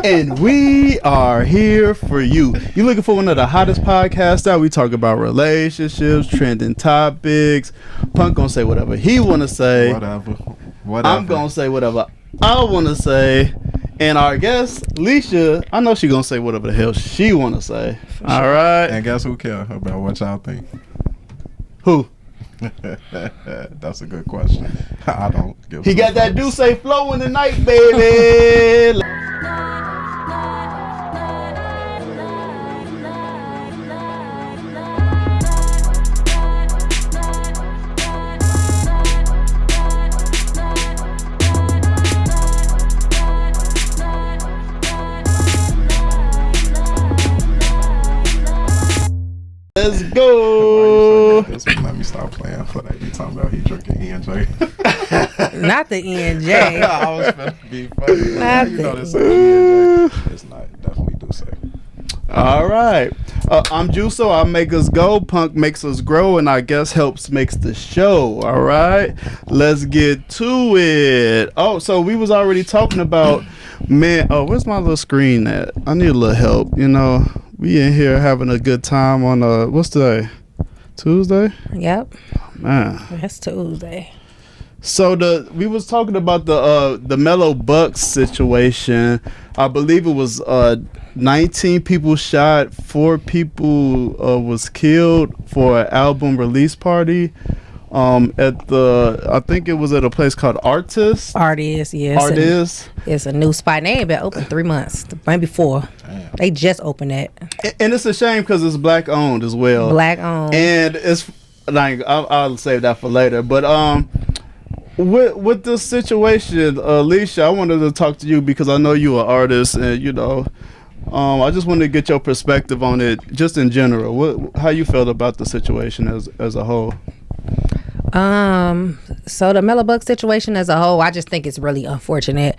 And we are here for you. You looking for one of the hottest podcasts out? We talk about relationships, trending topics. Punk gonna say whatever he wanna say. Whatever. I'm gonna say whatever I wanna say. And our guest, Leisha, I know she gonna say whatever the hell she wanna say. All right. And guess who cares about what y'all think? Who? That's a good question. I don't give. He got that Duce flow in the night, baby. Let's go. Let me stop playing for that. You talking about he drinking E&J? Not the E&J. I was finna be funny. Not You the know this ain't E&J. It's not. Definitely do say. All right. I'm Juiso. I make us go. Punk makes us grow. And I guess helps makes the show. All right. Let's get to it. Oh, so we was already talking about, man. Oh, where's my little screen at? I need a little help. You know, we in here having a good time on, what's today? Tuesday? Yep. Man. That's Tuesday. So we was talking about the Mello Buckzz situation. I believe it was 19 people shot, 4 people was killed for an album release party. I think it was at a place called Artist, yes. Artist. It's a new spot. They ain't been open 3 months. Maybe 4. Damn. They just opened it. And it's a shame because it's black owned as well. Black owned. And it's like I'll save that for later. But with this situation, Alicia, I wanted to talk to you because I know you're an artist, and you know, I just wanted to get your perspective on it, just in general. How you felt about the situation as a whole? So the Mello Buckzz situation as a whole, I just think it's really unfortunate.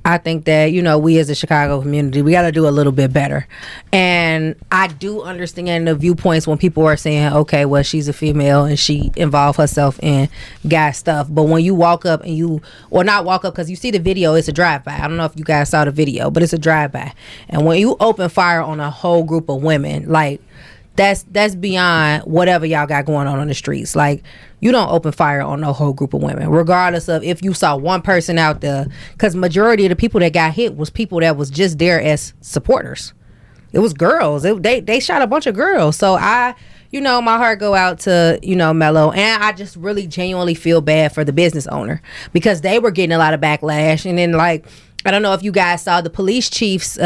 I think that, you know, we as a Chicago community, we got to do a little bit better. And I do understand the viewpoints when people are saying, okay, well, she's a female and she involved herself in guy stuff. But when you walk up and not walk up, because you see the video, it's a drive-by. I don't know if you guys saw the video, but it's a drive-by. And when you open fire on a whole group of women, like, that's beyond whatever y'all got going on the streets. Like, you don't open fire on no whole group of women, regardless of if you saw one person out there, because majority of the people that got hit was people that was just there as supporters. It was girls. They shot a bunch of girls. So my heart go out to, Mello, and I just really genuinely feel bad for the business owner because they were getting a lot of backlash. And then, like, I don't know if you guys saw the police chief's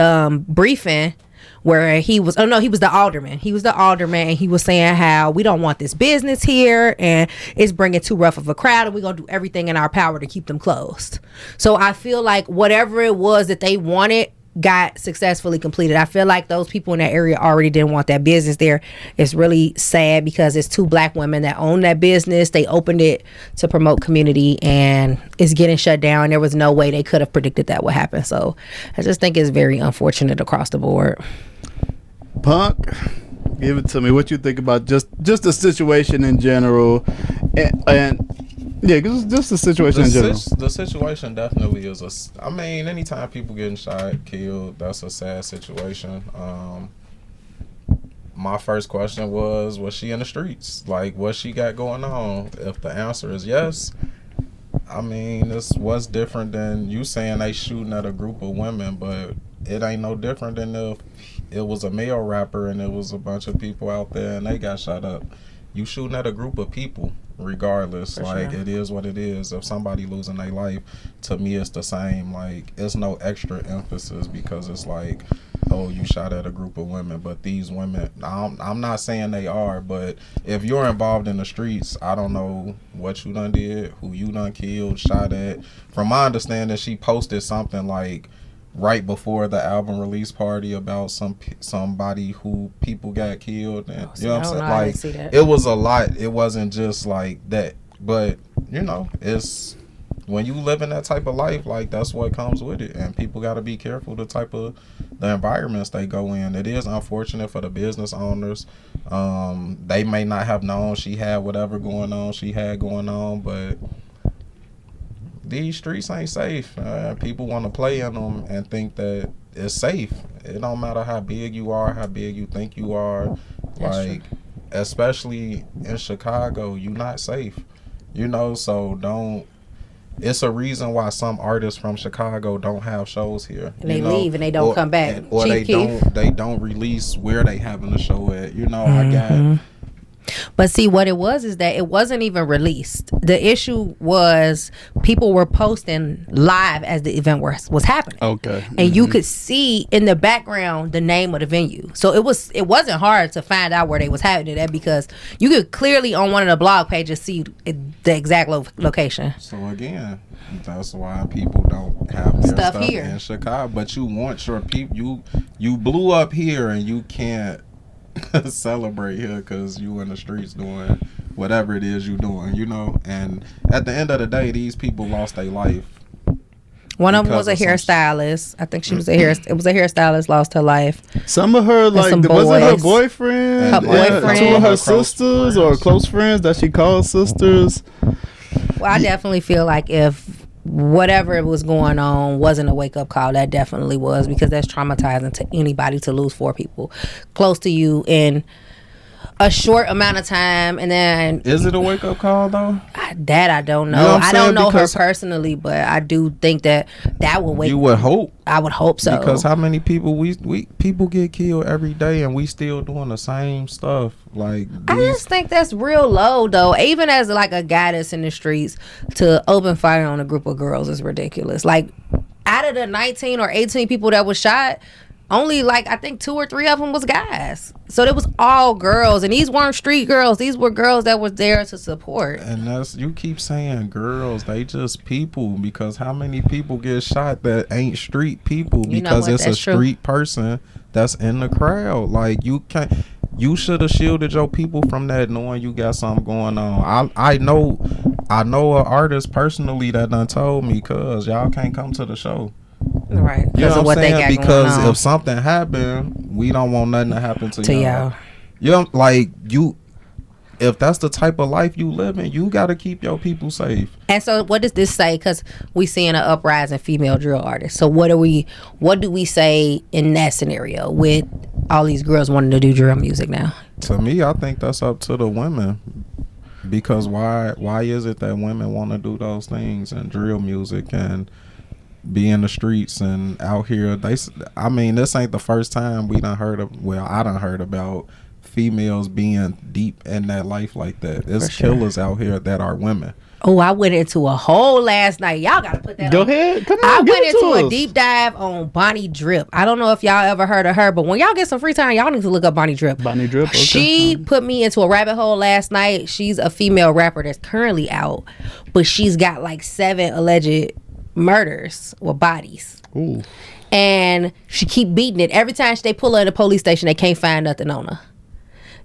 briefing, where he was the alderman. He was the alderman, and he was saying how we don't want this business here, and it's bringing too rough of a crowd, and we're going to do everything in our power to keep them closed. So I feel like whatever it was that they wanted got successfully completed. I feel like those people in that area already didn't want that business there. It's really sad because it's 2 black women that own that business. They opened it to promote community, and it's getting shut down. There was no way they could have predicted that would happen. So I just think it's very unfortunate across the board. Punk, give it to me. What you think about just the situation in general, and yeah, just the situation in general. The situation definitely is anytime people getting shot, killed, that's a sad situation. My first question was she in the streets? Like, what she got going on? If the answer is yes, I mean, this was different than you saying they shooting at a group of women, but it ain't no different than if it was a male rapper and it was a bunch of people out there and they got shot up. You shooting at a group of people regardless. Like, sure. It is what it is. If somebody losing their life, to me it's the same. Like, it's no extra emphasis because it's like, oh, you shot at a group of women. But these women, I'm not saying they are, but if you're involved in the streets, I don't know what you done did, who you done killed, shot at. From my understanding, she posted something like right before the album release party about somebody who people got killed, and you know what I'm saying? Like, it was a lot. It wasn't just like that, but it's when you live in that type of life, like, that's what comes with it, and people got to be careful the environments they go in. It is unfortunate for the business owners. They may not have known she had whatever going on, but these streets ain't safe. People want to play in them and think that it's safe. It don't matter how big you are, how big you think you are. That's like, especially in Chicago, you're not safe. You know, so don't. It's a reason why some artists from Chicago don't have shows here. And they leave and they don't come back. Or Chief they don't release where they having a show at. You know, I got. But see, what it was is that it wasn't even released. The issue was people were posting live as the event was happening. Okay. And you could see in the background the name of the venue. So it wasn't hard to find out where they was having it at, because you could clearly on one of the blog pages see the exact location. So again, that's why people don't have their stuff here in Chicago. But you want your people. You blew up here and you can't celebrate here because you in the streets doing whatever it is you doing, you know. And at the end of the day, these people lost their life. One of them was a hairstylist. I think she was it was a hairstylist, lost her life. Some of her, like, was it her boyfriend? Her boyfriend. Two of her sisters or close friends that she calls sisters. Well, I definitely feel like if whatever was going on wasn't a wake-up call, that definitely was, because that's traumatizing to anybody to lose 4 people close to you in a short amount of time. And then, is it a wake-up call though? That I don't know. You know what I'm I don't saying? know Because her personally, but I do think that would wake. You would hope. I would hope so. Because how many people people get killed every day and we still doing the same stuff? Like, I just think that's real low though. Even as like a guy that's in the streets, to open fire on a group of girls is ridiculous. Like, out of the 19 or 18 people that was shot, only like I think 2 or 3 of them was guys. So it was all girls, and these weren't street girls. These were girls that was there to support. And that's, you keep saying girls, they just people, because how many people get shot that ain't street people? Because it's a street person that's in the crowd. Like, you should have shielded your people from that, knowing you got something going on. I know an artist personally that done told me, cuz y'all can't come to the show. Right. You know what I'm saying? Because going on. if something happened, we don't want nothing to happen to y'all. You know, like, if that's the type of life you live in, you got to keep your people safe. And so what does this say? Because we seeing an uprising female drill artists. So what do we say in that scenario with all these girls wanting to do drill music now? To me, I think that's up to the women. Because why is it that women want to do those things and drill music and be in the streets and out here? This ain't the first time I done heard about females being deep in that life like that. There's killers out here that are women. Oh, I went into a hole last night. Y'all gotta put that Go on. ahead. Come on. I went into a deep dive on Bonnie Drip. I don't know if y'all ever heard of her, but when y'all get some free time, y'all need to look up Bonnie Drip. Bonnie Drip. Okay. She put me into a rabbit hole last night. She's a female rapper that's currently out, but she's got like 7 alleged murders with bodies. Ooh. And she keep beating it. Every time they pull her in the police station, they can't find nothing on her.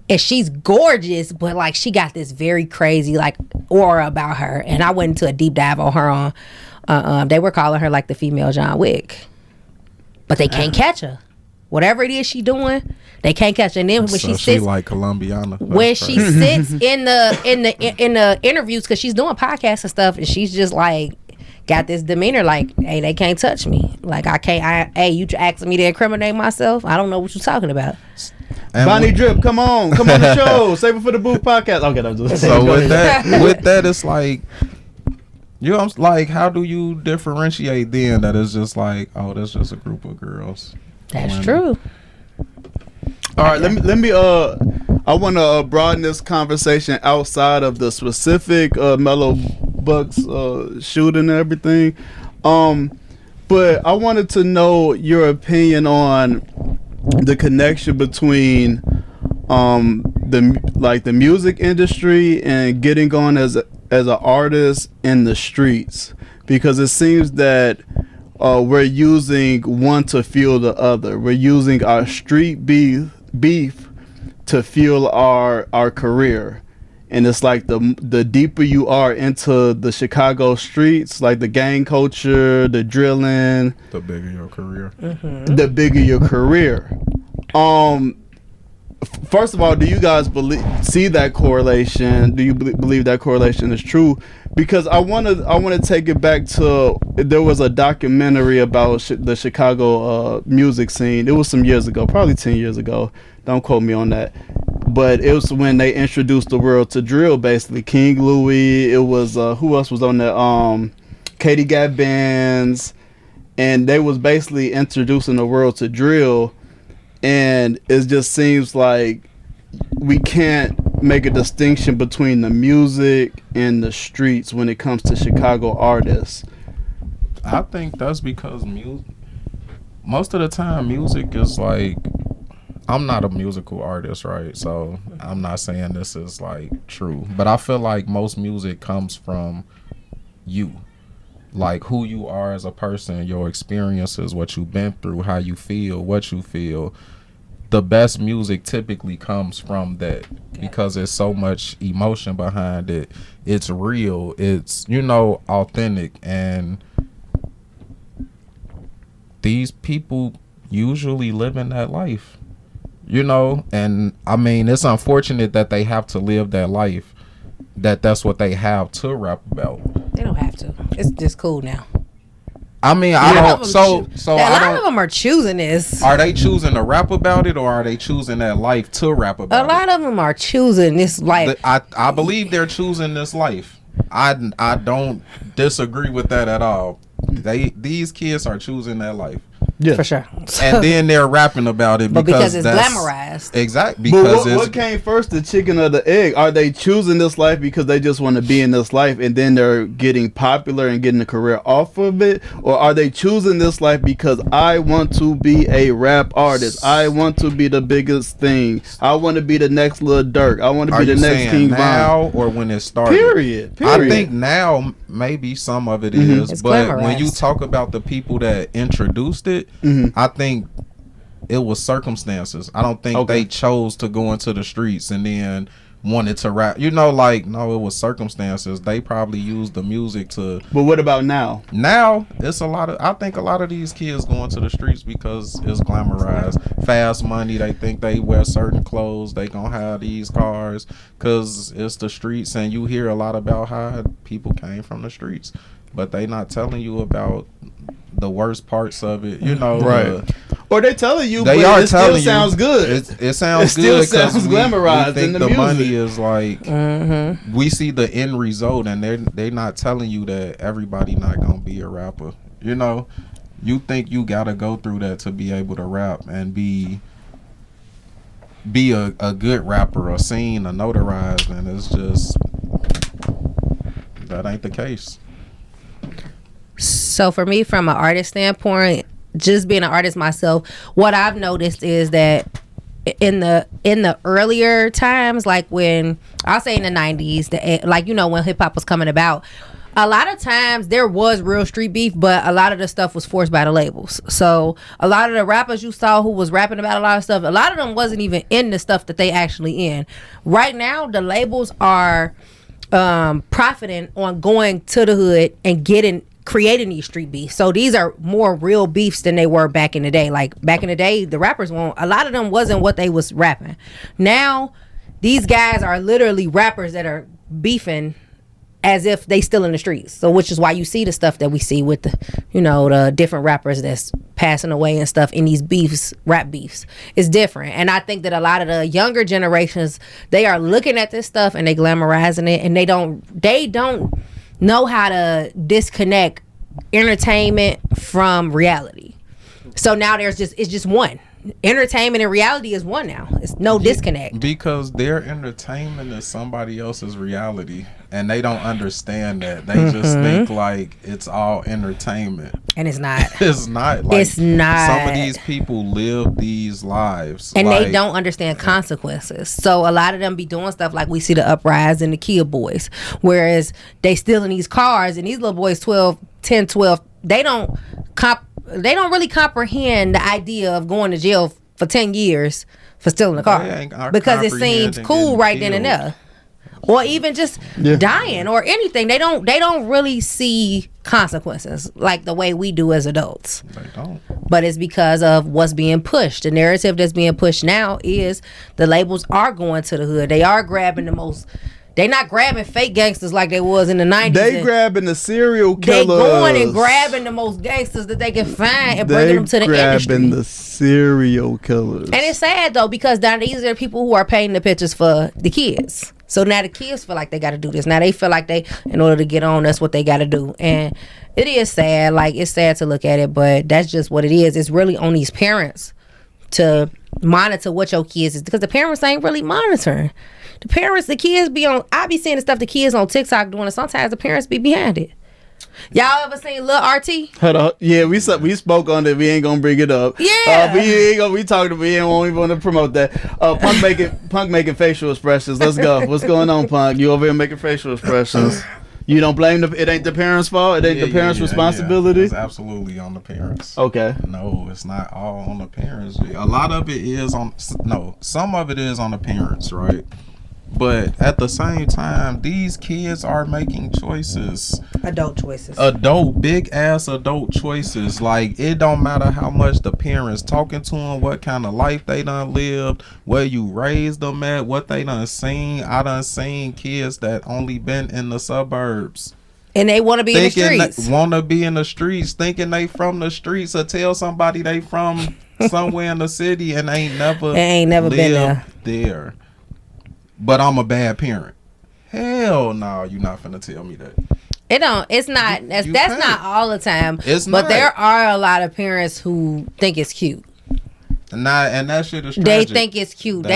And she's gorgeous, but like she got this very crazy like aura about her. And I went into a deep dive on her on they were calling her like the female John Wick, but they can't catch her. Whatever it is she doing, they can't catch her. And then when she sits like Colombiana, when she sits in the interviews, because she's doing podcasts and stuff, and she's just like got this demeanor like, hey, they can't touch me. Like, hey, you asking me to incriminate myself? I don't know what you're talking about. And Bonnie Drip, come on the show. Save it for the Booth podcast. Okay, that was just so with that, it's like, you know, like, how do you differentiate then that it's just like, oh, that's just a group of girls? That's true. All right, let me I want to broaden this conversation outside of the specific Mello Buckzz shooting and everything. But I wanted to know your opinion on the connection between the music industry and getting on as an artist in the streets, because it seems that we're using one to fuel the other. We're using our street beef to fuel our career. And it's like the deeper you are into the Chicago streets, like the gang culture, the drilling, the bigger your career. Mm-hmm. The bigger your career. first of all, do you guys see that correlation? Do you believe that correlation is true? Because I want to take it back to, there was a documentary about the Chicago music scene. It was some years ago, probably 10 years ago. Don't quote me on that. But it was when they introduced the world to drill, basically. King Louis, it was, who else was on that? Katie Gat Bands. And they was basically introducing the world to drill. And it just seems like we can't make a distinction between the music and the streets when it comes to Chicago artists. I think that's because most of the time music is like, I'm not a musical artist, right? So I'm not saying this is like true, but I feel like most music comes from you, like who you are as a person, your experiences, what you've been through, how you feel, what you feel. The best music typically comes from that because there's so much emotion behind it. It's real, it's, authentic, and these people usually live in that life, and I mean, it's unfortunate that they have to live that life, that's what they have to rap about. They don't have to. It's just cool now. I mean, I don't. So a lot of them are choosing this. Are they choosing to rap about it, or are they choosing that life to rap about it? A lot of them are choosing this life. I believe they're choosing this life. I don't disagree with that at all. These kids are choosing that life. Yeah, for sure. And then they're rapping about it because it's glamorized. Exactly. But what came first, the chicken or the egg? Are they choosing this life because they just want to be in this life, and then they're getting popular and getting a career off of it? Or are they choosing this life because I want to be a rap artist? I want to be the biggest thing. I want to be the next Lil Durk. I want to be the next King Von. Now or when it started? Period. I think now maybe some of it is, it's but glamorized. when you talk about the people that introduced it, I think it was circumstances. I don't think they chose to go into the streets and then wanted to rap. No, it was circumstances. They probably used the music to. But what about now? Now it's I think a lot of these kids go into the streets because it's glamorized, fast money. They think they wear certain clothes, they gonna have these cars because it's the streets, and you hear a lot about how people came from the streets, but they not telling you about the worst parts of it, right? Or they telling you, they but are it telling still sounds good. It sounds good. It still sounds glamorized. We think in the music. money Is like we see the end result, and they're not telling you that everybody not gonna be a rapper. You think you gotta go through that to be able to rap and be a good rapper, or seen, or notarized, and it's just that ain't the case. So for me, from an artist standpoint, just being an artist myself, what I've noticed is that in the earlier times, like when I'll say in the 90s, like when hip hop was coming about, a lot of times there was real street beef, but a lot of the stuff was forced by the labels. So a lot of the rappers you saw who was rapping about a lot of stuff, a lot of them wasn't even in the stuff that they actually in. Right now, the labels are profiting on going to the hood and creating these street beefs. So these are more real beefs than they were back in the day. Like back in the day, the rappers a lot of them wasn't what they was rapping. Now these guys are literally rappers that are beefing as if they still in the streets. So which is why you see the stuff that we see with the different rappers that's passing away and stuff in these beefs, rap beefs. It's different. And I think that a lot of the younger generations, they are looking at this stuff and they glamorizing it, and they don't know how to disconnect entertainment from reality. So now it's just one. Entertainment and reality is one now. It's no disconnect. Because their entertainment is somebody else's reality, and they don't understand that. They just think like it's all entertainment. And it's not. It's not. Like, it's not. Some of these people live these lives. And they don't understand consequences. So a lot of them be doing stuff like we see the Uprise and the Kia Boys. Whereas they still in these cars, and these little boys 10, 12, they don't really comprehend the idea of going to jail for 10 years for stealing a car. Because it seems cool right then and there. or even just dying or anything. They don't really see consequences like the way we do as adults. They don't. But it's because of what's being pushed. The narrative that's being pushed now is the labels are going to the hood. They are grabbing the most. They not grabbing fake gangsters like they was in the 90s. They grabbing the serial killers. They going and grabbing the most gangsters that they can find and bringing them to the industry. Grabbing the serial killers. And it's sad though, because now these are the people who are painting the pictures for the kids. So now the kids feel like they got to do this. Now they feel like in order to get on, that's what they got to do. And it is sad. Like, it's sad to look at it, but that's just what it is. It's really on these parents to monitor what your kids is, because the parents ain't really monitoring. The kids be on. I be seeing the stuff the kids on TikTok doing, and sometimes the parents be behind it. Y'all ever seen Lil RT? Hold on. Yeah, we spoke on it. We ain't gonna bring it up. Yeah. We ain't want to promote that. Punk making facial expressions. Let's go. What's going on, Punk? You over here making facial expressions? You don't blame it ain't the parents' fault. It ain't the parents' responsibility. It's absolutely on the parents. Okay. No, it's not all on the parents. A lot of it is on. No, some of it is on the parents, right? But at the same time, these kids are making choices. Big ass adult choices. Like, it don't matter how much the parents talking to them, what kind of life they done lived, where you raised them at, what they done seen. I done seen kids that only been in the suburbs. And they want to be in the streets. Want to be in the streets, thinking they from the streets, or tell somebody they from somewhere in the city and ain't never been there. But I'm a bad parent. Hell no, you're not finna tell me that. It's not. That's not all the time. It's but not. There are a lot of parents who think it's cute. And that shit is tragic. They think it's cute.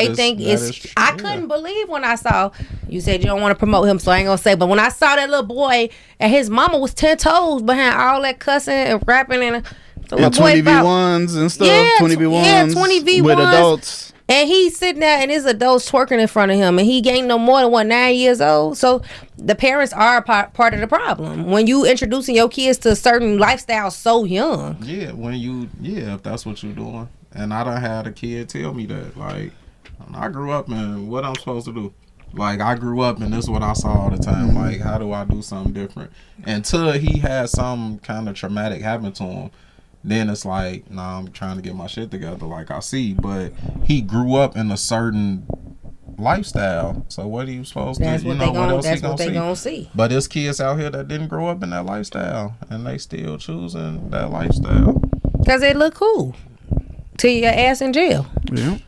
I couldn't believe when I saw, you said you don't want to promote him, so I ain't gonna say, but when I saw that little boy and his mama was 10 toes behind all that cussing and rapping and 20v1s and stuff. 20v1s. Yeah, 20v1s with adults. And he's sitting there and his adults twerking in front of him, and he ain't no more than 9 years old. So the parents are part of the problem when you introducing your kids to certain lifestyles so young. Yeah, if that's what you're doing. And I done had a kid tell me that. Like, I grew up and what I'm supposed to do. Like, I grew up and this is what I saw all the time. Like, how do I do something different? Until he had some kind of traumatic happen to him. Then it's like, nah, I'm trying to get my shit together like I see. But he grew up in a certain lifestyle. So what are you supposed to do? That's what they gonna see. But there's kids out here that didn't grow up in that lifestyle. And they still choosing that lifestyle. Because they look cool. Till your ass in jail. Yeah.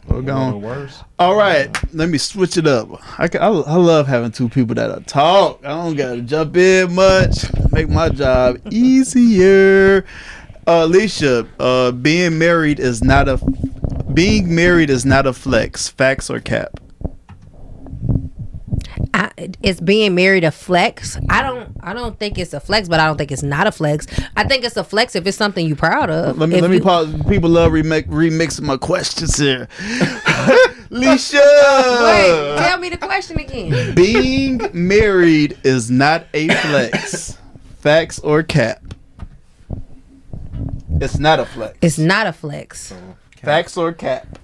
We're going. All right, let me switch it up. I love having two people that talk. I don't gotta jump in much. Make my job easier. Alicia, being married is not a flex. Facts or cap? It's being married a flex. I don't think it's a flex, but I don't think it's not a flex. I think it's a flex if it's something you're proud of. Let me pause. People love remixing my questions here. Alicia, wait, tell me the question again. Being married is not a flex. Facts or cap? It's not a flex. It's not a flex. Facts or cap?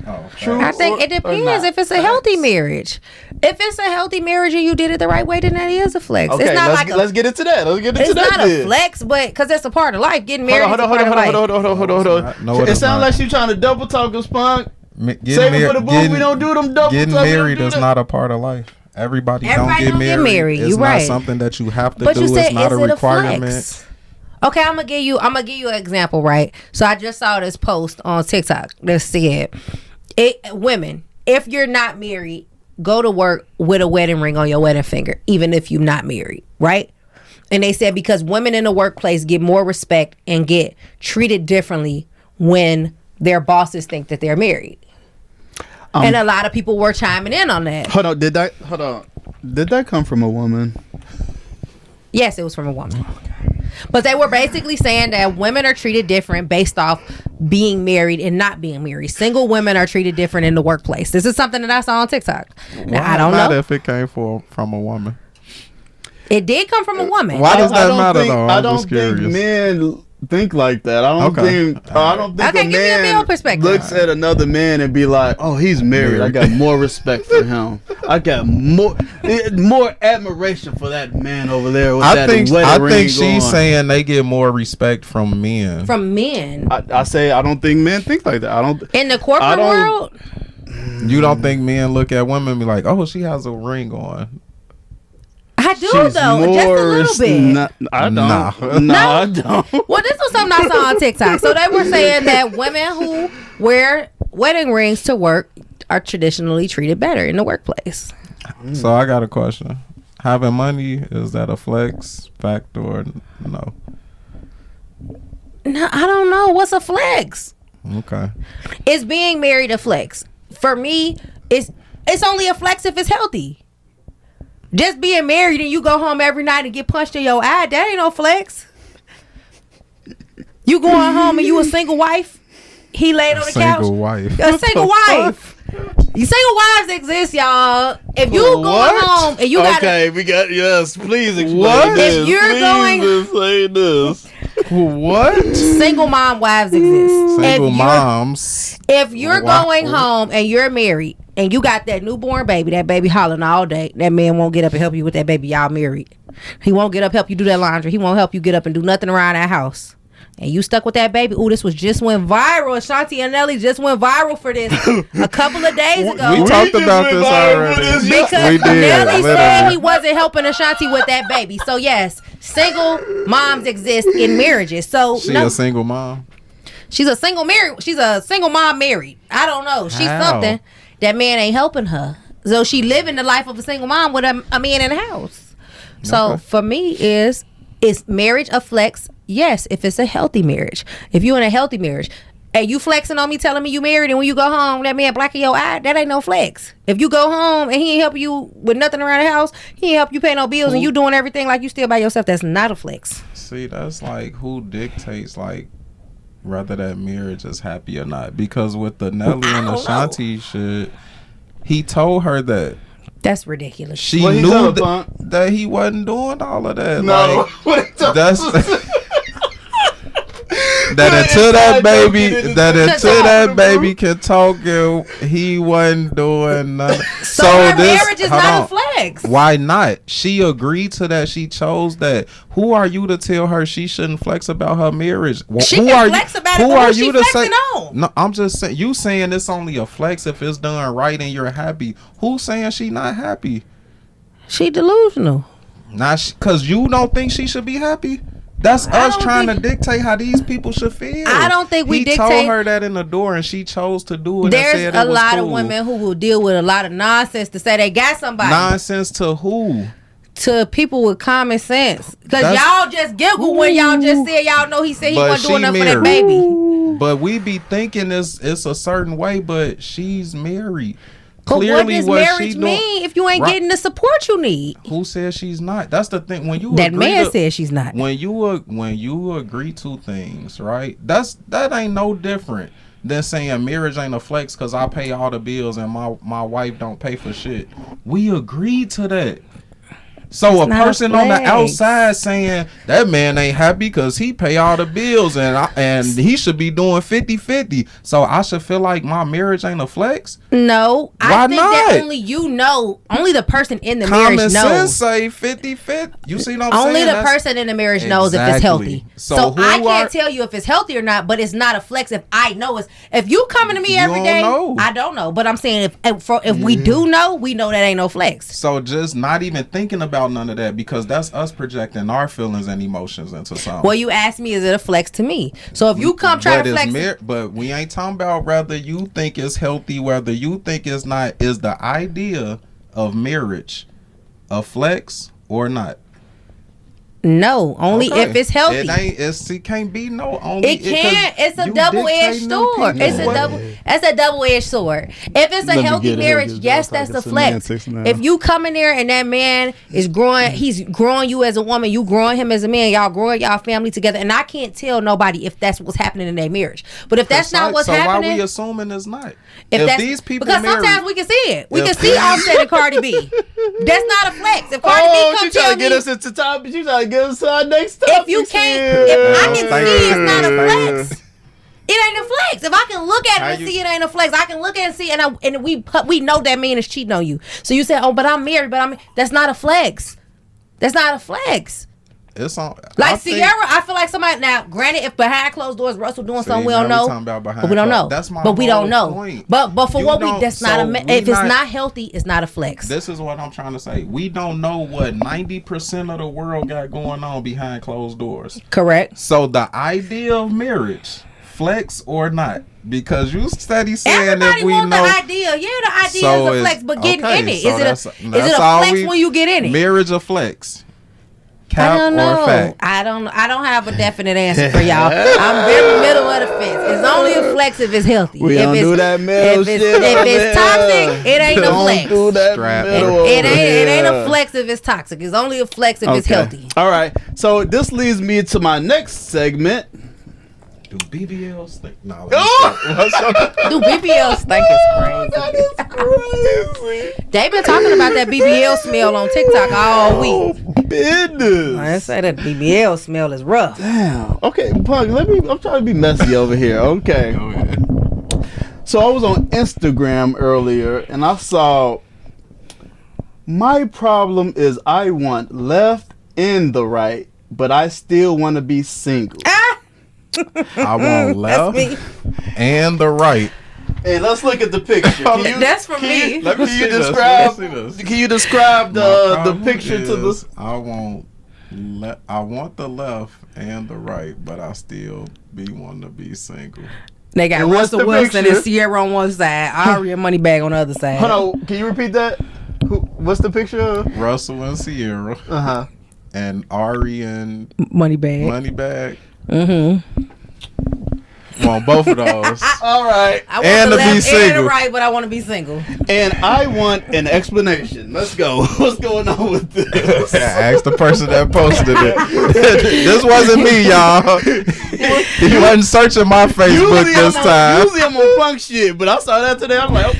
Oh, true. I think it depends if it's a healthy marriage. If it's a healthy marriage and you did it the right way, then that is a flex. Okay, it's not let's get into that. It's not a flex, but because it's a part of life. Getting married is a part of life. Hold on. It sounds like you trying to double talk us, Punk. Save it for the booth. We don't do them double talk. Getting married is not a part of life. Everybody don't get married. It's not something that you have to do. It's not a requirement. Okay, I'm gonna give you an example, right? So I just saw this post on TikTok that said, women, if you're not married, go to work with a wedding ring on your wedding finger, even if you're not married, right? And they said because women in the workplace get more respect and get treated differently when their bosses think that they're married. And a lot of people were chiming in on that. Hold on. Did that come from a woman? Yes, it was from a woman. But they were basically saying that women are treated different based off being married and not being married. Single women are treated different in the workplace. This is something that I saw on TikTok. Now, I don't know. Not if it came from a woman. It did come from a woman. Why does that matter, though? I don't think men think like that. I don't think Okay, a give me a male man perspective. looks at another man and be like, "Oh, he's married. I got more respect for him. I got more admiration for that man over there with that wedding ring I think she's on." saying they get more respect from men. From men. I say I don't think men think like that. I don't. In the corporate world? You don't think men look at women and be like, "Oh, she has a ring on"? I do though, just a little bit. I don't. Nah. No, I don't. Well, this was something I saw on TikTok. So they were saying that women who wear wedding rings to work are traditionally treated better in the workplace. So I got a question. Having money, is that a flex factor or no? No, I don't know. What's a flex? Okay. Is being married a flex? For me, it's only a flex if it's healthy. Just being married and you go home every night and get punched in your eye, that ain't no flex. You going home and you a single wife? He laid on the couch. Single wife. A single wife. You single wives exist, y'all. If you going home and you got yes, please explain What? this. If you're please explain this. What? single mom wives exist. Single moms. If you're Wow. going home and you're married and you got that newborn baby, that baby hollering all day, that man won't get up and help you with that baby. Y'all married. He won't get up, help you do that laundry. He won't help you get up and do nothing around that house. And you stuck with that baby. Ooh, this was just went viral. Ashanti and Nelly just went viral for this a couple of days ago. We talked about this already. Because We did, Nelly said literally. he wasn't helping Ashanti with that baby. So yes, single moms exist in marriages. So She no, a single mom. she's a single mom married. I don't know. She's How? something. That man ain't helping her. So she living the life of a single mom with a man in the house. So Okay. for me is marriage a flex? Yes, if it's a healthy marriage. If you in a healthy marriage and you flexing on me telling me you married and when you go home that man black in your eye, that ain't no flex. If you go home and he ain't helping you with nothing around the house, he ain't help you pay no bills and you doing everything like you still by yourself, that's not a flex. See, that's like who dictates like whether that marriage is happy or not. Because with the Nelly and don't Ashanti shit, he told her that That's ridiculous. she What he knew tell her, Punk? that he wasn't doing all of that. No. Like, that's that until that baby can talk, and he wasn't doing nothing. So her marriage is hold not on. a flex. Why not? She agreed to that. She chose that. Who are you to tell her she shouldn't flex about her marriage? She who can are flex you, about it, who but are who's she you to say? flexing on? No, I'm just saying. You saying it's only a flex if it's done right and you're happy. Who's saying she not happy? She delusional. Not because you don't think she should be happy. That's I us don't trying to think- dictate how these people should feel. I don't think we he dictate- told her that in the door, and she chose to do it. There's and said a it was lot cool. of women who will deal with a lot of nonsense to say they got somebody. Nonsense to who? To people with common sense. Because That's- y'all just giggle when y'all just said y'all know he said he But wasn't doing she nothing for that married. baby. But we be thinking it's a certain way, but she's married. But Clearly, what does what she marriage doing? mean if you ain't Right. getting the support you need? Who says she's not? That's the thing. When you That agree man to- said she's not. when you agree to things, right? That ain't no different than saying marriage ain't a flex because I pay all the bills and my wife don't pay for shit. We agreed to that. So It's a not a person on the flex. outside saying that man ain't happy because he pay all the bills and he should be doing 50-50. So I should feel like my marriage ain't a flex. No, I Why think not? that only the person in the Common marriage sense knows. say 50-50. You see what I'm saying? Only the That's- person in the marriage knows if it's Exactly. healthy. So So who I are- can't tell you if it's healthy or not, but it's not a flex if I know it's. If you coming to me You every don't day, know. I don't know. But I'm saying if we do know, we know that ain't no flex. So just not even thinking about none of that because that's us projecting our feelings and emotions into something. Well, you asked me, is it a flex to me? So if you come try But to it's flex, but we ain't talking about whether you think it's healthy, whether you think it's not. Is the idea of marriage a flex or not? no, only Okay. if it's healthy. It can't be no only. It can't. It's a you double-edged dictating them sword. people. It's a What- double. That's a double-edged sword. If it's a Let me healthy get it. marriage, Just yes, like that's the it's flex. semantics now. If you come in there and that man is growing, he's growing you as a woman, you growing him as a man, y'all growing y'all family together, and I can't tell nobody if that's what's happening in their marriage. But if that's not what's so happening, why we assuming it's not? if that's these people because married, sometimes we can see it. We If- can see Offset and Cardi B. That's not a flex. If Cardi Oh, B come she trying tell to get me, us into top. She trying to get us to our next topic. If you can't, if I can see it's not a flex, it ain't a flex. If I can look at it and see it ain't a flex, I can look at it and see, and we know that man is cheating on you. So you say, oh, but I'm married, that's not a flex. That's not a flex. It's on. Like Sierra, I feel like somebody, now, granted, if behind closed doors, Russell doing something we don't know. But we don't know. That's my But we don't know. point. But for what that's not if it's not healthy, it's not a flex. This is what I'm trying to say. We don't know what 90% of the world got going on behind closed doors. Correct. So the idea of marriage, flex or not, because you steady saying everybody if we want know the idea. Yeah, the idea is a flex, but getting in it. So is it a flex when you get in it? Marriage a flex. I don't know. Or fact? I don't have a definite answer for y'all. I'm very middle of the fence. It's only a flex if it's healthy. We don't do that middle shit. If it's toxic, it ain't a flex. Do that middle it ain't a flex if it's toxic. It's only a flex if it's healthy. All right. So this leads me to my next segment. Do BBLs stink? No. Do BBL stink is crazy. That is crazy. They've been talking about that BBL smell on TikTok all week. Business. I say that BBL smell is rough. Damn. Okay, Punk, I'm trying to be messy over here. Okay. Go ahead. So I was on Instagram earlier and I saw my problem is I want left and the right, but I still want to be single. I want left and the right. Hey, let's look at the picture. That's for me. Can you describe the picture to the? I want the left and the right, but I still want to be single. They got Russell Wilson and Sierra on one side, Ari and Moneybag on the other side. Hold on, can you repeat that? What's the picture? Russell and Sierra. And Ari and Moneybag. Mm-hmm. Want both of those. All right. I want the left and the right, but I want to be single. And I want an explanation. Let's go. What's going on with this? Ask the person that posted it. This wasn't me, y'all. He wasn't searching my Facebook this time. Usually I'm on punk shit, but I saw that today. I'm like,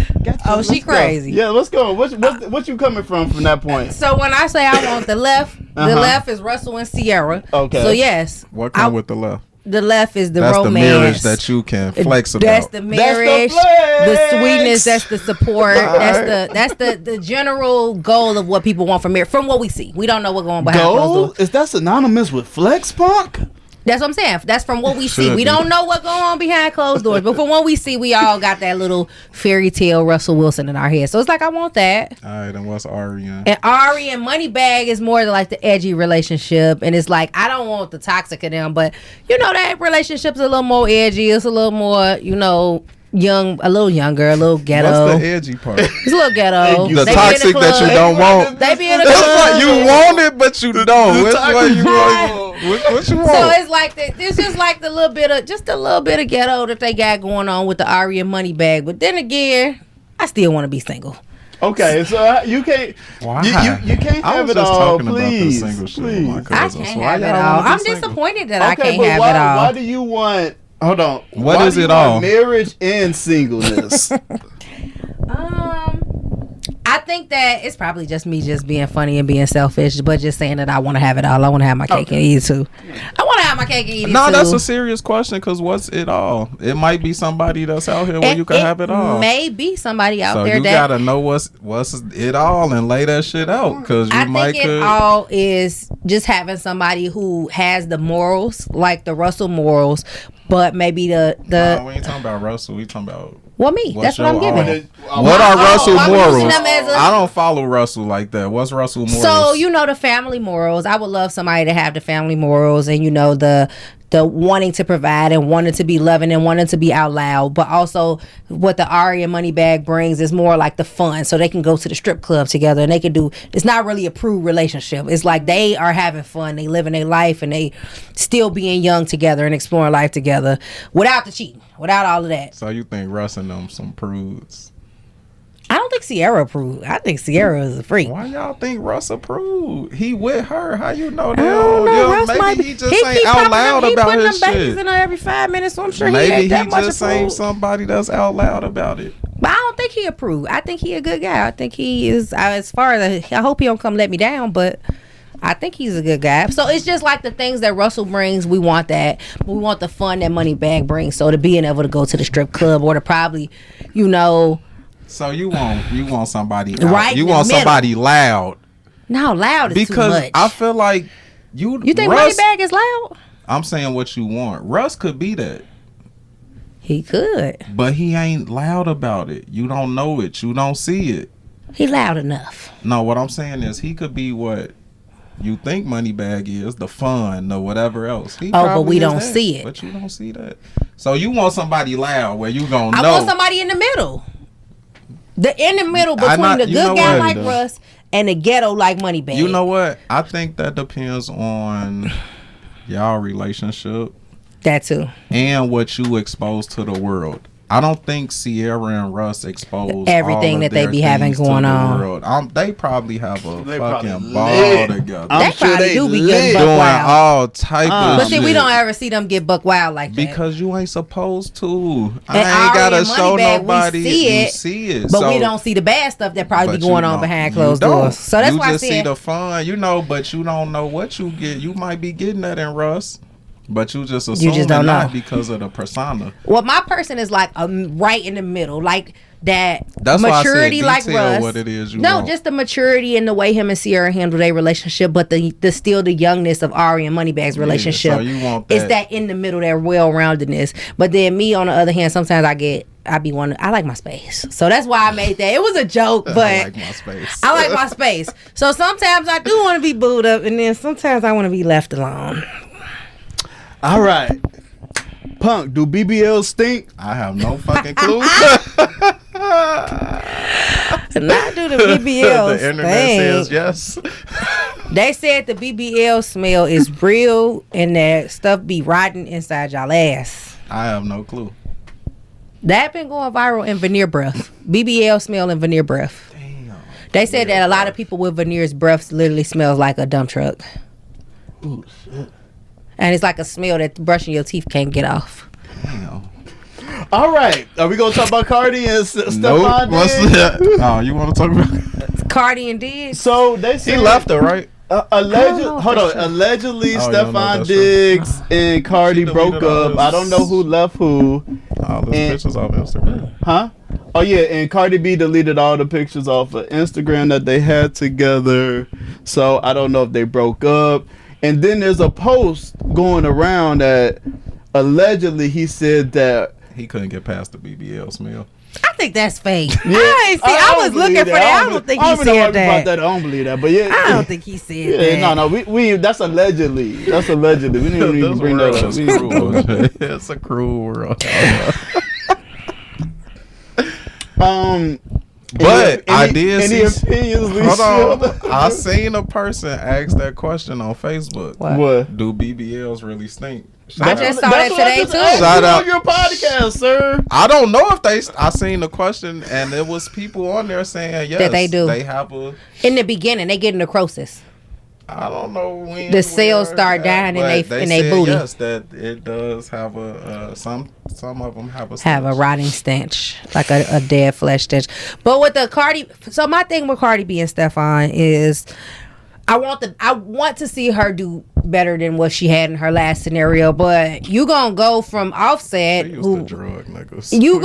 oh, she crazy. Yeah, let's go. What you coming from that point? So when I say I want the left, the left is Russell and Sierra. Okay. So yes. What come with the left? The left is the that's romance. That's the marriage that you can flex about. That's the marriage. That's the sweetness. That's the support. That's the general goal of what people want from marriage. From what we see, we don't know what's going behind closed doors. Is that synonymous with flex, Punk? That's what I'm saying. That's from what we see. We don't know what's going on behind closed doors, but from what we see, we all got that little fairy tale Russell Wilson in our head. So it's like, I want that. All right, and what's Ari in? And Ari and Moneybag is more like the edgy relationship, and it's like, I don't want the toxic of them, but you know that relationship's a little more edgy. It's a little more, young, a little younger, a little ghetto. What's the edgy part? It's a little ghetto. The toxic that you don't want. They be in the club. You want it, but you don't. Which one you want? What you want? So it's like it's just like a little bit of ghetto that they got going on with the Ari and Moneybag. But then again, I still want to be single. Okay, so you can't. Why? You can't have it all, please. I can't have it all. I'm disappointed that I can't have it all. Why do you want? Hold on. What is it all? Marriage and singleness. I think that it's probably just me just being funny and being selfish, but just saying that I want to have it all. I want to have my cake and eat it too. I want to have my cake and eat it too. No, that's a serious question, because what's it all? It might be somebody that's out here where you can have it all. Maybe somebody out there you gotta know what's it all and lay that shit out, because you I think it all is just having somebody who has the morals, like the Russell morals, but maybe the No, we ain't talking about Russell. We talking about. Well, me. That's what I'm giving. What are Russell morals? I don't follow Russell like that. What's Russell morals? So, the family morals. I would love somebody to have the family morals and, the wanting to provide and wanting to be loving and wanting to be out loud. But also what the Ari and Moneybag brings is more like the fun. So they can go to the strip club together and they can it's not really a prude relationship. It's like they are having fun. They living their life and they still being young together and exploring life together without the cheating, without all of that. So you think Russ and them some prudes? I don't think Sierra approved. I think Sierra is a freak. Why y'all think Russ approved? He with her. How you know that? I don't know. Maybe he just ain't out loud about his shit. He babies in her every 5 minutes, so I'm sure maybe he ain't that much approved. Maybe he just ain't somebody that's out loud about it. But I don't think he approved. I think he a good guy. I think he is, as far as, I hope he don't come let me down, but I think he's a good guy. So it's just like the things that Russell brings. We want that. We want the fun that Moneybagg brings. So to being able to go to the strip club or to probably, you know. So you want somebody out. Right You in the want middle. somebody loud. No, loud is Because too much. I feel like you think Russ, Moneybagg is loud? I'm saying what you want. Russ could be that. He could. But he ain't loud about it. You don't know it. You don't see it. He loud enough. No, what I'm saying is he could be what you think Moneybagg is, the fun or whatever else. He But probably we is don't that, see it. But you don't see that. So you want somebody loud where you gonna know. I want somebody in the middle. In the middle I between not- the you good know guy what, like though? Russ and the ghetto like Moneybagg. You know what? I think that depends on y'all relationship that too. and what you expose to the world. I don't think Sierra and Russ expose Everything all of that they their be having things to going the on. world. They probably have a They fucking probably ball lit. together. I'm They sure probably they do be lit. getting buck Doing wild. all type of But see, we shit. don't ever see them get buck wild like that. Because you ain't supposed to. And I ain't Ari gotta and show Moneybagg, nobody. we see You it, see it. but So- we don't see the bad stuff that probably be but going you on don't- behind you closed don't. doors. So that's you why I just see said the fun, but you don't know what you get. You might be getting that in Russ, but you just assume don't know. not because of the persona. well, my person is like right in the middle, like that That's why I said maturity, like detail Russ. what it is you no, want. just the maturity and the way him and Sierra handle their relationship, but the still the youngness of Ari and Moneybagg's relationship. so you want It's that. that in the middle, that well-roundedness. But then me, on the other hand, sometimes I like my space. So that's why I made that. It was a joke, but I like my space. I like my space. So sometimes I do want to be booed up, and then sometimes I want to be left alone. All right. Punk, do BBLs stink? I have no fucking clue. Not do the BBL The internet thing. says yes. They said the BBL smell is real and that stuff be rotting inside y'all ass. I have no clue. That been going viral in veneer breath. BBL smell and veneer breath. Damn. They said that a lot of people with veneers breath literally smells like a dump truck. Ooh, shit. And it's like a smell that brushing your teeth can't get off. Damn. All right. Are we going to talk about Cardi and Stefon? Nope. What's Diggs? that? Oh, you want to talk about? Cardi and Diggs. So they said He left her, right? Allegedly, know hold for on. sure. Allegedly, Oh, you don't know Stefon that's Diggs and Cardi She deleted broke all up. his- I don't know who left who. All those And- pictures off Instagram. Huh? Oh yeah, and Cardi B deleted all the pictures off of Instagram that they had together. So I don't know if they broke up. And then there's a post going around that allegedly he said that. He couldn't get past the BBL smell. I think that's fake. Yeah, I don't was looking believe for that. I don't think he I don't know said about that. I don't believe that, but yeah, I don't think he said yeah, that. no, we that's allegedly. That's allegedly. We didn't even This bring that world up. is We didn't- cruel, Jay. It's a cruel world. But I did any see. opinions. Hold Lisa? on. I seen a person ask that question on Facebook. What? What? Do BBLs really stink? I just saw that That's what I today just too. asked Shout you out. on your podcast, sir. I don't know if they. I seen the question and there was people on there saying yes. That they do. They have a. In the beginning, they get necrosis. I don't know when The cells where, start dying in but they said booty. Yes, that it does have a some of them have a Have a stench. rotting stench, like a dead flesh stench. But with the Cardi, so my thing with Cardi B and Stefon is, I want to see her do better than what she had in her last scenario. But you gonna go from Offset, They used who to drug niggas. you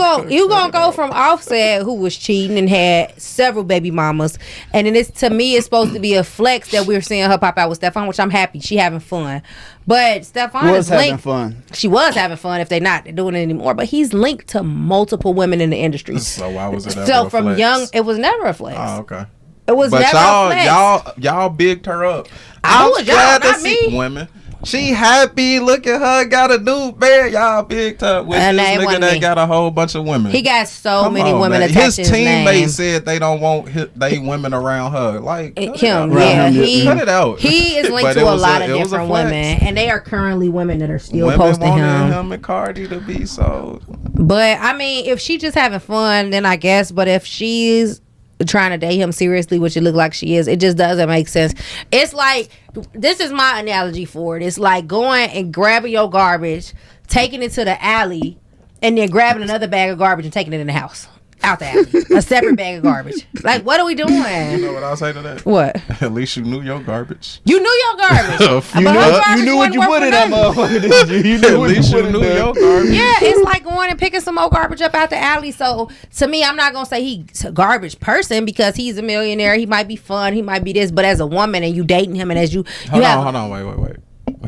gonna go from Offset, who was cheating and had several baby mamas, and then to me it's supposed to be a flex that we're seeing her pop out with Stefon, which I'm happy she having fun. But Stefon Was is having linked. fun. She was having fun if they're not doing it anymore. But he's linked to multiple women in the industry. So why was it ever So a from flex? young, it was never a flex. Oh, okay. It was But never a flex. y'all bigged her up. Who was y'all? Not me. Women. She happy. Look at her. Got a new bear. Y'all bigged her with And this that nigga wasn't that me. got a whole bunch of women. He got so Come many on, women man. attached His to his name. teammates said they don't want they women around her. Like cut Him, it out. yeah, Him, Cut it out. he is linked But to it a was lot of it was a different flex. women, and they are currently women that are still Women posting wanted him. and Cardi to be sold. But I mean, if she just having fun, then I guess. But if she's trying to date him seriously, which it look like she is, it just doesn't make sense. It's like, this is my analogy for it. It's like going and grabbing your garbage, taking it to the alley, and then grabbing another bag of garbage and taking it in the house. out the alley. A separate bag of garbage. Like, what are we doing? You know what I'll say to that? What? At least you knew your garbage. You knew your garbage. You knew what you put in that motherfucker, didn't you? You knew At what least you you put in knew there. your garbage. Yeah, it's like going and picking some more garbage up out the alley. So to me, I'm not gonna say he's a garbage person because he's a millionaire. He might be fun, he might be this, but as a woman and you dating him and as you Hold on, wait.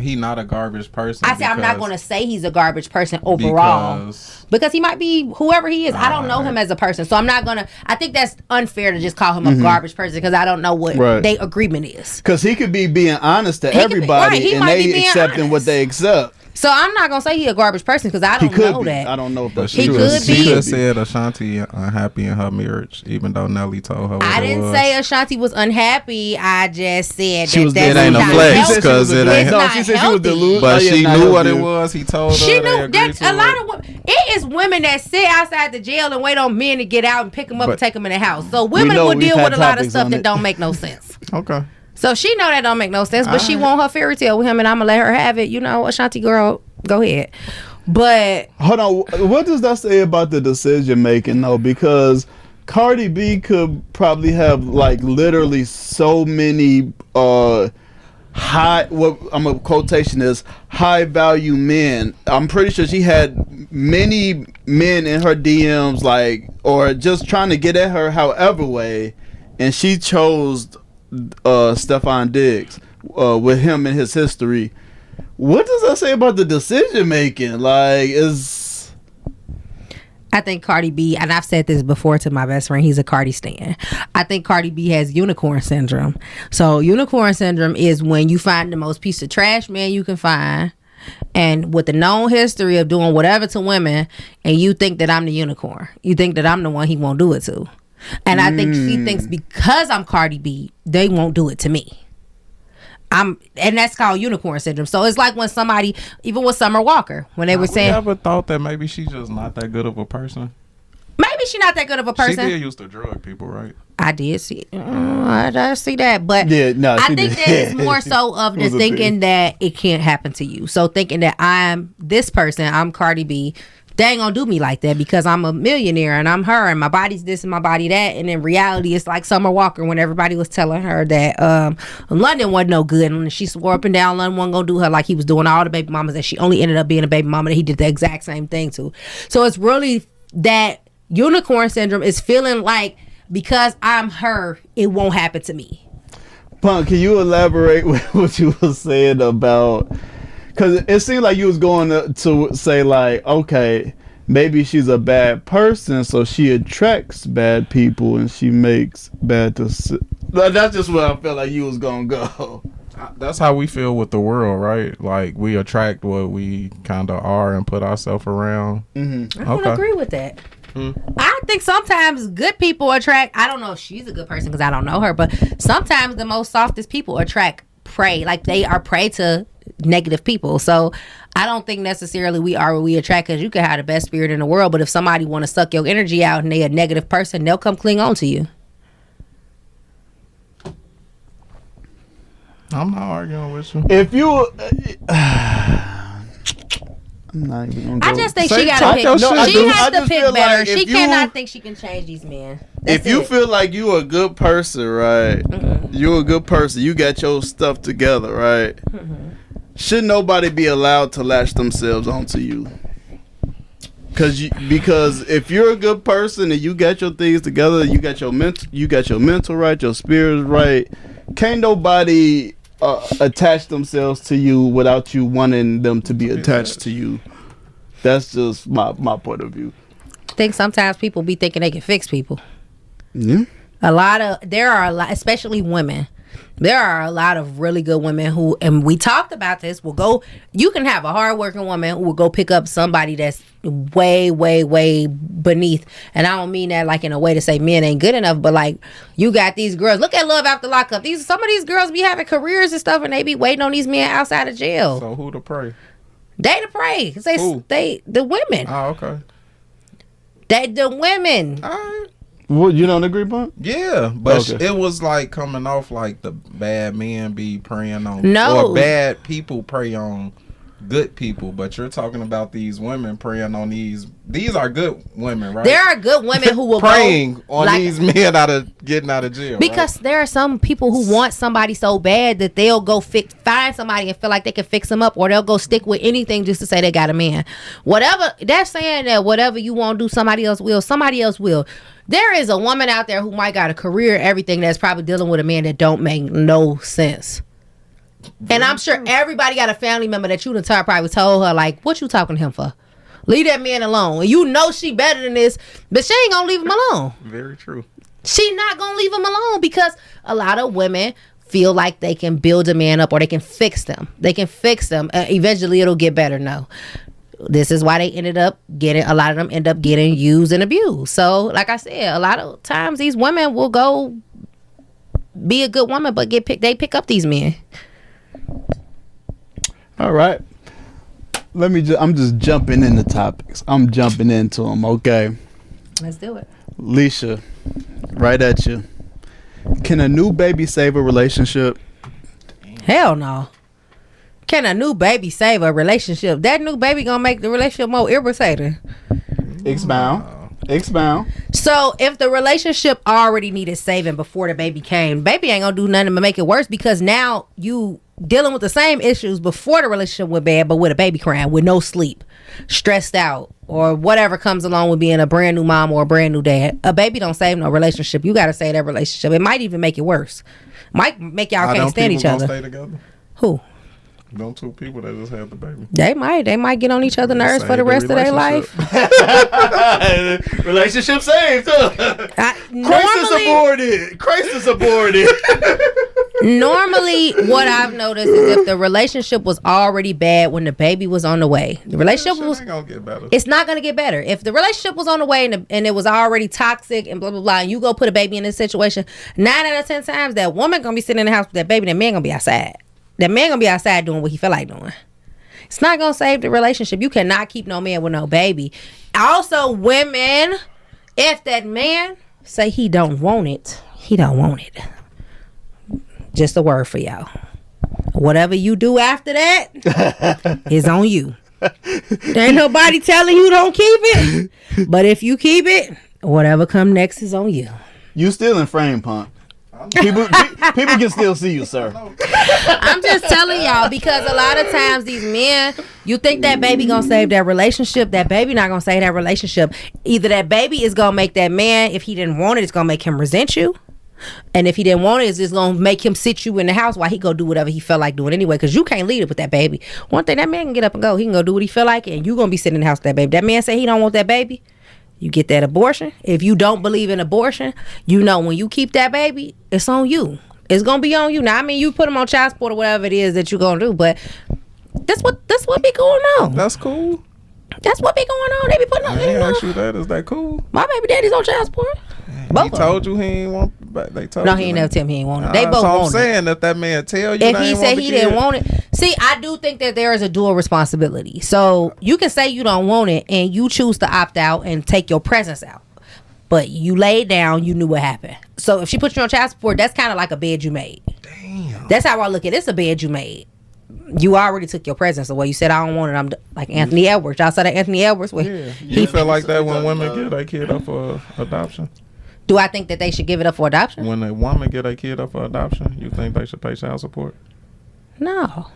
He not a garbage person. I say I'm not going to say he's a garbage person overall because he might be whoever he is. I don't know him as a person, so I'm not going to. I think that's unfair to just call him a garbage person because I don't know what their agreement is. Because he could be being honest to everybody, and they accepting what they accept. So I'm not gonna say he a garbage person because I don't know that. I don't know if that's He true. could be. She just said Ashanti unhappy in her marriage, even though Nelly told her what I it didn't was. say Ashanti was unhappy. I just said She was that it ain't a not flex healthy. because it ain't. It's She not said she was healthy. delusional. But she knew what it healthy. was. He told her. She They knew agreed that to a lot of women. It is women that sit outside the jail and wait on men to get out and pick them up and take them in the house. So women know will we've deal had with a lot of topics stuff on that it. don't make no sense. Okay. So she know that don't make no sense, but she want her fairy tale with him, and I'm gonna let her have it. You know, Ashanti girl, go ahead. But Hold on, what does that say about the decision making though? Because Cardi B could probably have like literally so many high, what I'm a quotation is high value men. I'm pretty sure she had many men in her DMs, like, or just trying to get at her however way, and she chose Stefon Diggs with him and his history. What does that say about the decision making? Like, I think Cardi B, and I've said this before to my best friend, he's a Cardi stan. I think Cardi B has unicorn syndrome. So unicorn syndrome is when you find the most piece of trash man you can find, and with the known history of doing whatever to women, and you think that I'm the unicorn. You think that I'm the one he won't do it to. And I think she thinks because I'm Cardi B, they won't do it to me. And that's called unicorn syndrome. So it's like when somebody, even with Summer Walker, when they were saying, you ever thought that maybe she's just not that good of a person? maybe she's not that good of a person. She did used to drug people, right? I did see. I see that, but Yeah, no, I she think did. that it's more so of the Was a thinking thing. that it can't happen to you. So thinking that I'm this person, I'm Cardi B. They ain't gonna do me like that because I'm a millionaire and I'm her and my body's this and my body that. And in reality, it's like Summer Walker when everybody was telling her that London wasn't no good, and she swore up and down London wasn't gonna do her like he was doing all the baby mamas, and she only ended up being a baby mama that he did the exact same thing to. So it's really that unicorn syndrome is feeling like because I'm her, it won't happen to me. Punk, can you elaborate with what you were saying about? Because it seemed like you was going to say like, okay, maybe she's a bad person, so she attracts bad people and she makes bad decisions. That's just where I felt like you was gonna go. That's how we feel with the world, right? Like we attract what we kind of are and put ourselves around. I don't agree with that. I think sometimes good people attract. I don't know if she's a good person because I don't know her, but sometimes the most softest people attract prey. Like they are prey to negative people. So I don't think necessarily we are what we attract, because you can have the best spirit in the world, but if somebody want to suck your energy out and they a negative person, they'll come cling on to you. I'm not arguing with you. If you, I'm not even gonna go. I just think Say- she got talk to your pick. shit. She I has to just pick feel better. like She if you- cannot think she can change these men. That's If you it. feel like you a good person, right? You a good person. You got your stuff together, right? Should nobody be allowed to latch themselves onto you? Because if you're a good person and you got your things together, you got your mental right, your spirit right. Can't nobody attach themselves to you without you wanting them to be attached to you. That's just my point of view. I think sometimes people be thinking they can fix people. Yeah. There are a lot, especially women. There are a lot of really good women who, and we talked about this, you can have a hardworking woman who will go pick up somebody that's way, way, way beneath. And I don't mean that like in a way to say men ain't good enough, but like you got these girls. Look at Love After Lockup. Some of these girls be having careers and stuff, and they be waiting on these men outside of jail. So who to pray? They to pray. Who? The women. Oh, okay. The women. All right. What, you don't agree, Punk? Yeah, but Okay. it was like coming off like the bad men be preying on, No. or bad people prey on good people, but you're talking about these women preying on these. These are good women, right? There are good women who will preying on these men getting out of jail. Because there are some people who want somebody so bad that they'll go find somebody and feel like they can fix them up, or they'll go stick with anything just to say they got a man. Whatever, they're saying that whatever you won't do, somebody else will. Somebody else will. There is a woman out there who might got a career, everything, that's probably dealing with a man that don't make no sense. And I'm sure everybody got a family member that you done probably told her, like, what you talking to him for? Leave that man alone. You know she better than this, but she ain't gonna leave him alone. Very true. She not gonna leave him alone because a lot of women feel like they can build a man up or they can fix them. They can fix them. Eventually it'll get better. No. This is why they a lot of them end up getting used and abused. So, like I said, a lot of times these women will go be a good woman, but they pick up these men. All right. I'm just jumping into topics. I'm jumping into them. Okay. Let's do it. Leisha, right at you. Can a new baby save a relationship? Hell no. Can a new baby save a relationship? That new baby gonna make the relationship more irritating. Expound. So if the relationship already needed saving before the baby came, baby ain't gonna do nothing but make it worse, because now you dealing with the same issues before the relationship went bad, but with a baby crying, with no sleep, stressed out, or whatever comes along with being a brand new mom or a brand new dad. A baby don't save no relationship. You gotta save that relationship. It might even make it worse. Might make y'all can't stand each other. Stay together? Who? Them two people that just had the baby. They might get on each other's nerves for the rest of their life. Relationship saved. Crisis aborted. Normally, what I've noticed is if the relationship was already bad when the baby was on the way, the relationship was ain't gonna get better. It's not gonna get better. If the relationship was on the way and it was already toxic and blah blah blah, and you go put a baby in this situation, 9 out of 10 times that woman gonna be sitting in the house with that baby, that man gonna be outside. That man gonna be outside doing what he feel like doing. It's not gonna save the relationship. You cannot keep no man with no baby. Also, women, if that man say he don't want it, he don't want it. Just a word for y'all. Whatever you do after that is on you. There ain't nobody telling you don't keep it. But if you keep it, whatever come next is on you. You still in frame, punk. People can still see you, sir. I'm just telling y'all, because a lot of times these men, you think that baby gonna save that relationship. That baby not gonna save that relationship. Either that baby is gonna make that man, if he didn't want it, it's gonna make him resent you. And if he didn't want it, it's just gonna make him sit you in the house while he go do whatever he felt like doing anyway, because you can't lead it with that baby. One thing, that man can get up and go. He can go do what he feel like, and you gonna be sitting in the house with that baby. That man say he don't want that baby, you get that abortion. If you don't believe in abortion, you know when you keep that baby, it's on you. It's gonna be on you. Now, I mean, you put him on child support or whatever it is that you gonna do, but that's what be going on. That's cool. That's what be going on. They be putting on. I ain't ask you that. Is that cool? My baby daddy's on child support. He told you he ain't want. They told no, you he ain't never tell me he ain't want it. Nah, They both so want it. I'm saying if that man tell you, if he said he didn't want it. See, I do think that there is a dual responsibility. So you can say you don't want it and you choose to opt out and take your presence out, but you laid down, you knew what happened. So if she put you on child support, that's kind of like a bed you made. Damn. That's how I look at it. It's a bed you made. You already took your presence away. You said, I don't want it. I'm like Anthony Edwards. Y'all saw that Anthony Edwards? Yeah. He feel like that when women get their kid up for adoption. Do I think that they should give it up for adoption? When a woman get a kid up for adoption, you think they should pay child support? No.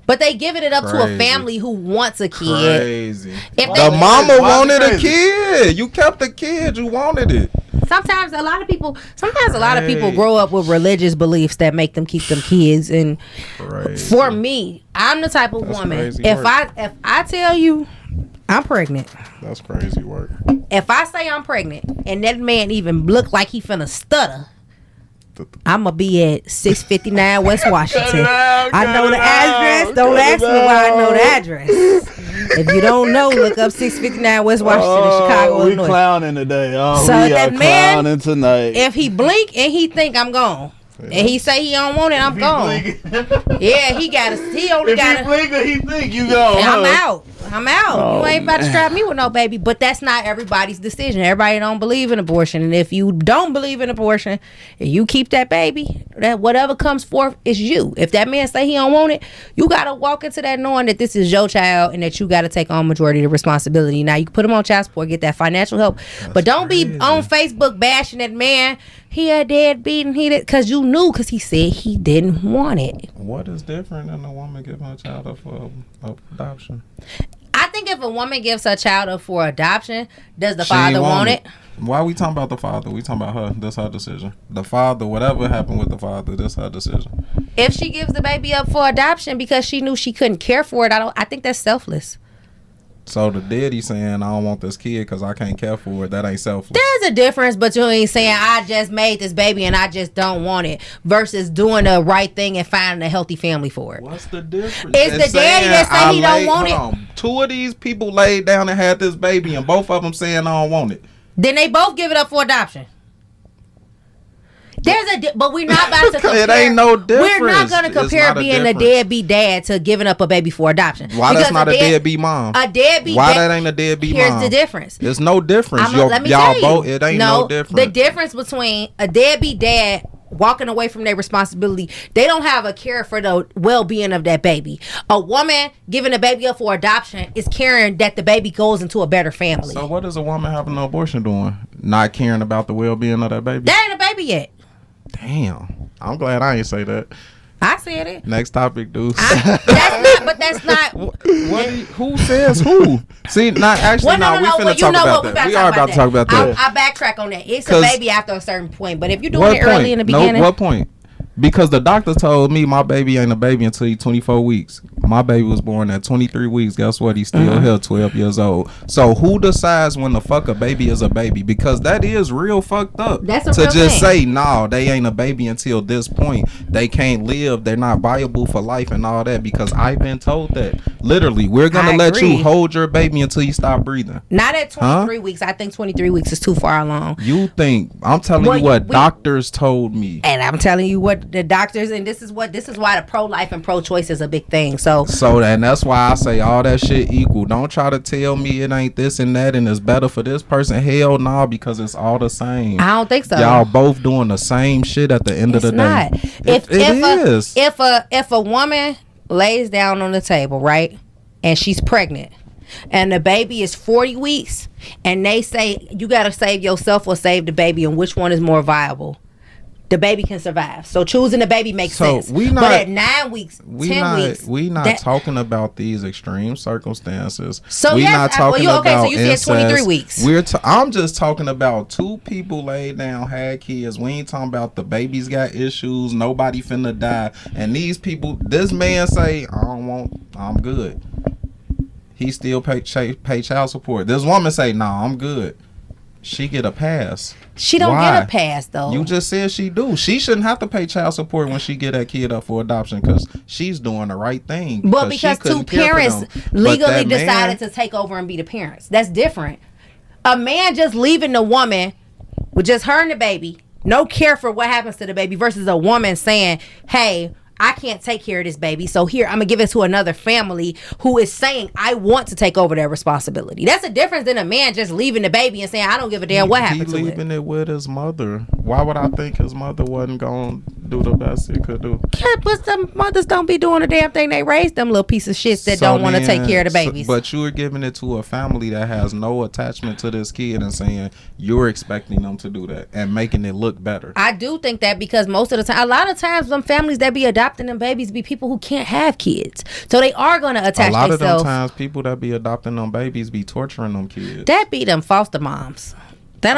But they giving it up to a family who wants a kid. Crazy. If the mama wanted a kid. You kept the kid. You wanted it. Sometimes a lot of people grow up with religious beliefs that make them keep them kids. And for me, I'm the type of woman. If I tell you I'm pregnant, that's crazy work. If I say I'm pregnant and that man even look like he finna stutter, I'm gonna be at 659 West Washington. I know the address. Don't ask me why I know the address. If you don't know, look up 659 West Washington in Chicago, Illinois. We clowning today. So that man, clowning tonight. If he blink and he think I'm gone, and he say he don't want it, I'm gone. Yeah, he only got to. If he blink or he think you gone, I'm out. I'm out. Oh, you ain't about to strap me with no baby. But that's not everybody's decision. Everybody don't believe in abortion. And if you don't believe in abortion, and you keep that baby, that whatever comes forth is you. If that man say he don't want it, you got to walk into that knowing that this is your child and that you got to take on majority of the responsibility. Now, you can put him on child support, get that financial help. But don't be on Facebook bashing that man. He a deadbeat and he did, because you knew, because he said he didn't want it. What is different than a woman giving a child up for adoption? I think if a woman gives her child up for adoption, does the father want it? Why are we talking about the father? We talking about her. That's her decision. The father, whatever happened with the father, that's her decision. If she gives the baby up for adoption because she knew she couldn't care for it, I think that's selfless. So the daddy saying, I don't want this kid because I can't care for it, that ain't selfless. There's a difference between saying, I just made this baby and I just don't want it, versus doing the right thing and finding a healthy family for it. What's the difference? It's the daddy that say he don't want it. 2 of these people laid down and had this baby and both of them saying, I don't want it. Then they both give it up for adoption. But we're not about to compare. It ain't no difference. We're not going to compare being a deadbeat dad to giving up a baby for adoption. Why because that's not a deadbeat mom? A deadbeat. Why that ain't a deadbeat mom? Here's the difference. There's no difference. Let me tell you. Both. It ain't no difference. The difference between a deadbeat dad walking away from their responsibility, they don't have a care for the well-being of that baby. A woman giving a baby up for adoption is caring that the baby goes into a better family. So what is a woman having an abortion doing? Not caring about the well-being of that baby? That ain't a baby yet. Damn. I'm glad I ain't say that. I said it. Next topic, dude. That's not. Who says who? See, not actually. Well, we finna talk about that. We are about to talk about that. I backtrack on that. It's a baby after a certain point, but if you're doing it early in the beginning, what point? Because the doctor told me my baby ain't a baby until he's 24 weeks. My baby was born at 23 weeks. Guess what? He's still here, 12 years old. So who decides when the fuck a baby is a baby? Because that is real fucked up. That's a to real just thing. say, no, they ain't a baby until this point. They can't live. They're not viable for life and all that. Because I've been told that. Literally, we're going to let you hold your baby until you stop breathing. Not at 23 weeks. I think 23 weeks is too far along. You think. I'm telling you what doctors told me. And I'm telling you what the doctors, and this is why the pro-life and pro-choice is a big thing. So and that's why I say all that shit equal. Don't try to tell me it ain't this and that and it's better for this person. Hell no, because it's all the same. I don't think so. Y'all both doing the same shit at the end of the day. It is. If a woman lays down on the table, right, and she's pregnant, and the baby is 40 weeks, and they say you got to save yourself or save the baby, and which one is more viable? The baby can survive. So choosing the baby makes sense. But at 9 weeks, 10 weeks, we not talking about these extreme circumstances. So we not talking about so you incest. said 23 weeks. I'm just talking about 2 people laid down, had kids. We ain't talking about the baby's got issues. Nobody finna die. And these people, this man say, I'm good. He still pay child support. This woman say, I'm good. She get a pass. She don't get a pass though. You just said she do. She shouldn't have to pay child support when she get that kid up for adoption because she's doing the right thing. But because 2 parents legally decided to take over and be the parents. That's different. A man just leaving the woman with just her and the baby, no care for what happens to the baby, versus a woman saying, hey, I can't take care of this baby, so here I'm gonna give it to another family who is saying I want to take over their responsibility. That's a difference than a man just leaving the baby and saying I don't give a damn what happened to it. He leaving it with his mother. Why would I think his mother wasn't gonna do the best he could do? Yeah, but some mothers don't be doing the damn thing. They raised them little piece of shit that don't want to take care of the babies. But you're giving it to a family that has no attachment to this kid and saying you're expecting them to do that and making it look better. I do think that because most of the time, a lot of times, them families that be adopting them babies be people who can't have kids, so they are going to attach themselves. A lot of them times, people that be adopting them babies be torturing them kids. That be them foster moms. It's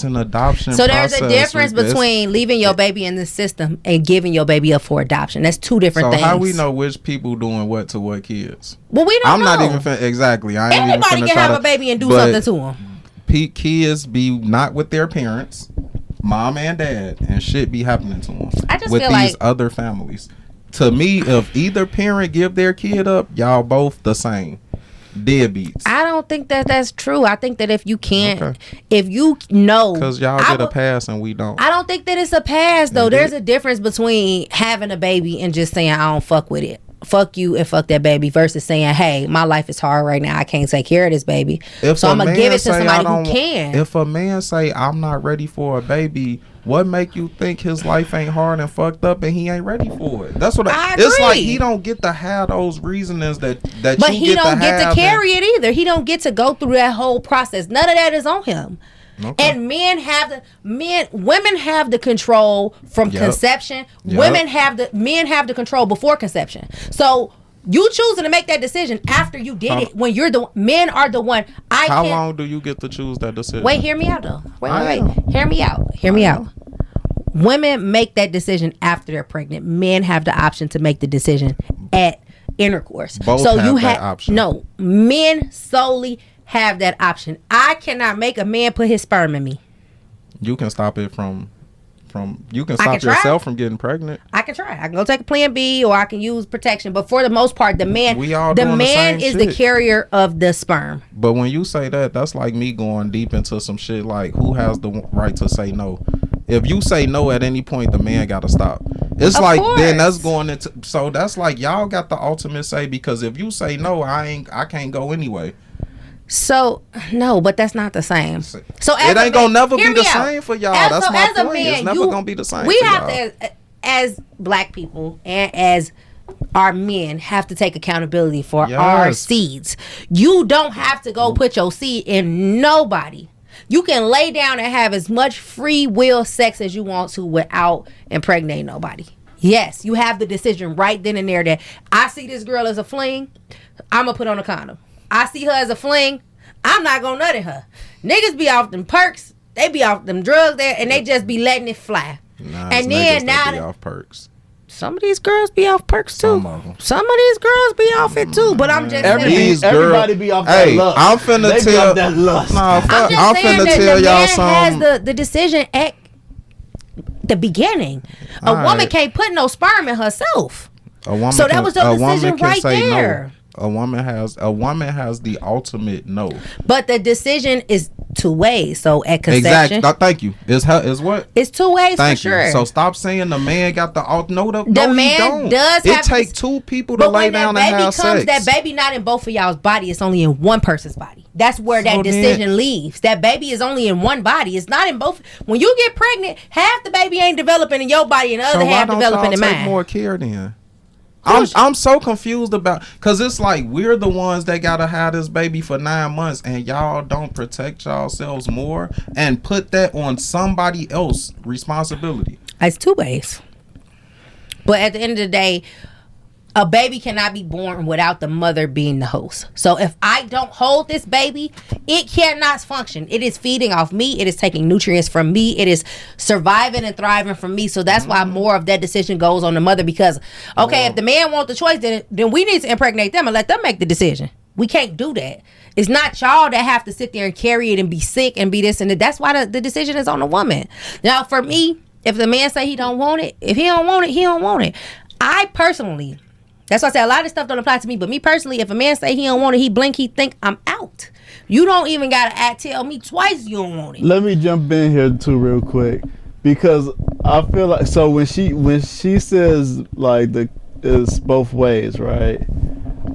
an adoption. So there's a difference between leaving your baby in the system and giving your baby up for adoption. That's 2 different things. So how we know which people doing what to what kids? Well, we don't know. I'm not even exactly. Anybody can have a baby and do something to them. Kids be not with their parents, mom and dad, and shit be happening to them. I just with feel these like other families. To me, if either parent give their kid up, y'all both the same. Deadbeats. I don't think that that's true. I think that if you can't, if you know, because y'all get a pass and we don't. I don't think that it's a pass though. There's a difference between having a baby and just saying I don't fuck with it fuck you and fuck that baby versus saying, hey, my life is hard right now. I can't take care of this baby. So I'm going to give it to somebody who can. If a man say, I'm not ready for a baby, what make you think his life ain't hard and fucked up and he ain't ready for it? That's what I agree. It's like he don't get to have those reasonings that but you he get don't to get have to carry it either. He don't get to go through that whole process. None of that is on him. Okay. And women have the control from conception. Men have the control before conception. So you choosing to make that decision after you did it, when men are the one. How long do you get to choose that decision? Wait, hear me out though. Wait. Hear me out. Women make that decision after they're pregnant. Men have the option to make the decision at intercourse. Both so have you that option. No, men solely have that option. I cannot make a man put his sperm in me. You can stop it from you can stop yourself from getting pregnant. I can try. I can go take a plan B or I can use protection. But for the most part, the man is the carrier of the sperm. But when you say that, that's like me going deep into some shit like who has the right to say no. If you say no at any point, the man got to stop. It's of like course. Then that's going into, so that's like y'all got the ultimate say, because if you say no, I can't go anyway. So no, but that's not the same. So it ain't gonna never be the same for y'all. That's my point. It's never gonna be the same. We have to, as black people and as our men, have to take accountability for our seeds. You don't have to go put your seed in nobody. You can lay down and have as much free will sex as you want to without impregnating nobody. Yes, you have the decision right then and there that I see this girl as a fling, I'm gonna put on a condom. I see her as a fling, I'm not gonna nut at her. Niggas be off them perks, they be off them drugs there, and they just be letting it fly. Nah, and then now be off perks. Some of these girls be off perks too. Some of these girls be off it too. But I'm just saying, everybody be off that lust. I'm finna tell that lust. Nah, I'm finna tell y'all something. Has the decision at the beginning. A woman can't put no sperm in herself. So that was the decision right there. No. A woman has the ultimate no. But the decision is two ways. So at conception, thank you. Is what? It's two ways for sure. So stop saying the man got the no. The man does. It take two people to lay down and have sex. That baby not in both of y'all's body. It's only in one person's body. That's where that decision leaves. That baby is only in one body. It's not in both. When you get pregnant, half the baby ain't developing in your body, and the other half developing in mine. Take more care then. I'm so confused about, because it's like we're the ones that gotta have this baby for 9 months, and y'all don't protect yourselves more and put that on somebody else responsibility. It's two ways. But at the end of the day, a baby cannot be born without the mother being the host. So if I don't hold this baby, it cannot function. It is feeding off me. It is taking nutrients from me. It is surviving and thriving from me. So that's why more of that decision goes on the mother, because, if the man wants the choice, then we need to impregnate them and let them make the decision. We can't do that. It's not y'all that have to sit there and carry it and be sick and be this and that. That's why the decision is on the woman. Now, for me, if the man say he don't want it, if he don't want it, he don't want it. I personally... That's why I say a lot of stuff don't apply to me. But me personally, if a man say he don't want it, he blink, he think, I'm out. You don't even gotta tell me twice you don't want it. Let me jump in here too real quick, because I feel like, so when she says like it's both ways, right?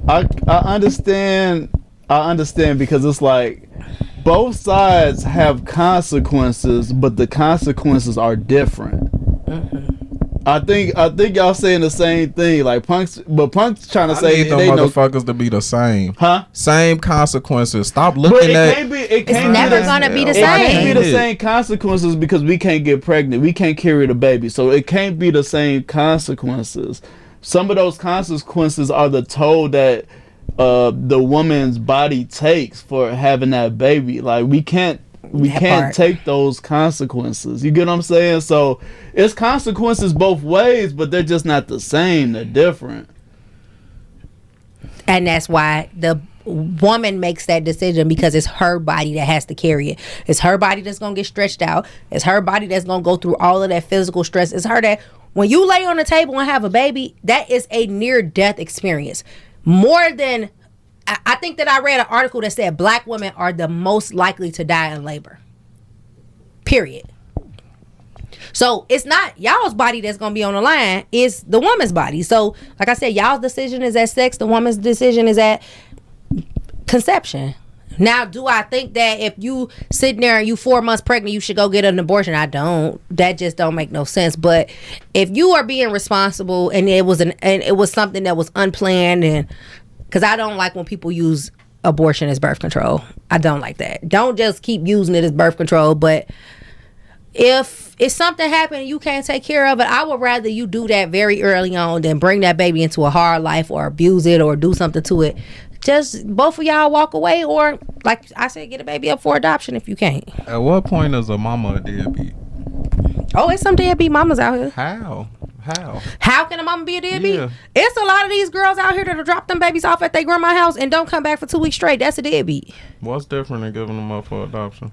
I understand because it's like both sides have consequences, but the consequences are different. Mm-hmm. I think y'all saying the same thing. Like Punk's trying to say they motherfuckers to be the same. Huh? Same consequences. Stop looking at. It's never gonna be the same. It can't be the same consequences because we can't get pregnant. We can't carry the baby, so it can't be the same consequences. Some of those consequences are the toll that the woman's body takes for having that baby. Like we can't take those consequences. You get what I'm saying? So it's consequences both ways, but they're just not the same. They're different. And that's why the woman makes that decision, because it's her body that has to carry it. It's her body that's going to get stretched out. It's her body that's going to go through all of that physical stress. It's her that when you lay on the table and have a baby, that is a near-death experience. More than... I think that I read an article that said black women are the most likely to die in labor. Period. So it's not y'all's body that's gonna be on the line, it's the woman's body. So like I said, y'all's decision is at sex, the woman's decision is at conception. Now, do I think that if you sitting there and you 4 months pregnant, you should go get an abortion? I don't. That just don't make no sense. But if you are being responsible and it was something that was unplanned, and because I don't like when people use abortion as birth control. I don't like that. Don't just keep using it as birth control. But if something happened and you can't take care of it, I would rather you do that very early on than bring that baby into a hard life or abuse it or do something to it. Just both of y'all walk away, or like I said, get a baby up for adoption if you can't. At what point is a mama a deadbeat? Oh, it's some deadbeat mamas out here. How How can a mama be a deadbeat? Yeah. It's a lot of these girls out here that'll drop them babies off at their grandma's house and don't come back for 2 weeks straight. That's a deadbeat. What's different than giving them up for adoption?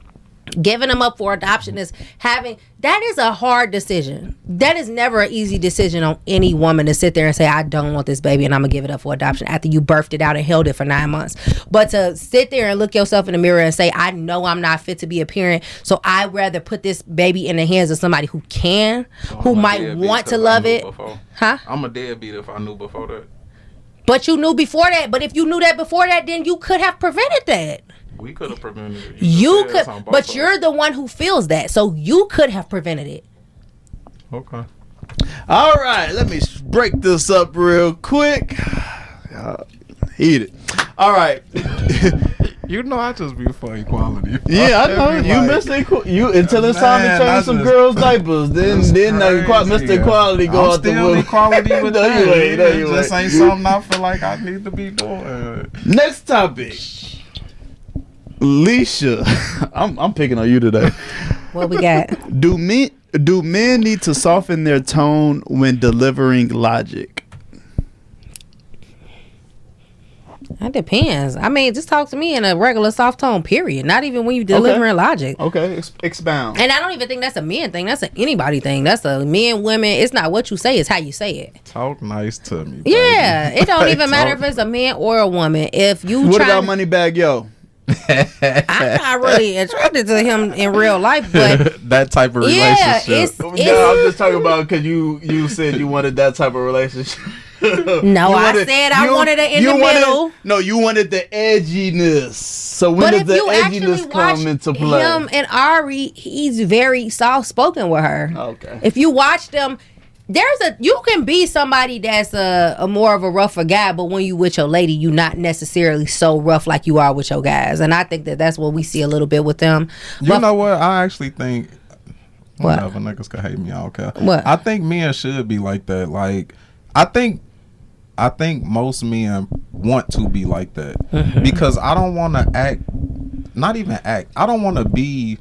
Giving them up for adoption is that is a hard decision. That is never an easy decision on any woman to sit there and say, I don't want this baby and I'm gonna give it up for adoption after you birthed it out and held it for 9 months. But to sit there and look yourself in the mirror and say, I know I'm not fit to be a parent, so I'd rather put this baby in the hands of somebody who can, who might want to love it. Huh? I'm a deadbeat if I knew before that. But you knew before that. But if you knew that before that, then you could have prevented that. We could have prevented it. You could, but you're the one who feels that, so you could have prevented it. Okay. All right, let me break this up real quick. Eat it. All right. You know I just be for equality. Yeah, I know. You missed you until it's time to change some girls' diapers. Then Mr. Equality go out the window. Equality with that. It just ain't something I feel like I need to be doing. Next topic. Leisha, I'm picking on you today. What we got? Do men need to soften their tone when delivering logic? That depends. I mean, just talk to me in a regular soft tone, period. Not even when you delivering logic. Okay, expound. And I don't even think that's a men thing. That's an anybody thing. That's a men, women. It's not what you say, it's how you say it. Talk nice to me, baby. Yeah, it don't even matter if it's a man or a woman. If you what about Moneybag Yo? I'm not really attracted to him in real life, but that type of relationship. I'm just talking about because you said you wanted that type of relationship. No, I said I wanted it in the middle. No, you wanted the edginess. So when does the edginess come into play? Him and Ari, he's very soft spoken with her. Okay. If you watch them, you can be somebody that's a more of a rougher guy, but when you with your lady, you not necessarily so rough like you are with your guys. And I think that's what we see a little bit with them. You know what? I actually think whatever, what? niggas can hate me, I don't care. What? I think men should be like that. Like I think most men want to be like that because I don't want to I don't want to be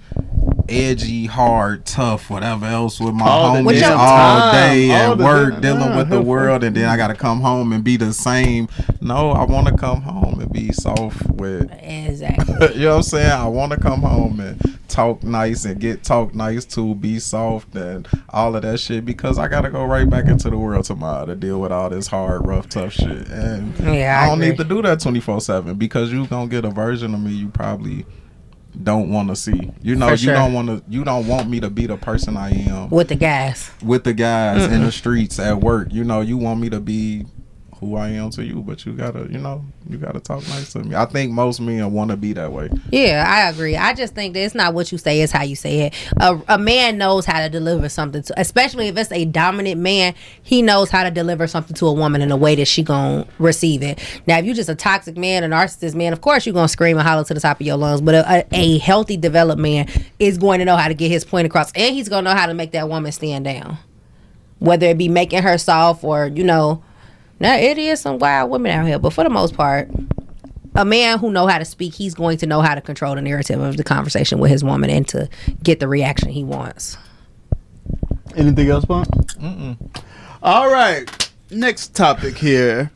edgy, hard, tough, whatever else with my homies all day at work dealing with the world, and then I gotta come home and be the same. No, I want to come home and be soft with. Exactly. You know what I'm saying? I want to come home and talk nice and get talk nice to, be soft and all of that shit because I gotta go right back into the world tomorrow to deal with all this hard, rough, tough shit. And I don't need to do that 24/7 because you gonna get a version of me you probably don't want to see. You know, you don't want me to be the person I am with the guys in the streets at work. You know, you want me to be who I am to you, but you gotta talk nice to me. I think most men want to be that way. Yeah, I agree. I just think that it's not what you say, it's how you say it. A man knows how to deliver something to, especially if it's a dominant man, he knows how to deliver something to a woman in a way that she gonna receive it. Now, if you just a toxic man, a narcissist man, of course you're gonna scream and holler to the top of your lungs, but a healthy developed man is going to know how to get his point across, and he's gonna know how to make that woman stand down, whether it be making her soft or now, it is some wild women out here, but for the most part, a man who know how to speak, he's going to know how to control the narrative of the conversation with his woman and to get the reaction he wants. Anything else, Punk? All right, next topic here.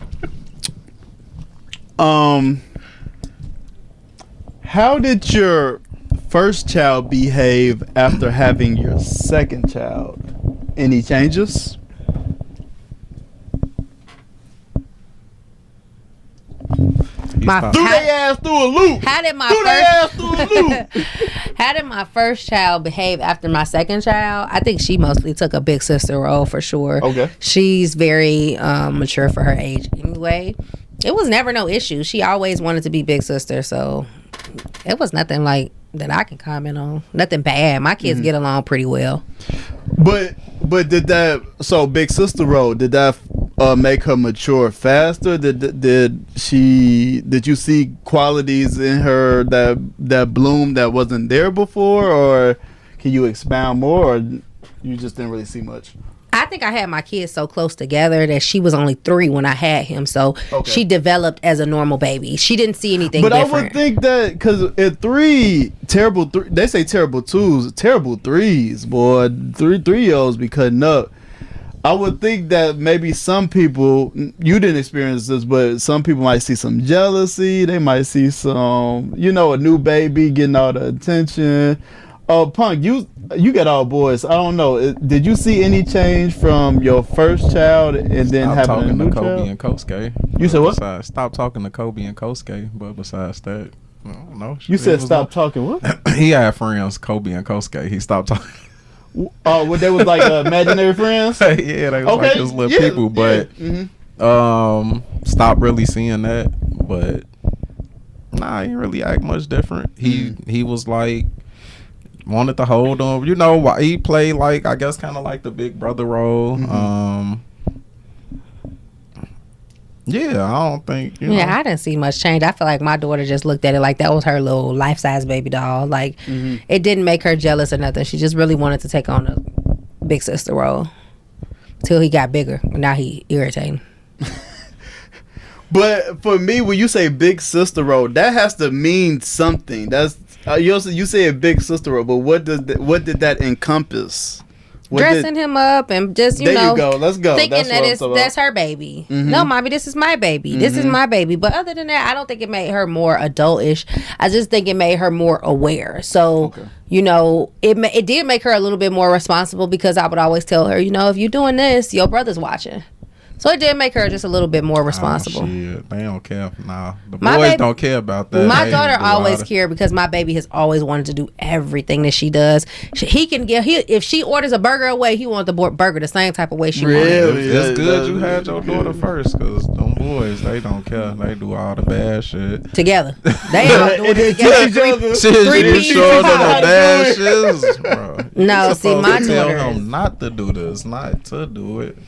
How did your first child behave after having your second child? Any changes? Threw their ass through a loop. How did my How did my first child behave after my second child? I think she mostly took a big sister role for sure. Okay. She's very mature for her age anyway. It was never no issue. She always wanted to be big sister, so it was nothing like that I can comment on. Nothing bad. My kids get along pretty well. But did that, so big sister role, did that make her mature faster? Did you see qualities in her that bloom that wasn't there before, or can you expound more, or you just didn't really see much? I think I had my kids so close together that she was only 3 when I had him, so she developed as a normal baby. She didn't see anything different. I would think that because at 3, they say terrible 2s, terrible 3s, boy, 3-year-olds be cutting up. I would think that maybe some people, you didn't experience this, but some people might see some jealousy. They might see some, a new baby getting all the attention. Punk, you got all boys. I don't know. Did you see any change from your first child and then having a new child? Stop talking to Kobe and Kosuke. You said what? Stop talking to Kobe and Kosuke. But besides that, I don't know. You said stop talking what? He had friends, Kobe and Kosuke. He stopped talking. Oh, they was like imaginary friends? Yeah, they was like his little people. But stop really seeing that. But nah, he didn't really act much different. He was like, wanted to hold him, he played like, I guess, kind of like the big brother role. Yeah, I don't think I didn't see much change. I feel like my daughter just looked at it like that was her little life-size baby doll. Like it didn't make her jealous or nothing. She just really wanted to take on a big sister role till he got bigger. Now he irritating. But for me, when you say big sister role, that has to mean something. That's you say a big sister role, but what did that encompass? Dressing him up and just there you go. Let's go. Thinking that's her baby. No, mommy, this is my baby. This is my baby. But other than that, I don't think it made her more adultish. I just think it made her more aware. So it did make her a little bit more responsible, because I would always tell her, if you're doing this, your brother's watching. So it did make her just a little bit more responsible. Shit. They don't care. Nah, the boys don't care about that. My daughter always cared, because my baby has always wanted to do everything that she does. If she orders a burger away, he wants the burger the same type of way she wants it. It's good you had your daughter first, because them boys, they don't care. They do all the bad shit together. They all do it together. Three pieces of the bad shit, bro. No, see, my daughter tell him not to do this, not to do it.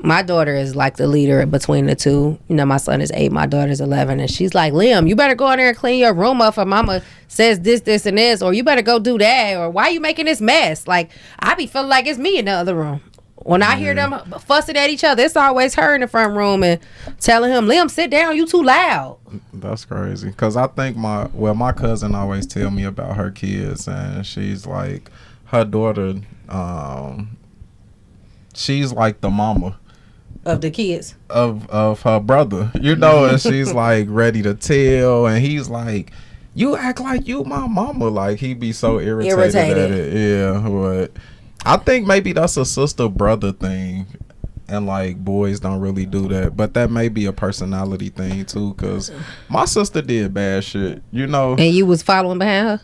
My daughter is like the leader between the two. My son is 8, my daughter's 11, and she's like, Liam, you better go in there and clean your room up, or mama says this, and this, or you better go do that, or why you making this mess? Like, I be feeling like it's me in the other room. When I hear them fussing at each other, it's always her in the front room and telling him, Liam, sit down, you too loud. That's crazy. Because I think my cousin always tell me about her kids, and she's like, her daughter, she's like the mama of the kids of her brother, and she's like ready to tell, and he's like, you act like you my mama. Like, he be so irritated at it. Yeah, but I think maybe that's a sister brother thing, and like boys don't really do that, but that may be a personality thing too, because my sister did bad shit, and you was following behind her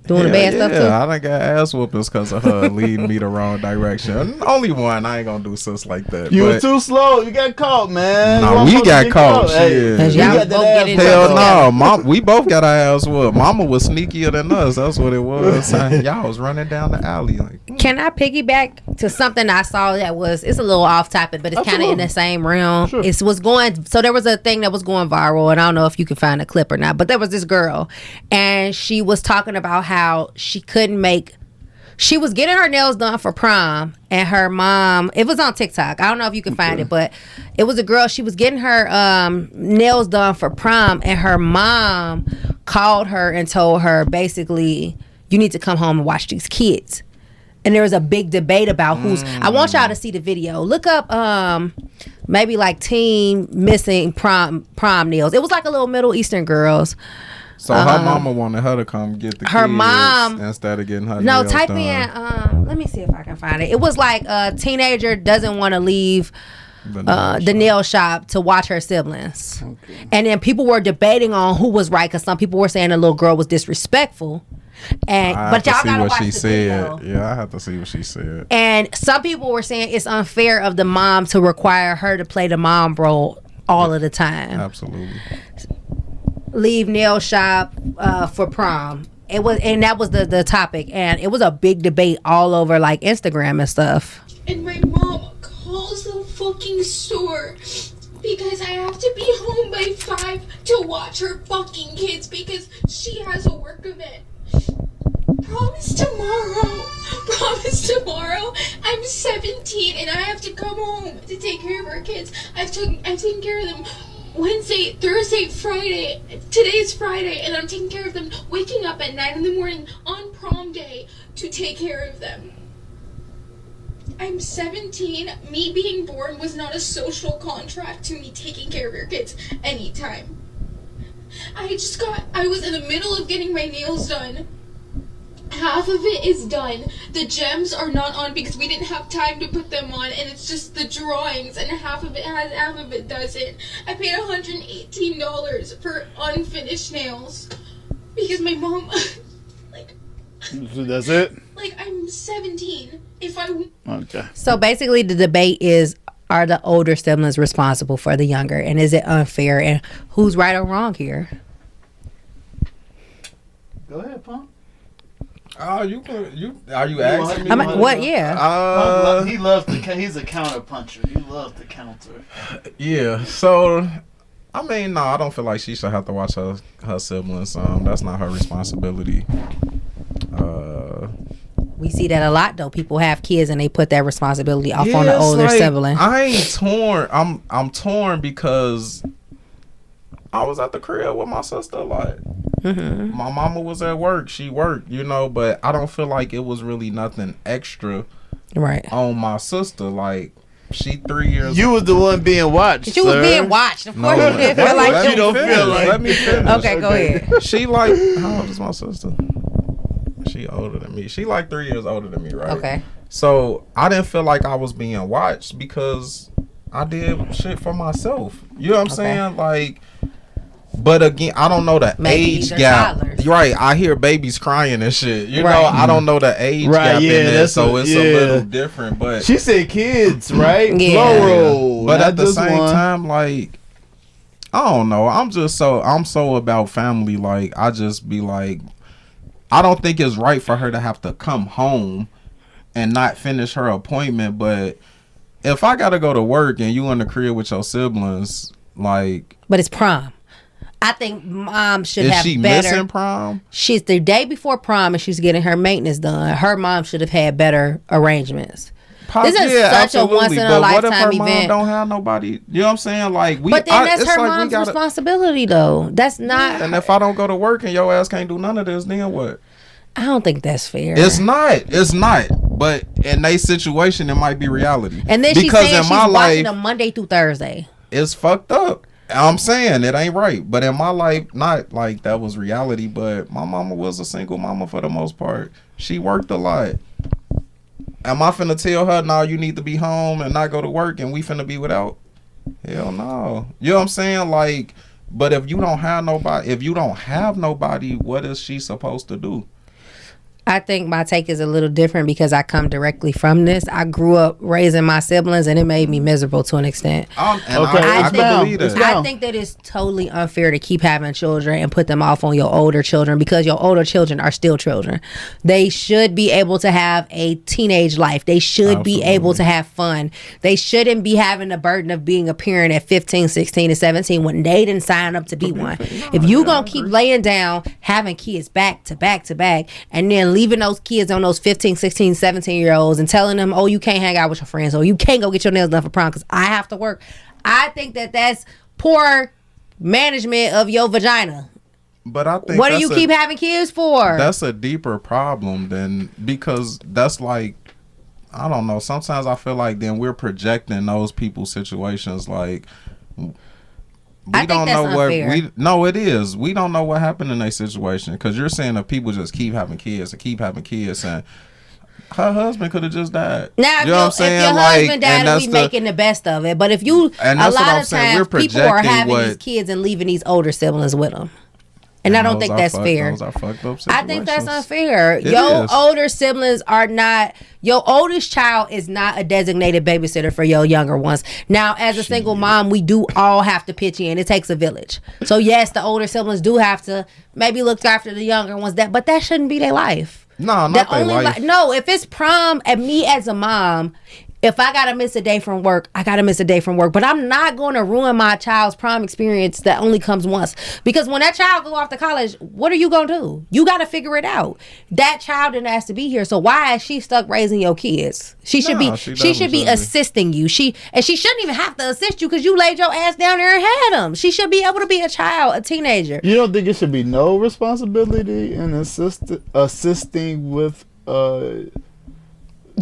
doing the bad stuff too? Yeah, I done got ass whoopings because of her leading me the wrong direction. Only one. I ain't gonna do sis like that. You were too slow. You got caught, man. No, we got caught. Shit. Hell no. We both got our ass whooped. Mama was sneakier than us. That's what it was. Y'all was running down the alley. Like, can I piggyback to something I saw that it's a little off topic, but it's kind of in the same realm. Sure. So there was a thing that was going viral, and I don't know if you can find a clip or not, but there was this girl, and she was talking about how she was getting her nails done for prom, and her mom, it was on TikTok, I don't know if you can find it, but it was a girl, she was getting her nails done for prom, and her mom called her and told her, basically, you need to come home and watch these kids. And there was a big debate about I want y'all to see the video. Look up maybe like teen missing prom nails. It was like a little Middle Eastern girls. So her mama wanted her to come get the her kids mom instead of getting her nails type done. in let me see if I can find it. It was like a teenager doesn't want to leave the nail shop to watch her siblings. Okay. And then people were debating on who was right, because some people were saying the little girl was disrespectful, And I but have to y'all see gotta what watch she the said. video. Yeah, I have to see what she said. And some people were saying it's unfair of the mom to require her to play the mom role all of the time. Absolutely. Leave nail shop for prom. It was, and that was the topic, and it was a big debate all over like Instagram and stuff. And my mom calls the fucking store because I have to be home by 5 to watch her fucking kids because she has a work event. Promise tomorrow. Promise tomorrow. I'm 17 and I have to come home to take care of our kids. I've taken care of them Wednesday, Thursday, Friday. Today's Friday, and I'm taking care of them, waking up at 9 in the morning on prom day to take care of them. I'm 17. Me being born was not a social contract to me taking care of your kids anytime. I was in the middle of getting my nails done. Half of it is done. The gems are not on because we didn't have time to put them on, and it's just the drawings, and half of it has, half of it doesn't. I paid $118 for unfinished nails because my mom, like, That's it? like I'm 17. If I Okay. So basically, the debate is: are the older siblings responsible for the younger, and is it unfair? And who's right or wrong here? Go ahead, Punk. Oh, are you asking me? What? Yeah. He loves to. He's a counter puncher. He loves to counter. Yeah. So, I mean, no, I don't feel like she should have to watch her siblings. That's not her responsibility. We see that a lot, though. People have kids and they put that responsibility off on the older sibling. I ain't torn. I'm torn because I was at the crib with my sister a lot. Mm-hmm. My mama was at work. She worked, but I don't feel like it was really nothing extra Right. on my sister. Like, she 3 years. You was the one being watched. You was sir. being watched. Of course, No, you didn't feel like you don't feel like- Let me finish. Okay, go ahead. She like, how old is my sister? She older than me. She like 3 years older than me, right? Okay. So I didn't feel like I was being watched because I did shit for myself. You know what I'm saying? Like, but again, I don't know the Maybe age these are gap. toddlers. Right. I hear babies crying and shit. You Right. know, I don't know the age Right, gap yeah, in there, that's so a- it's yeah. a little different. But She said kids, right? Yeah. Plural. But not at the just same one. time, like, I don't know. I'm so about family. Like, I just be like, I don't think it's right for her to have to come home and not finish her appointment. But if I gotta go to work and you in the crib with your siblings, like, But it's prom. I think mom should is have she better. missing prom? She's the day before prom and she's getting her maintenance done. Her mom should have had better arrangements. This is such a once in a But what if lifetime her mom event. don't have nobody? You know what I'm saying? Like, But then that's it's her like we mom's gotta- responsibility, though. That's not. And if I don't go to work and your ass can't do none of this, then what? I don't think that's fair. It's not. But in their situation, it might be reality. And then she's saying she's watching them Monday through Thursday. It's fucked up. I'm saying it ain't right. But in my life, not like that was reality. But my mama was a single mama for the most part. She worked a lot. Am I finna tell her, no, you need to be home and not go to work and we finna be without? Hell no. You know what I'm saying? Like, but if you don't have nobody, what is she supposed to do? I think my take is a little different because I come directly from this. I grew up raising my siblings and it made me miserable to an extent. I I can believe it's that. not- I think that it's totally unfair to keep having children and put them off on your older children because your older children are still children. They should be able to have a teenage life. They should be able to have fun. They shouldn't be having the burden of being a parent at 15, 16, and 17 when they didn't sign up to be one. If you going to keep laying down, having kids back to back to back, and then leaving those kids on those 15, 16, 17-year-olds and telling them, oh, you can't hang out with your friends or you can't go get your nails done for prom because I have to work. I think that that's poor management of your vagina. But I think What do you keep having kids for? That's a deeper problem than, because that's like, I don't know. Sometimes I feel like then we're projecting those people's situations. Like, I think that's unfair. No, it is. We don't know what happened in their situation because you're saying that people just keep having kids and keep having kids, and her husband could have just died. Now, you know what I'm saying? if your Like, husband died, and we making the best of it. But if you, And a that's what lot I'm of saying, we're times, people are projecting having what- these kids and leaving these older siblings with them. And I don't think that's fair. Those are fucked up situations. I think that's unfair. It Your is. older siblings are not. Your oldest child is not a designated babysitter for your younger ones. Now, as a single mom, we do all have to pitch in. It takes a village. So yes, the older siblings do have to maybe look after the younger ones. But that shouldn't be their life. No, not their life. No, if it's prom, and me as a mom, if I gotta miss a day from work, I gotta miss a day from work. But I'm not gonna ruin my child's prom experience that only comes once. Because when that child go off to college, what are you gonna do? You gotta figure it out. That child didn't ask to be here, so why is she stuck raising your kids? She should be assisting you. She shouldn't even have to assist you because you laid your ass down there and had them. She should be able to be a child, a teenager. You don't think it should be no responsibility in assisting with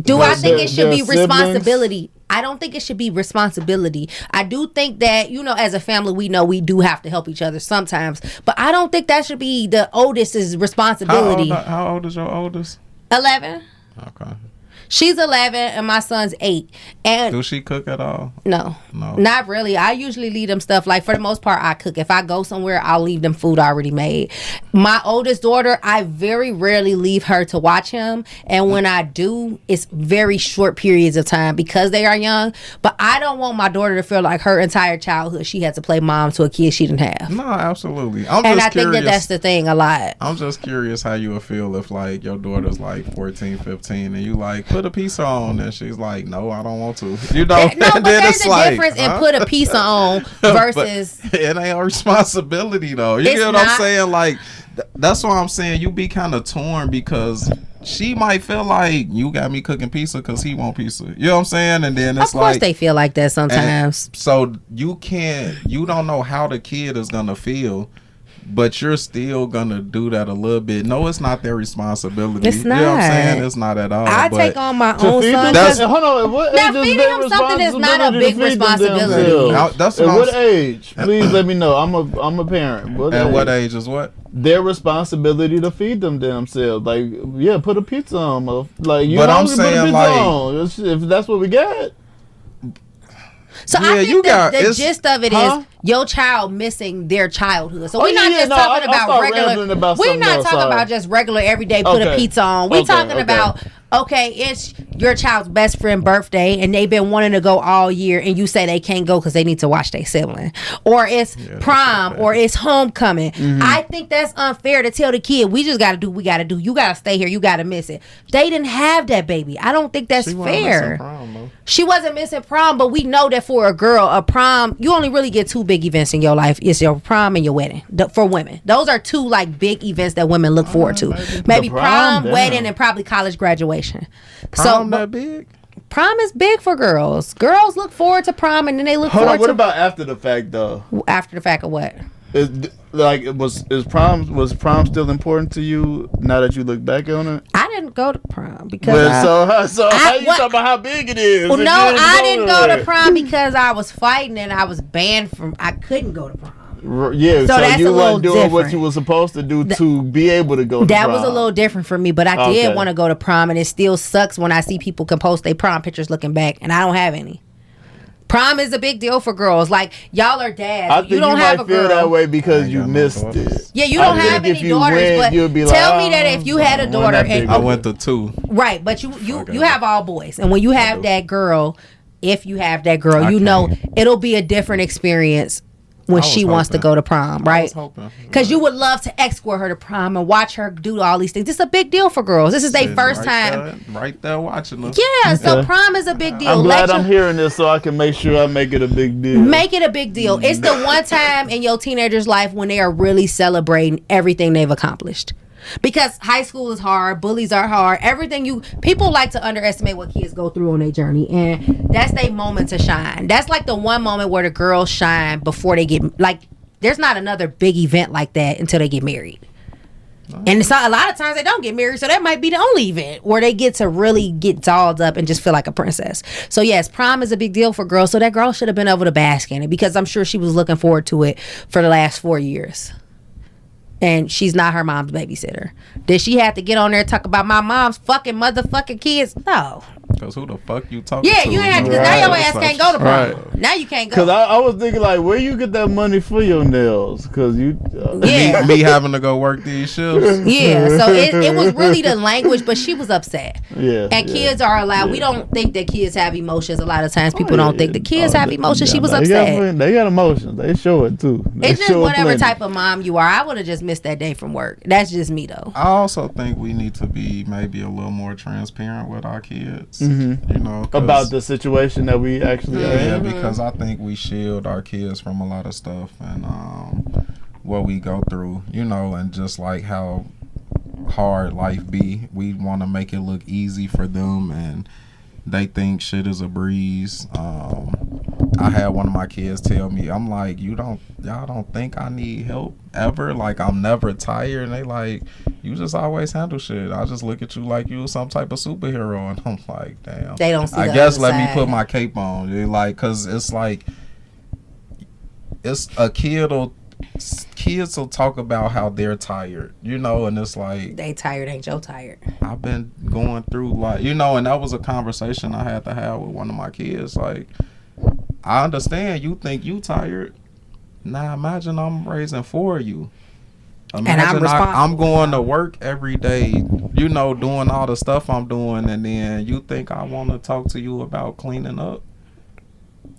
Do I think it should be siblings? responsibility? I don't think it should be responsibility. I do think that, as a family, we know we do have to help each other sometimes. But I don't think that should be the oldest's responsibility. How old is your oldest? 11. Okay. She's 11 and my son's 8. And do she cook at all? No, not really. I usually leave them stuff. Like, for the most part, I cook. If I go somewhere, I'll leave them food already made. My oldest daughter, I very rarely leave her to watch him. And when I do, it's very short periods of time because they are young. But I don't want my daughter to feel like her entire childhood she had to play mom to a kid she didn't have. No, absolutely. I think that's the thing a lot. I'm just curious how you would feel if, like, your daughter's like 14, 15 and you like, put a pizza on, and she's like, no, I don't want to. But there's a difference in put a pizza on versus it ain't a responsibility though. You get what I'm saying? Like, that's why I'm saying you be kind of torn because she might feel like you got me cooking pizza because he want pizza. You know what I'm saying? And then it's of course they feel like that sometimes. So you don't know how the kid is gonna feel. But you're still gonna do that a little bit. No, it's not their responsibility. It's not. You know what I'm saying? It's not at all. I take on my own son. Hold on. What now, age is feeding their him something is not a big responsibility. That's At what age? Please let me know. I'm a parent. What age is what? Their responsibility to feed them themselves. Like, yeah, put a pizza on. Like, you but know, I'm saying, like, on. If that's what we got. So yeah, I think the gist of it is your child missing their childhood. So we're not just talking about regular. We're not talking about just regular everyday put a pizza on. We're talking about, okay, it's your child's best friend birthday and they've been wanting to go all year and you say they can't go because they need to watch their sibling. Or it's prom or it's homecoming. Mm-hmm. I think that's unfair to tell the kid, we just got to do what we got to do. You got to stay here. You got to miss it. They didn't have that baby. I don't think that's fair. She wasn't missing prom, but we know that for a girl, a prom, you only really get two big events in your life. It's your prom and your wedding for women. Those are two like big events that women look forward to. Maybe prom, wedding, and probably college graduation. Prom that big? Prom is big for girls. Girls look forward to prom and then they look forward to... What about after the fact though? After the fact of what? Was prom still important to you now that you look back on it? I didn't go to prom because so how you talking about how big it is? Well, no, I didn't go to prom because I was fighting and I was banned from. I couldn't go to prom. Yeah, so you weren't doing what you were supposed to do to be able to go to prom. That was a little different for me, but I did want to go to prom, and it still sucks when I see people can post their prom pictures looking back, and I don't have any. Prom is a big deal for girls. Like, y'all are dads. I think you don't have a girl. Feel that way because you missed it. Yeah, you don't have any daughters, but tell me that if you had a daughter, I went to 2. Right, but you have all boys, and when you have that girl, if you have that girl, you know it'll be a different experience when she wants to go to prom, right? Because you would love to escort her to prom and watch her do all these things. This is a big deal for girls. This is their first time. Right there watching them. Yeah, so prom is a big deal. I'm glad I'm hearing this so I can make sure I make it a big deal. Make it a big deal. It's the one time in your teenager's life when they are really celebrating everything they've accomplished. Because high school is hard, bullies are hard, people like to underestimate what kids go through on their journey, and that's their moment to shine. That's like the one moment where the girls shine before they get, like, there's not another big event like that until they get married. And so a lot of times they don't get married, so that might be the only event where they get to really get dolled up and just feel like a princess. So yes, prom is a big deal for girls, so that girl should have been able to bask in it because I'm sure she was looking forward to it for the last 4 years. And she's not her mom's babysitter. Did she have to get on there and talk about my mom's fucking motherfucking kids? No. Cause who the fuck you talking Yeah, to? you ain't have to. Cause now your ass can't go to prom. Now you can't go. Cause I was thinking like, where you get that money for your nails? Cause you, Yeah. me having to go work these shifts. Yeah, so it was really the language, but she was upset. Yeah. And kids are allowed. We don't think that kids have emotions. A lot of times people don't think the kids have emotions. Yeah, She was they upset. They got emotions. They show it too. They It's just show it whatever plenty. type of mom you are. I would have just missed that day from work. That's just me though. I also think we need to be maybe a little more transparent with our kids. Mm-hmm. You know, About the situation that we actually are yeah, in. because I think we shield our kids from a lot of stuff and what we go through. You know, and just like how hard life be, we want to make it look easy for them, and they think shit is a breeze. I had one of my kids tell me, I'm like, y'all don't think I need help ever? Like, I'm never tired. And they like, you just always handle shit. I just look at you like you some type of superhero. And I'm like, damn. They don't see I the guess other let side. me put my cape on. They like, cause it's like, it's a kids will talk about how they're tired, you know, and it's like, They tired ain't Joe tired. I've been going through, like, you know, and that was a conversation I had to have with one of my kids. Like, I understand you think you tired. Now imagine I'm raising 4 of you. Imagine I'm responsible. I'm going to work every day, you know, doing all the stuff I'm doing, and then you think I want to talk to you about cleaning up?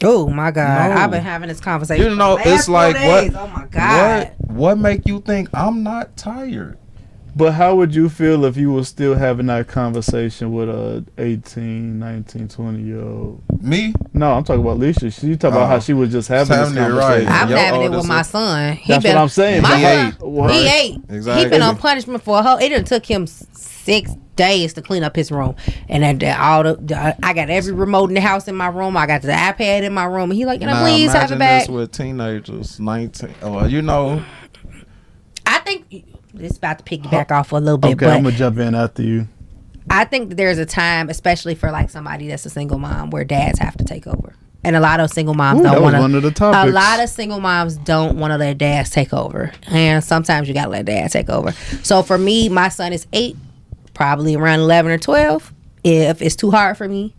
Oh my God. No. I've been having this conversation. You know, for the last it's like, 4 days. Oh my God. What make you think I'm not tired? But how would you feel if you were still having that conversation with a 18, 19, 20-year-old? Me? No, I'm talking about Alicia. She talking about how she was just having this Having it, right. conversation. I'm Your having it with oldest my is- son. That's what I'm saying. My He son, ate. he ate. Exactly. He been on punishment for a whole. It done took him 6 days to clean up his room, and then I got every remote in the house in my room. I got the iPad in my room, and he like, can I please have it imagine back? this with teenagers, 19. You know, I think it's about to piggyback off a little bit, Okay, but I'm gonna jump in after you. I think that there's a time, especially for like somebody that's a single mom, where dads have to take over. And a lot of single moms That don't was want one of the to. topics. A lot of single moms don't want to let dads take over, and sometimes you gotta let dad take over. So for me, my son is 8, probably around 11 or 12. If it's too hard for me,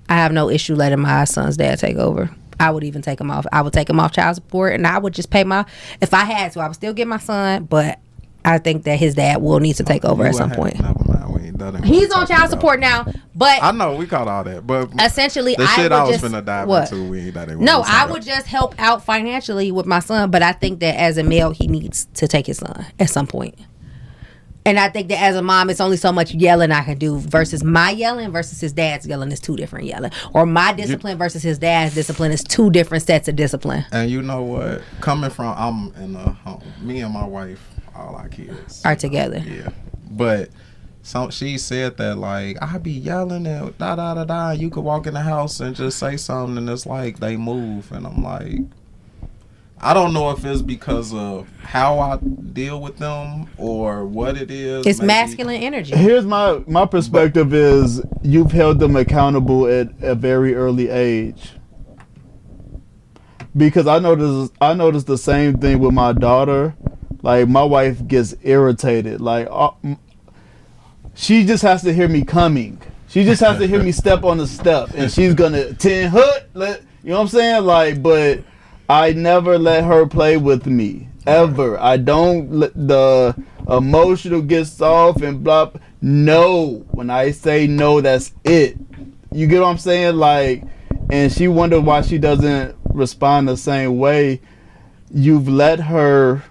I have no issue letting my son's dad take over. I would even take him off. I would take him off child support, and I would just pay my. If I had to, I would still get my son, but I think that his dad will need to take over at some point. Never mind. We ain't done it. He's on child support now, but I know we caught all that, but essentially, the I shit would I was just finna dive what? into, we ain't done it. No, I would just help out financially with my son, but I think that as a male, he needs to take his son at some point. And I think that as a mom, it's only so much yelling I can do versus my yelling versus his dad's yelling is 2 different yelling. Or my discipline versus his dad's discipline is 2 different sets of discipline. And you know what? Coming from, I'm in a home. Me and my wife, all our kids Are together. Yeah, but she said that like I be yelling at da da da da. You could walk in the house and just say something, and it's like they move, and I'm like, I don't know if it's because of how I deal with them or what it is. It's maybe. masculine energy. Here's my perspective is you've held them accountable at a very early age. Because I noticed the same thing with my daughter. Like my wife gets irritated. Like she just has to hear me coming. She just has to hear me step on the step, and she's gonna 10 hood. You know what I'm saying? Like, but I never let her play with me ever. I don't let the emotional get soft and blah. No, when I say no, that's it. You get what I'm saying? Like, and she wondered why she doesn't respond the same way. You've let her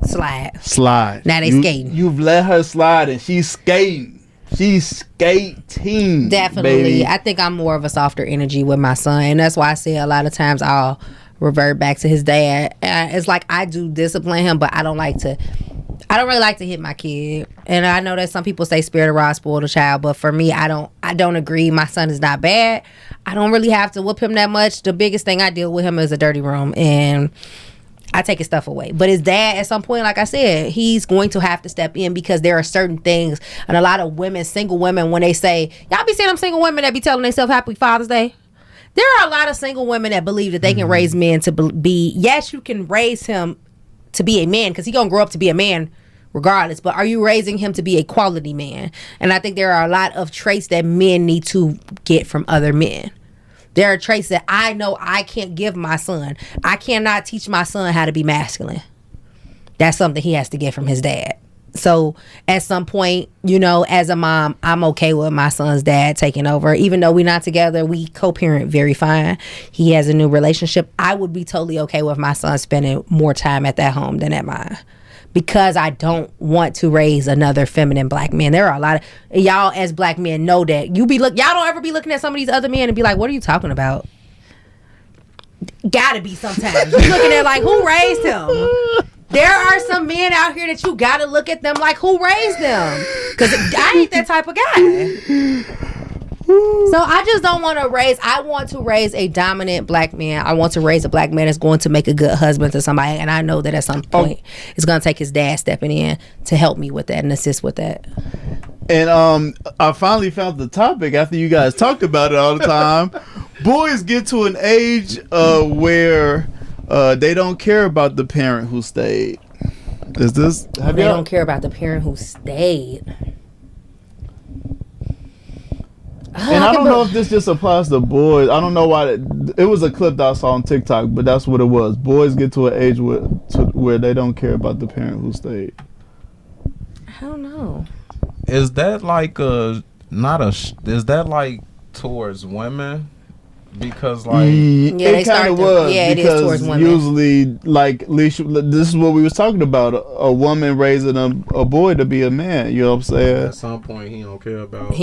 slide. Now they skating. You've let her slide, and she's skating. She's skating. Definitely. Baby. I think I'm more of a softer energy with my son, and that's why I say a lot of times I'll revert back to his dad. It's like I do discipline him, but I don't really like to hit my kid. And I know that some people say spirit of rod spoiled a child, but for me, I don't agree. My son is not bad. I don't really have to whoop him that much. The biggest thing I deal with him is a dirty room, and I take his stuff away. But his dad, at some point, like I said, he's going to have to step in because there are certain things, and a lot of women, single women, when they say, y'all be seeing them single women that be telling themselves Happy Father's Day. There are a lot of single women that believe that they can raise men to be, yes, you can raise him to be a man because he's going to grow up to be a man regardless. But are you raising him to be a quality man? And I think there are a lot of traits that men need to get from other men. There are traits that I know I can't give my son. I cannot teach my son how to be masculine. That's something he has to get from his dad. So at some point, you know, as a mom, I'm okay with my son's dad taking over. Even though we're not together, we co-parent very fine. He has a new relationship. I would be totally okay with my son spending more time at that home than at mine. Because I don't want to raise another feminine black man. There are a lot of y'all as black men know that y'all don't ever be looking at some of these other men and be like, what are you talking about? Gotta be sometimes. You're looking at like, who raised him? There are some men out here that you gotta look at them like, who raised them? Because I ain't that type of guy. So I just don't want to raise. I want to raise a dominant black man. I want to raise a black man that's going to make a good husband to somebody. And I know that at some point it's going to take his dad stepping in to help me with that and assist with that. And I finally found the topic after you guys talked about it all the time. Boys get to an age where they don't care about the parent who stayed. They don't care about the parent who stayed. And I don't know if this just applies to boys. I don't know why. It was a clip that I saw on TikTok, but that's what it was. Boys get to an age where they don't care about the parent who stayed. I don't know. Is that like is that like towards women? Because like it kind of was, it is towards women. Usually, like this is what we was talking about: a woman raising a boy to be a man. You know what I'm saying? At some point, he don't care about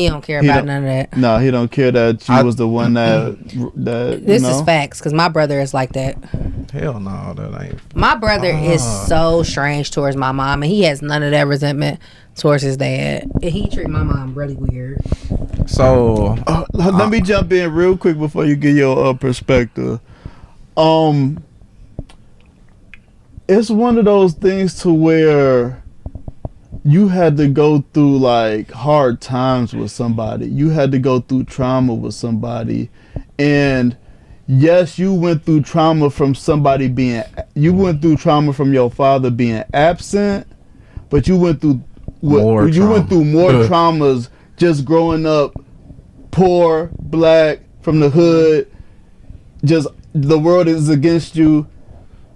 none of that. No, he don't care that she was the one that. This is facts because my brother is like that. Hell no, that ain't. My brother is so strange towards my mom, and he has none of that resentment towards his dad. He treat my mom really weird. So let me jump in real quick before you get your perspective. It's one of those things to where you had to go through like hard times with somebody. You had to go through trauma with somebody, and yes, you went through trauma from somebody you went through trauma from your father being absent, but you went through more traumas just growing up poor, black, from the hood. Just the world is against you,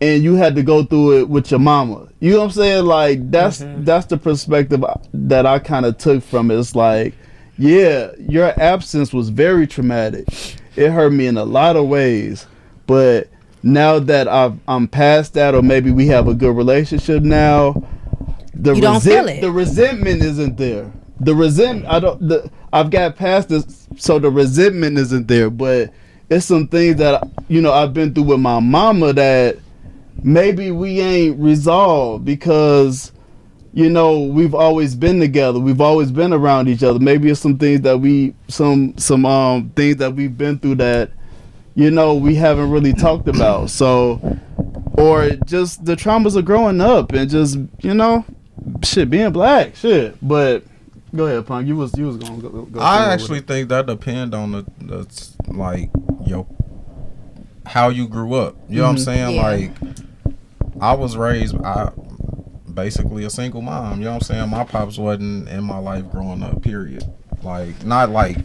and you had to go through it with your mama. You know what I'm saying? Like that's the perspective that I kind of took from it. It's like, yeah, your absence was very traumatic. It hurt me in a lot of ways, but now that I'm past that, or maybe we have a good relationship now, don't feel it. The resentment isn't there. I've got past this, so the resentment isn't there. But it's some things that I've been through with my mama that maybe we ain't resolved because we've always been together. We've always been around each other. Maybe it's some things that things that we've been through that we haven't really talked about. So, or just the traumas of growing up and just being black, But go ahead, Punk. You was gonna go. I actually think that depend on the like how you grew up. You know what I'm saying? Yeah. Like I was raised basically a single mom. You know what I'm saying? My pops wasn't in my life growing up, period. Like not like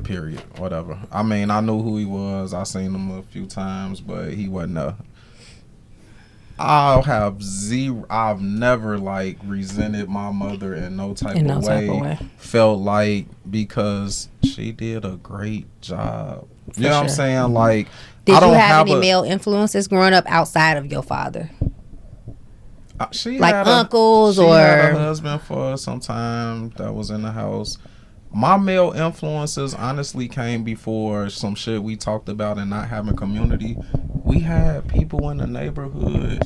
period, whatever. I mean, I knew who he was. I seen him a few times, but he wasn't I've never like resented my mother in no type of way. Felt like because she did a great job. You know what I'm saying? Like, did you have any male influences growing up outside of your father? She like had uncles she or had a husband for some time that was in the house. My male influences honestly came before some shit we talked about and not having community. We had people in the neighborhood.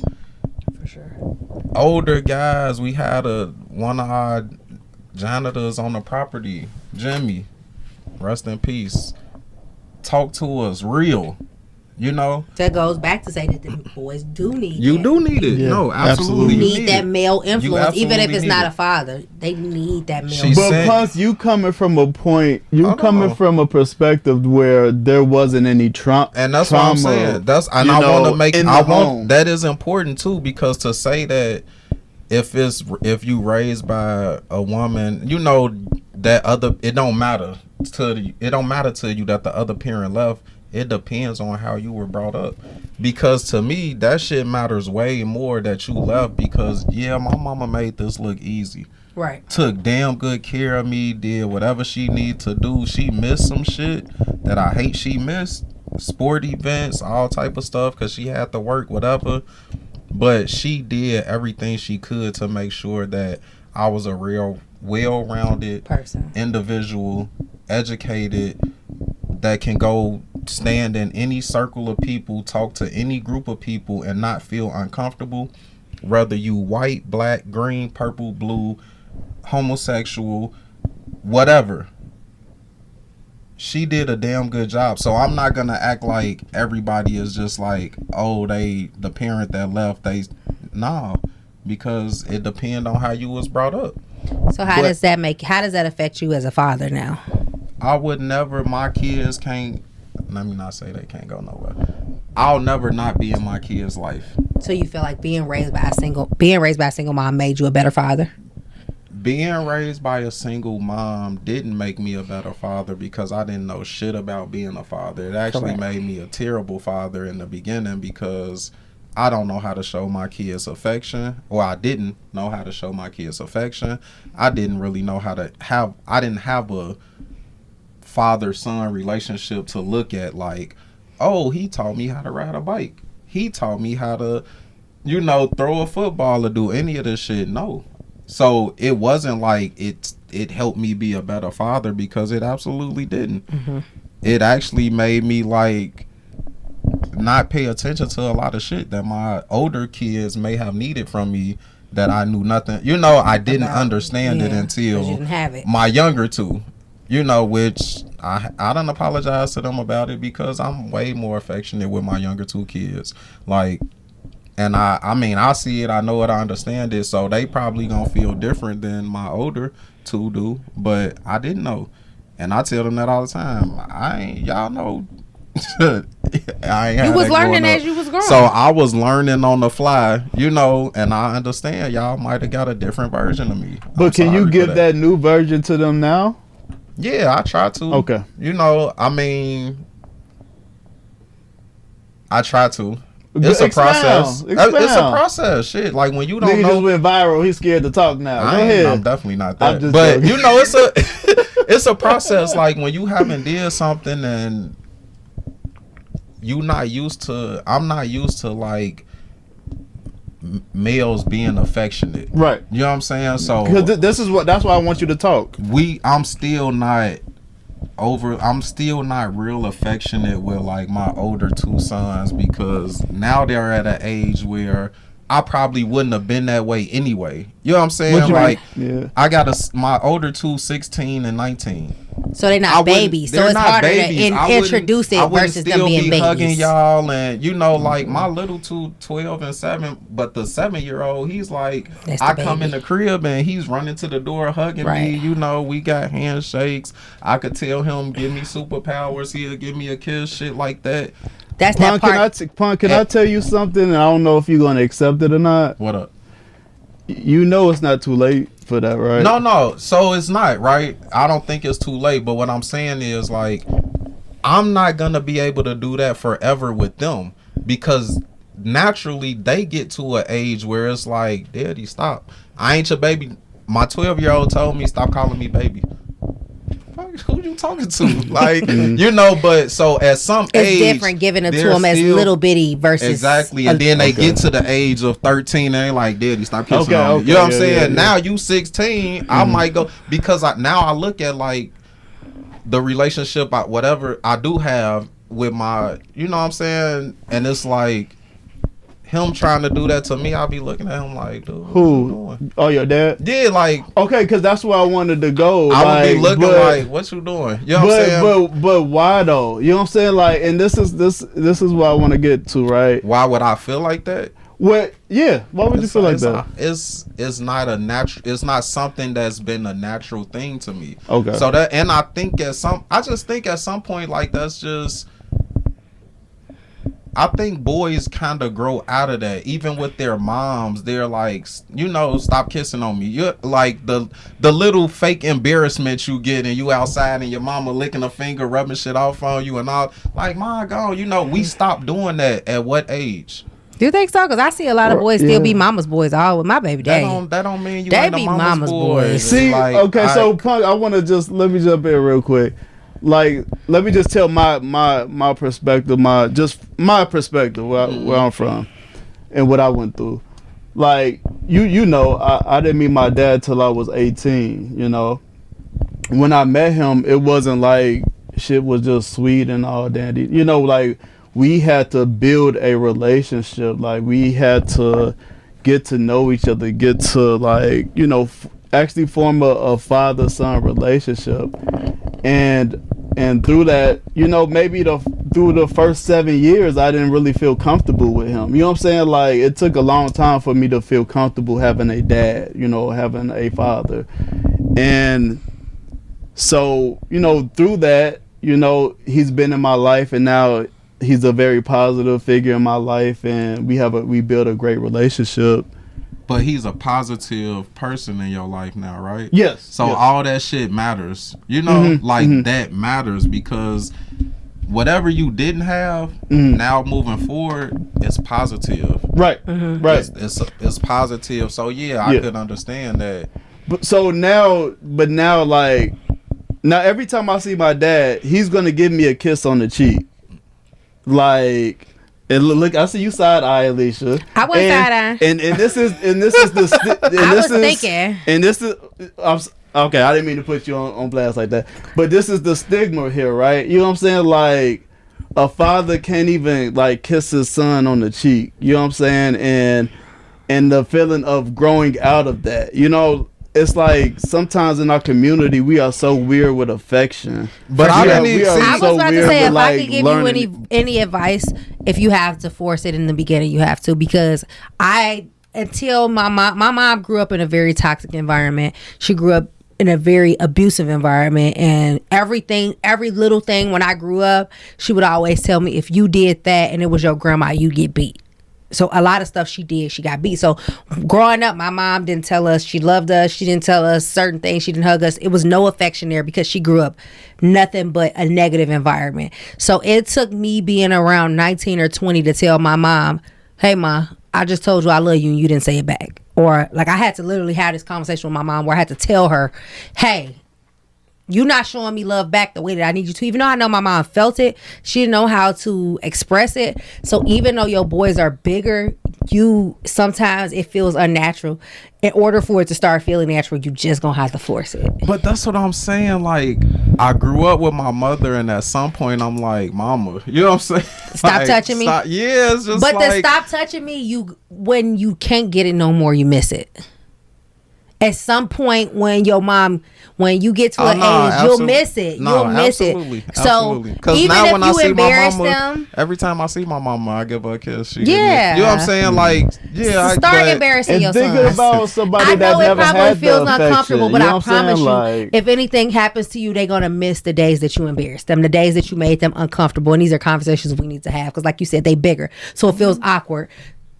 For sure. Older guys. We had one of our janitors on the property, Jimmy, rest in peace, talk to us real. That goes back to say that the boys do need you do need it. Yeah, no, absolutely. You need that male influence, even if it's not a father. They need that male. But plus, you coming from a point, from a perspective where there wasn't any trauma, and that's what I'm saying. I want to make. That is important too, because to say that if you raised by a woman, you know that it don't matter to you that the other parent left. It depends on how you were brought up. Because to me, that shit matters way more that you left, because yeah, my mama made this look easy. Right. Took damn good care of me, did whatever she needed to do. She missed some shit that I hate she missed. Sport events, all type of stuff, because she had to work, whatever. But she did everything she could to make sure that I was a real well-rounded person, individual, educated, that can go stand in any circle of people, talk to any group of people and not feel uncomfortable, whether you white, black, green, purple, blue, homosexual, whatever. She did a damn good job. So I'm not gonna act like everybody is just like, oh, the parent that left, nah, because it depends on how you was brought up. So how does that affect you as a father now? I would never, my kids can't, let me not say they can't go nowhere. I'll never not be in my kids' life. So you feel like being raised by a single mom made you a better father? Being raised by a single mom didn't make me a better father, because I didn't know shit about being a father. It actually made me a terrible father in the beginning, because I don't know how to show my kids affection, or I didn't know how to show my kids affection. I didn't really know how to I didn't have a father-son relationship to look at, like, oh, he taught me how to ride a bike. He taught me how to, throw a football or do any of this shit. No. So it wasn't like it helped me be a better father, because it absolutely didn't. Mm-hmm. It actually made me like not pay attention to a lot of shit that my older kids may have needed from me that I knew nothing. I didn't understand it until you didn't have it. My younger two, which I don't apologize to them about it, because I'm way more affectionate with my younger two kids. Like, and I see it, I know it, I understand it, so they probably gonna feel different than my older two do, but I didn't know. And I tell them that all the time. Y'all know, I ain't. You was learning as you was growing. So I was learning on the fly, and I understand y'all might have got a different version of me. But can you give that new version to them now? Yeah, I try to. Okay. I try to. It's a process. It's a process. Shit, like when you don't Nigga know. just went viral. He's scared to talk now. Go ahead. I'm definitely not that. But it's it's a process. Like when you haven't did something and you not used to. I'm not used to like males being affectionate. Right. You know what I'm saying? So because that's why I want you to talk. I'm still not real affectionate with like my older two sons, because now they're at an age where I probably wouldn't have been that way anyway. You know what I'm saying? Like, yeah. I got my older two, 16 and 19. So they're not babies. So it's harder to introduce it versus them being babies. Hugging y'all, and like my little two, 12 and 7, but the 7-year-old, he's like, I come in the crib and he's running to the door hugging me. We got handshakes. I could tell him, give me superpowers. He'll give me a kiss, shit like that. That's that part. Can I tell you something? And I don't know if you're gonna accept it or not. What up? It's not too late for that, right? No. So it's not, right? I don't think it's too late. But what I'm saying is, like, I'm not gonna be able to do that forever with them, because naturally they get to an age where it's like, Daddy, stop. I ain't your baby. My 12-year-old told me, stop calling me baby. Who you talking to? Like, but so at some age, it's different giving it to them as little bitty versus exactly, and then they get to the age of 13 and they're like, Daddy, stop kissing on me. You know what I'm saying? Yeah. Now you 16, I might go, because now I look at like the relationship, whatever I do have with my, you know what I'm saying, and it's like him trying to do that to me, I'll be looking at him like, dude, who? Oh, your dad? Yeah, like, okay, because that's where I wanted to go. I would be looking like, what you doing? You know what I'm saying? But why though? You know what I'm saying? Like, and this is what I want to get to, right? Why would I feel like that? What? Yeah. Why would you feel like that? It's not a natural. It's not something that's been a natural thing to me. Okay. So that, and I just think at some point, like, that's just. I think boys kind of grow out of that. Even with their moms, they're like, you know, stop kissing on me. You're like the little fake embarrassment you get, and you outside and your mama licking a finger, rubbing shit off on you and all. Like, my God, you know, we stopped doing that at what age? Do you think so? Because I see a lot of boys still be mama's boys all with my baby daddy. That don't mean you they ain't be a mama's boys. See, like, okay, so Punk, I want to just let me jump in real quick. Like, let me just tell my perspective, my perspective where I'm from and what I went through. Like, you know, I didn't meet my dad till I was 18. You know, when I met him, it wasn't like shit was just sweet and all dandy. You know, like, we had to build a relationship. Like, we had to get to know each other, get to, like, you know, actually form a father-son relationship. And through that, you know, maybe through the first 7 years, I didn't really feel comfortable with him. You know what I'm saying? Like, it took a long time for me to feel comfortable having a dad, you know, having a father. And so, you know, through that, you know, he's been in my life, and now he's a very positive figure in my life, and we build a great relationship. But he's a positive person in your life now, right? Yes. So yes. all that shit matters. You know, that matters, because whatever you didn't have, now moving forward, it's positive. Right. Right. It's positive. So yeah, I could understand that. But now, like, now every time I see my dad, he's gonna give me a kiss on the cheek. Like, and look, I see you side eye, Alicia. I was side eye. And this is the I was thinking. And this is okay. I didn't mean to put you on blast like that, but this is the stigma here, right? You know what I'm saying? Like, a father can't even, like, kiss his son on the cheek. You know what I'm saying? And the feeling of growing out of that, you know. It's like sometimes in our community we are so weird with affection. But I was about to say, if I could give you any advice, if you have to force it in the beginning, you have to, because until my mom grew up in a very toxic environment. She grew up in a very abusive environment, and every little thing when I grew up, she would always tell me, if you did that and it was your grandma, you get beat. So a lot of stuff she did, she got beat. So growing up, my mom didn't tell us she loved us. She didn't tell us certain things. She didn't hug us. It was no affection there, because she grew up nothing but a negative environment. So it took me being around 19 or 20 to tell my mom, hey, Ma, I just told you I love you and you didn't say it back. Or, like, I had to literally have this conversation with my mom where I had to tell her, hey, you're not showing me love back the way that I need you to. Even though I know my mom felt it, she didn't know how to express it. So even though your boys are bigger, sometimes it feels unnatural. In order for it to start feeling natural, you just gonna have to force it. But that's what I'm saying. Like, I grew up with my mother, and at some point I'm like, Mama, you know what I'm saying? Stop touching me. Yeah, it's just. But then stop touching me. When you can't get it no more, you miss it. At some point, when you get to an age, you'll miss it. You'll miss it. So even now, when if you embarrass them, every time I see my mama, I give her a kiss. Yeah, you know what I'm saying? Like, yeah, start embarrassing your son. Thinking about somebody I know that it never probably had feels the uncomfortable, but you know I promise you, like, if anything happens to you, they're gonna miss the days that you embarrassed them, the days that you made them uncomfortable. And these are conversations we need to have, because, like you said, they bigger, so it feels awkward.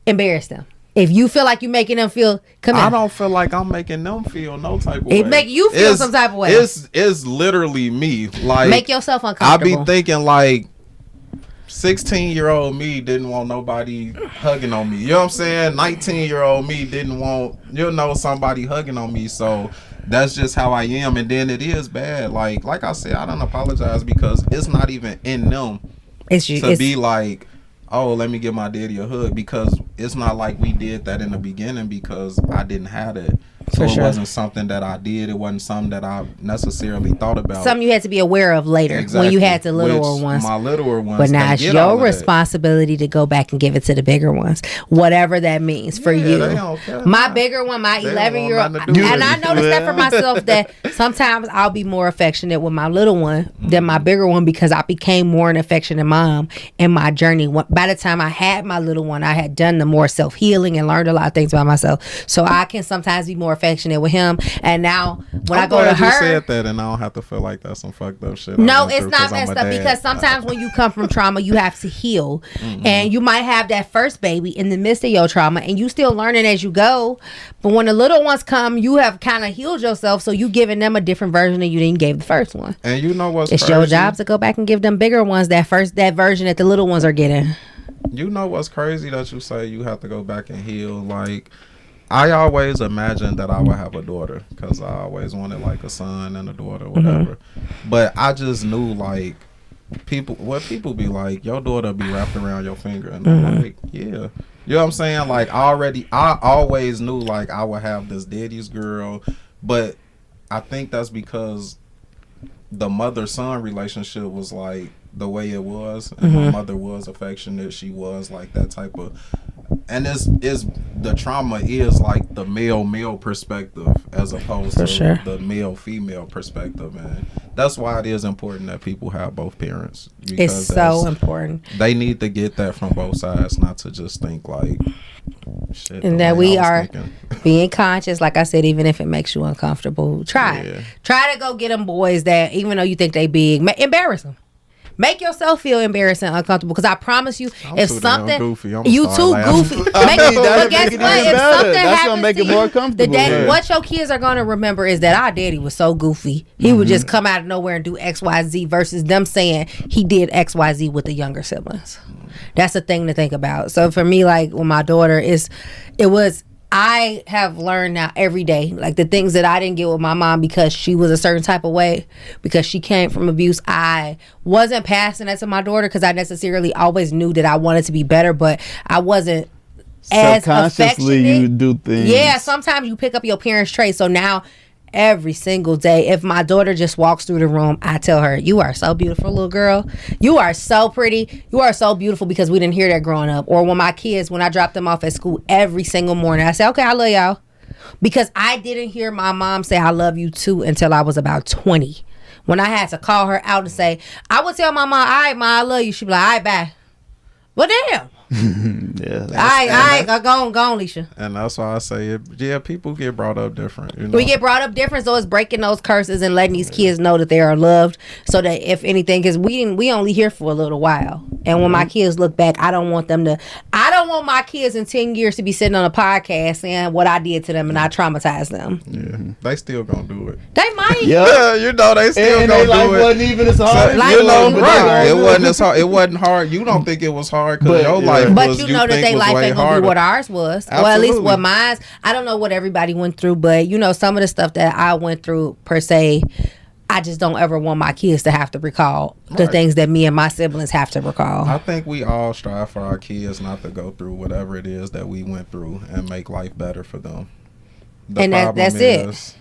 Embarrass them. If you feel like you're making them feel, I don't feel like I'm making them feel no type of way. It make you feel some type of way. It's literally me. Like, make yourself uncomfortable. I be thinking, like, 16-year-old me didn't want nobody hugging on me. You know what I'm saying? 19-year-old me didn't want, somebody hugging on me. So that's just how I am. And then it is bad. Like I said, I don't apologize, because it's not even in them to be like, oh, let me give my daddy a hug, because it's not like we did that in the beginning, because I didn't have it. So it wasn't something that I did. It wasn't something that I necessarily thought about. Something you had to be aware of later, when you had the littler ones. My littler ones. But now it's your responsibility to go back and give it to the bigger ones, whatever that means for you. My bigger one, my 11-year-old, and I noticed that for myself, that sometimes I'll be more affectionate with my little one than my bigger one, because I became more an affectionate mom in my journey. By the time I had my little one, I had done the more self-healing and learned a lot of things about myself. So I can sometimes be more affectionate with him. And now when I go glad to her, you said that, and I don't have to feel like that's some fucked up shit. no, it's not messed up, because sometimes when you come from trauma, you have to heal. And you might have that first baby in the midst of your trauma, and you still learning as you go. But when the little ones come, you have kind of healed yourself, so you giving them a different version than you didn't gave the first one. And you know what's it's crazy? Your job to go back and give them bigger ones that version that the little ones are getting. You know what's crazy that you say you have to go back and heal? Like, I always imagined that I would have a daughter, because I always wanted like a son and a daughter, whatever. But I just knew, like, people be like, your daughter be wrapped around your finger, and I'm like, yeah, you know what I'm saying? Like, I always knew like I would have this daddy's girl, but I think that's because the mother-son relationship was like the way it was, and my mother was affectionate. She was like that type of, and it's the trauma is like the male perspective as opposed to the male female perspective, and that's why it is important that people have both parents. It's so important. They need to get that from both sides, not to just think like shit. And that we are being conscious, like I said, even if it makes you uncomfortable, try to go get them boys that, even though you think they big, embarrass them. Make yourself feel embarrassed and uncomfortable, because I promise you, if something you too goofy, but guess what? If something that's gonna make it more comfortable. What your kids are gonna remember is that our daddy was so goofy. He would just come out of nowhere and do XYZ, versus them saying he did XYZ with the younger siblings. That's the thing to think about. So for me, like with my daughter, I have learned now every day, like the things that I didn't get with my mom because she was a certain type of way, because she came from abuse. I wasn't passing that to my daughter because I necessarily always knew that I wanted to be better, but I wasn't as subconsciously affectionate. You do things. Yeah, sometimes you pick up your parents' traits. So now every single day, if my daughter just walks through the room, I tell her, you are so beautiful, little girl. You are so pretty. You are so beautiful, because we didn't hear that growing up. Or when I drop them off at school every single morning, I say, okay, I love y'all. Because I didn't hear my mom say I love you too until I was about 20. When I had to call her out and say, I would tell my mom, all right, ma, I love you. She'd be like, all right, bye. Well, damn. Go on, Leisha. And that's why I say, people get brought up different. You know? We get brought up different, so it's breaking those curses and letting these kids know that they are loved, so that if anything, because we only here for a little while, and when my kids look back, I don't want my kids in 10 years to be sitting on a podcast saying what I did to them and I traumatized them. Yeah, they still gonna do it. They might. Yeah, you know they still and gonna they do it. Wasn't even as hard. Right? It wasn't as hard. It wasn't hard. You don't think it was hard because your life was. But you know that their life ain't gonna be what ours was. Absolutely. Well, at least what mine. I don't know what everybody went through, but you know, some of the stuff that I went through per se, I just don't ever want my kids to have to recall the things that me and my siblings have to recall. I think we all strive for our kids not to go through whatever it is that we went through and make life better for them. That's it.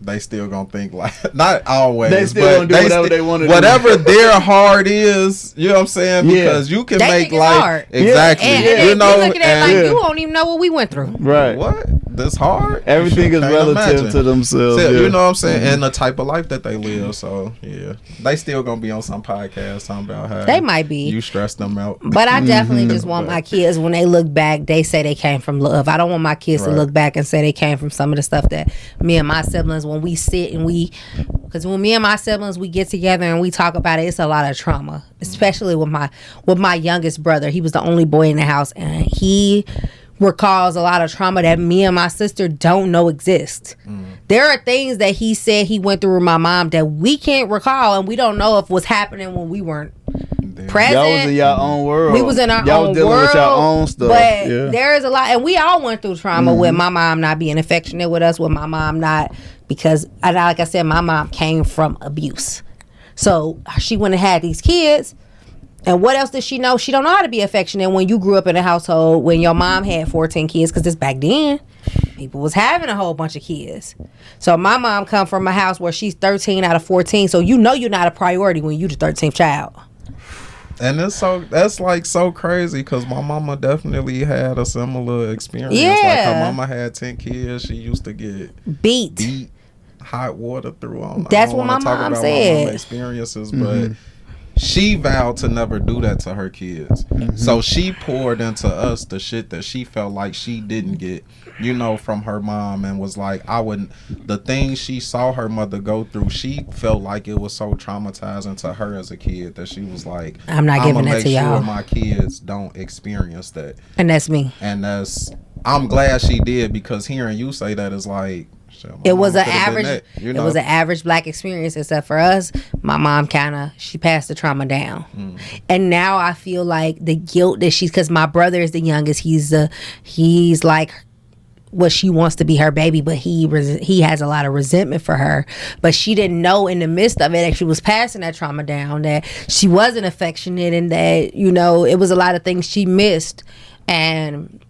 They still gonna think like, not always. They still gonna do whatever they want to do. Whatever their hard is, you know what I'm saying? Because you can make life hard. Exactly. And you know, looking at it like you don't even know what we went through. Right. What? This hard? Everything is relative to themselves. So, you know what I'm saying? And the type of life that they live. So yeah, they still gonna be on some podcast talking about how they might be. You stress them out. But I definitely just want my kids, when they look back, they say they came from love. I don't want my kids to look back and say they came from some of the stuff that me and my siblings, when we sit and because when me and my siblings, we get together and we talk about it, it's a lot of trauma, especially with my youngest brother. He was the only boy in the house, and he recalls a lot of trauma that me and my sister don't know exist. There are things that he said he went through with my mom that we can't recall, and we don't know if was happening when we weren't present. Y'all was in your own world. We was in our y'all own was dealing world with your own stuff. But there is a lot, and we all went through trauma with my mom not being affectionate with us, with my mom not, because like I said, my mom came from abuse. So she went and had these kids. And what else does she know? She don't know how to be affectionate when you grew up in a household when your mom had 14 kids, because it's back then. People was having a whole bunch of kids. So my mom come from a house where she's 13 out of 14. So you know you're not a priority when you the 13th child. And that's like so crazy, because my mama definitely had a similar experience. Yeah. Like her mama had 10 kids. She used to get beat hot water through on. That's what my mom said. My mama experiences, but she vowed to never do that to her kids. So she poured into us the shit that she felt like she didn't get, you know, from her mom, and was like, the things she saw her mother go through, she felt like it was so traumatizing to her as a kid that she was like, I'm not giving that make to sure y'all. my kids don't experience that. And that's me. And I'm glad she did, because hearing you say that is like, it was an average, it was an average black experience, except for us. My mom she passed the trauma down, and now I feel like the guilt that because my brother is the youngest. He's like what she wants to be her baby, but he has a lot of resentment for her. But she didn't know in the midst of it that she was passing that trauma down, that she wasn't affectionate, and that, you know, it was a lot of things she missed. And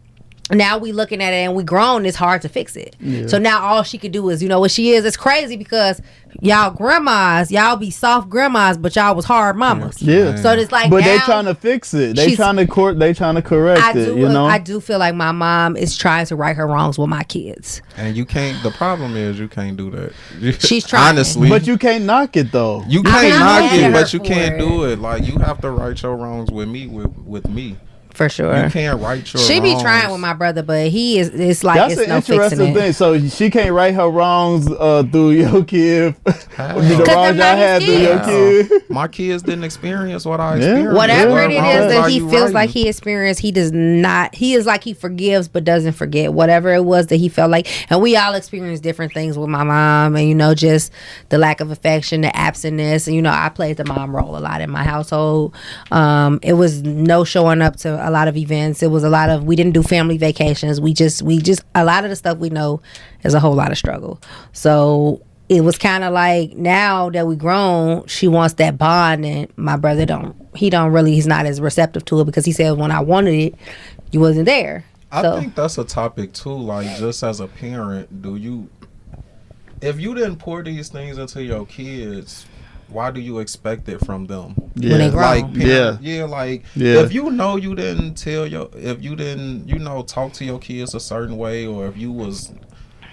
now we looking at it and we grown, it's hard to fix it. Yeah. So now all she could do is, you know what she is? It's crazy because y'all grandmas, y'all be soft grandmas, but y'all was hard mamas. Yeah. So it's like, but they trying to fix it. They trying to correct it, you know? I do feel like my mom is trying to right her wrongs with my kids. And you can't, the problem is you can't do that. She's trying. Honestly. But you can't knock it though. You can't knock it, but you can't do it. Like, you have to right your wrongs with me, with me. For sure. You can't right your She wrongs. be trying with my brother, but it's like, that's it's an no interesting thing. So she can't right her wrongs through your kid. The wrongs I had through your kid. My kids didn't experience what I experienced. Whatever it is that he feels like he experienced, he does not. He is like he forgives but doesn't forget. Whatever it was that he felt like, and we all experience different things with my mom, and, you know, just the lack of affection, the absentness, and, you know, I played the mom role a lot in my household. It was no showing up to a lot of events. It was a lot of, we didn't do family vacations. We just a lot of the stuff we know is a whole lot of struggle. So it was kind of like, now that we grown, she wants that bond, and my brother he's not as receptive to it, because he said, when I wanted it, you wasn't there. I think that's a topic too. Like, just as a parent, if you didn't pour these things into your kids, why do you expect it from them? Yeah. When they grow. Like, if you know you didn't if you didn't, you know, talk to your kids a certain way, or if you was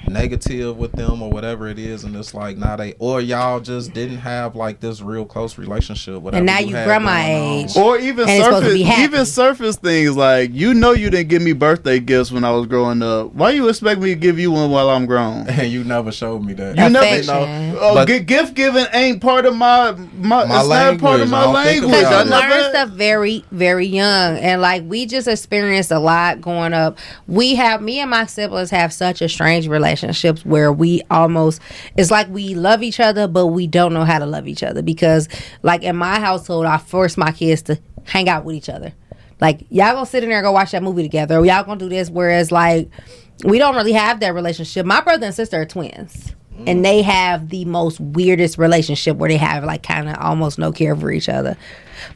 negative with them or whatever it is, and it's like, now or y'all just didn't have like this real close relationship, whatever, and now you grandma age, or even surface things like, you know, you didn't give me birthday gifts when I was growing up. Why you expect me to give you one while I'm grown? And you never showed me that. You never know. Gift giving ain't part of my it's language. Not part of my language. Because you learn stuff very, very young, and like, we just experienced a lot growing up. Me and my siblings have such a strange relationships where we almost, it's like we love each other, but we don't know how to love each other, because like in my household, I force my kids to hang out with each other. Like, y'all gonna sit in there and go watch that movie together, or y'all gonna do this, whereas like, we don't really have that relationship. My brother and sister are twins, and they have the most weirdest relationship where they have like kind of almost no care for each other.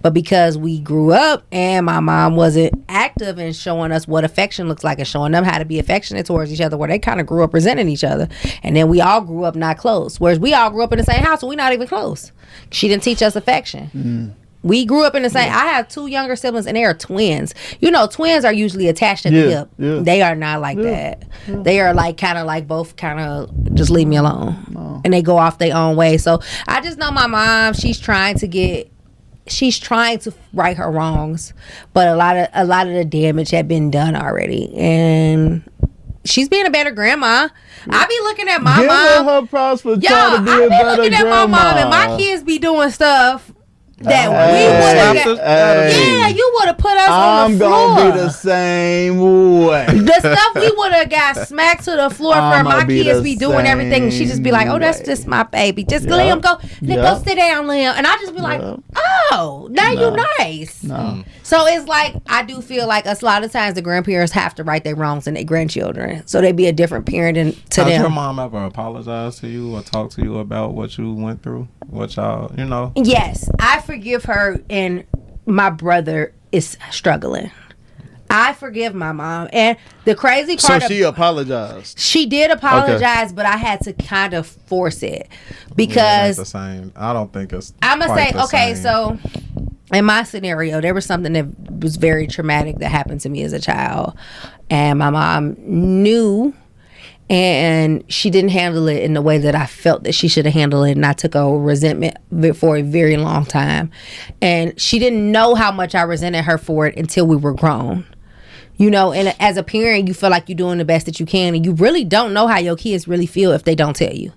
But because we grew up and my mom wasn't active in showing us what affection looks like and showing them how to be affectionate towards each other, where they kind of grew up resenting each other. And then we all grew up not close. Whereas we all grew up in the same house, so we're not even close. She didn't teach us affection. We grew up in the same. I have two younger siblings, and they are twins. You know, twins are usually attached at the hip. They are not like that. They are like kind of like both kind of just leave me alone, and they go off their own way. So I just know my mom. She's trying to right her wrongs, but a lot of the damage had been done already, and she's being a better grandma. I be looking at my mom. Give her props for trying to be a better grandma. I be looking at my mom, and my kids be doing stuff that we would have you would have put us on the floor. I'm gonna be the same way. The stuff we would have got smacked to the floor for my kids be doing everything, and she just be like, oh, that's just my baby, just let him go, go sit down, Liam. And I just be like, oh, now you nice. So it's like, I do feel like a lot of times the grandparents have to right their wrongs in their grandchildren, so they be a different parent to them. Has your mom ever apologized to you or talked to you about what you went through, what y'all, you know? Yes, I forgive her, and my brother is struggling. I forgive my mom, and the crazy part. So she apologized. She did apologize, but I had to kind of force it because the same. I don't think it's. I'm gonna say okay. So in my scenario, there was something that was very traumatic that happened to me as a child, and my mom knew. and she didn't handle it in the way that I felt that she should have handled it, and I took a resentment for a very long time. And she didn't know how much I resented her for it until we were grown. You know, and as a parent, you feel like you're doing the best that you can, and you really don't know how your kids really feel if they don't tell you.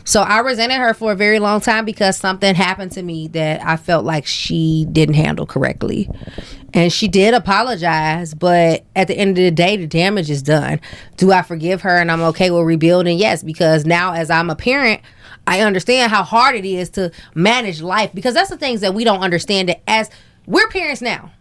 So I resented her for a very long time because something happened to me that I felt like she didn't handle correctly. And she did apologize, but at the end of the day, the damage is done. Do I forgive her and I'm okay with rebuilding? Yes, because now as I'm a parent, I understand how hard it is to manage life, because that's the things that we don't understand, that as we're parents now.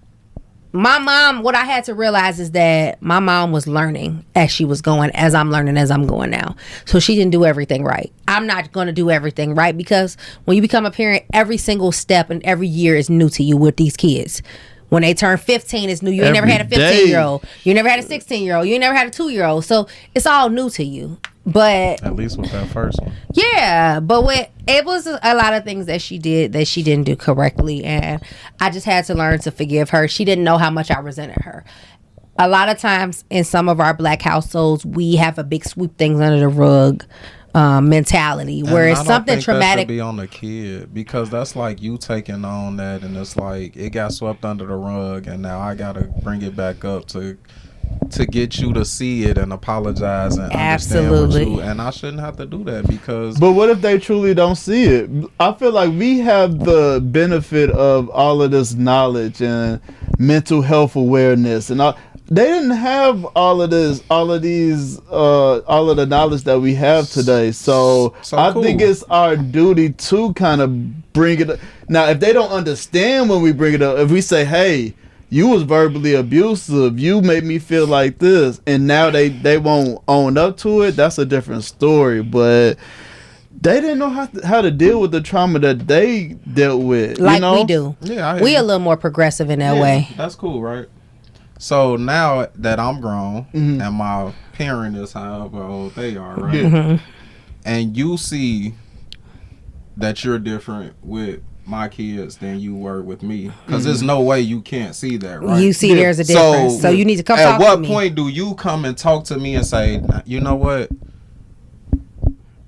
My mom, what I had to realize is that my mom was learning as she was going, as I'm learning as I'm going now. So she didn't do everything right. I'm not going to do everything right, because when you become a parent, every single step and every year is new to you with these kids. When they turn 15, it's new. You ain't never had a 15-year-old. You never had a 16-year-old. You ain't never had a 2-year-old. So it's all new to you. But at least with that first one. Yeah, but it was a lot of things that she did that she didn't do correctly, and I just had to learn to forgive her. She didn't know how much I resented her. A lot of times in some of our black households, we have a big sweep things under the rug mentality, where it's something traumatic. That should be on the kid, because that's like you taking on that, and it's like it got swept under the rug, and now I gotta bring it back up to get you to see it and apologize and Absolutely. understand and I shouldn't have to do that, because But what if they truly don't see it? I feel like we have the benefit of all of this knowledge and mental health awareness, and they didn't have all of the knowledge that we have today. So I think it's our duty to kind of bring it up. Now, if they don't understand when we bring it up, if we say, hey, you was verbally abusive, you made me feel like this, and now they won't own up to it, that's a different story. But they didn't know how to deal with the trauma that they dealt with. Like, you know? we do. Yeah, we a little more progressive in that way. That's cool, right? So now that I'm grown, and my parent is however old they are, right? And you see that you're different with my kids than you were with me, because there's no way you can't see that, right? You see there's a difference, so you need to come talk to me. At what point do you come and talk to me and say, you know what,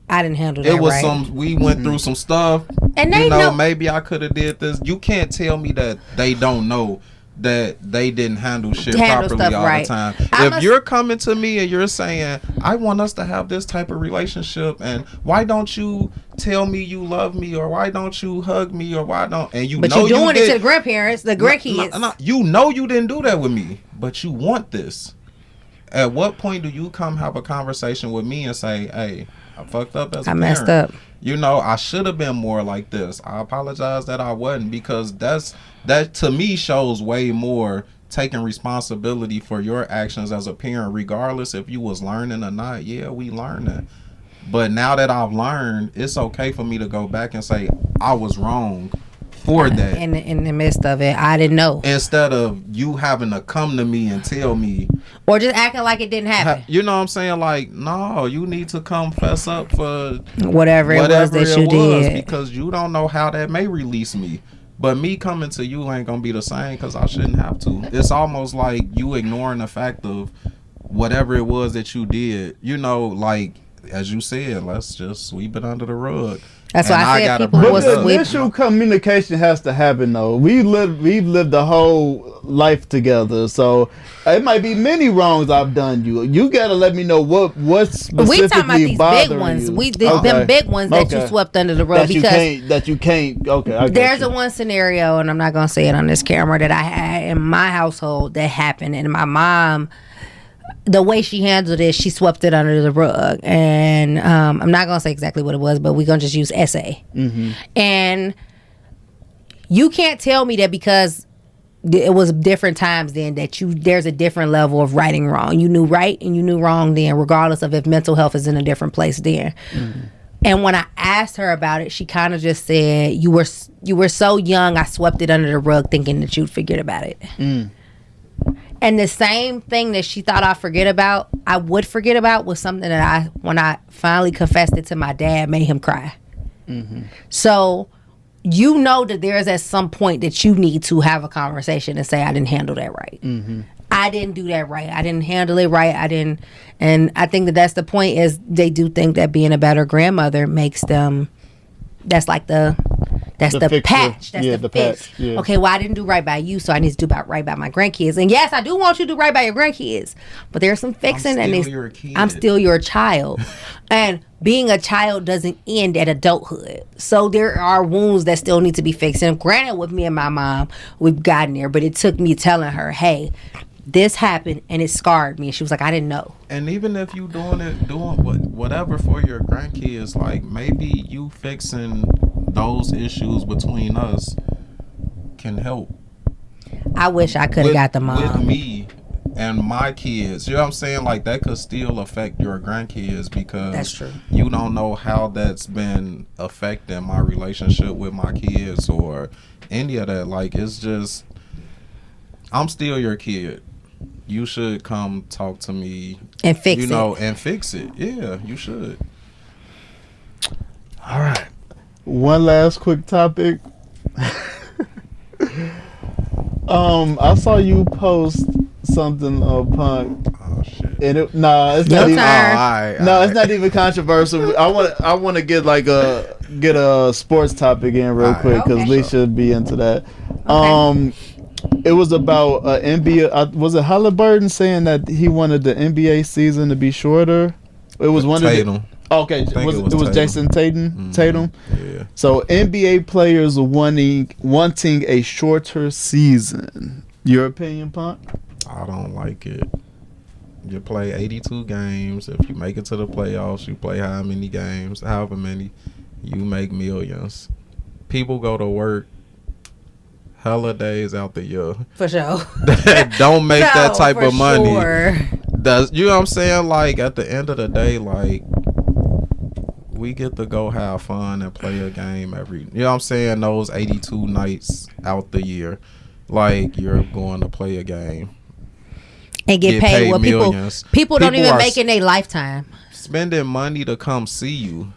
I didn't handle that it was right. we went through some stuff, and they know maybe I could have did this. You can't tell me that they don't know that they didn't handle shit properly all the time. If you're coming to me and you're saying, I want us to have this type of relationship, and why don't you tell me you love me, or why don't you hug me, or why don't, and but you're doing it to the grandparents, the grandkids. You know you didn't do that with me, but you want this. At what point do you come have a conversation with me and say, hey, I fucked up as a parent. Messed up. You know, I should have been more like this. I apologize that I wasn't, because that to me shows way more taking responsibility for your actions as a parent, regardless if you was learning or not. Yeah, we learning. But now that I've learned, it's okay for me to go back and say I was wrong for that. In the midst of it, I didn't know. Instead of you having to come to me and tell me, or just acting like it didn't happen. You know what I'm saying? Like, no, you need to come fess up for whatever it was that you did, because you don't know how that may release me. But me coming to you ain't gonna be the same, because I shouldn't have to. It's almost like you ignoring the fact of whatever it was that you did. You know, like, as you said, let's just sweep it under the rug. That's why I said people was the initial communication has to happen, though. We've lived the whole life together, so it might be many wrongs I've done you. You gotta let me know what's specifically we talking about these big ones. Them big ones that you swept under the rug, that you can't. Okay, there's a one scenario, and I'm not gonna say it on this camera, that I had in my household that happened, and my mom, the way she handled it, she swept it under the rug. And I'm not going to say exactly what it was, but we're going to just use SA. And you can't tell me that because it was different times then that there's a different level of right and wrong. You knew right and you knew wrong then, regardless of if mental health is in a different place then. And when I asked her about it, she kind of just said, you were so young, I swept it under the rug thinking that you'd forget about it. And the same thing that she thought I would forget about was something that when I finally confessed it to my dad, made him cry. So you know that there's at some point that you need to have a conversation and say, I didn't handle that right. I didn't do that right. I didn't handle it right. And I think that that's the point. Is they do think that being a better grandmother makes them. That's like the fixer. patch. That's the fix. patch. Yeah. Okay, well, I didn't do right by you, so I need to do right by my grandkids. And yes, I do want you to do right by your grandkids, but there's some fixing, I'm still your child. And being a child doesn't end at adulthood. So there are wounds that still need to be fixed. And granted, with me and my mom, we've gotten there, but it took me telling her, hey, this happened and it scarred me. And she was like, I didn't know. And even if you doing whatever for your grandkids, like maybe you fixing those issues between us can help. I wish I could have got the mom. With me and my kids, you know what I'm saying? Like that could still affect your grandkids because that's true. You don't know how that's been affecting my relationship with my kids or any of that. Like it's just, I'm still your kid. You should come talk to me and fix it. And fix it. Yeah, you should. All right. One last quick topic. I saw you post something on Punk. Oh shit. And it's not even. It's not even controversial. I want to get a sports topic in real quick because Lee should be into that. Okay. It was about NBA. Was it Halliburton saying that he wanted the NBA season to be shorter? It was one Tatum. of the. Okay, it was Jason Tatum. Mm-hmm. Tatum. Yeah. So NBA players wanting a shorter season. Your opinion, Punk? I don't like it. You play 82 games. If you make it to the playoffs, you play however many, you make millions. People go to work hella days out the year. For sure. Don't make that type of money. Sure. You know what I'm saying? Like at the end of the day, like we get to go have fun and play a game you know what I'm saying? Those 82 nights out the year, like you're going to play a game and get paid. Well, millions. People don't even make it in their lifetime. Spending money to come see you,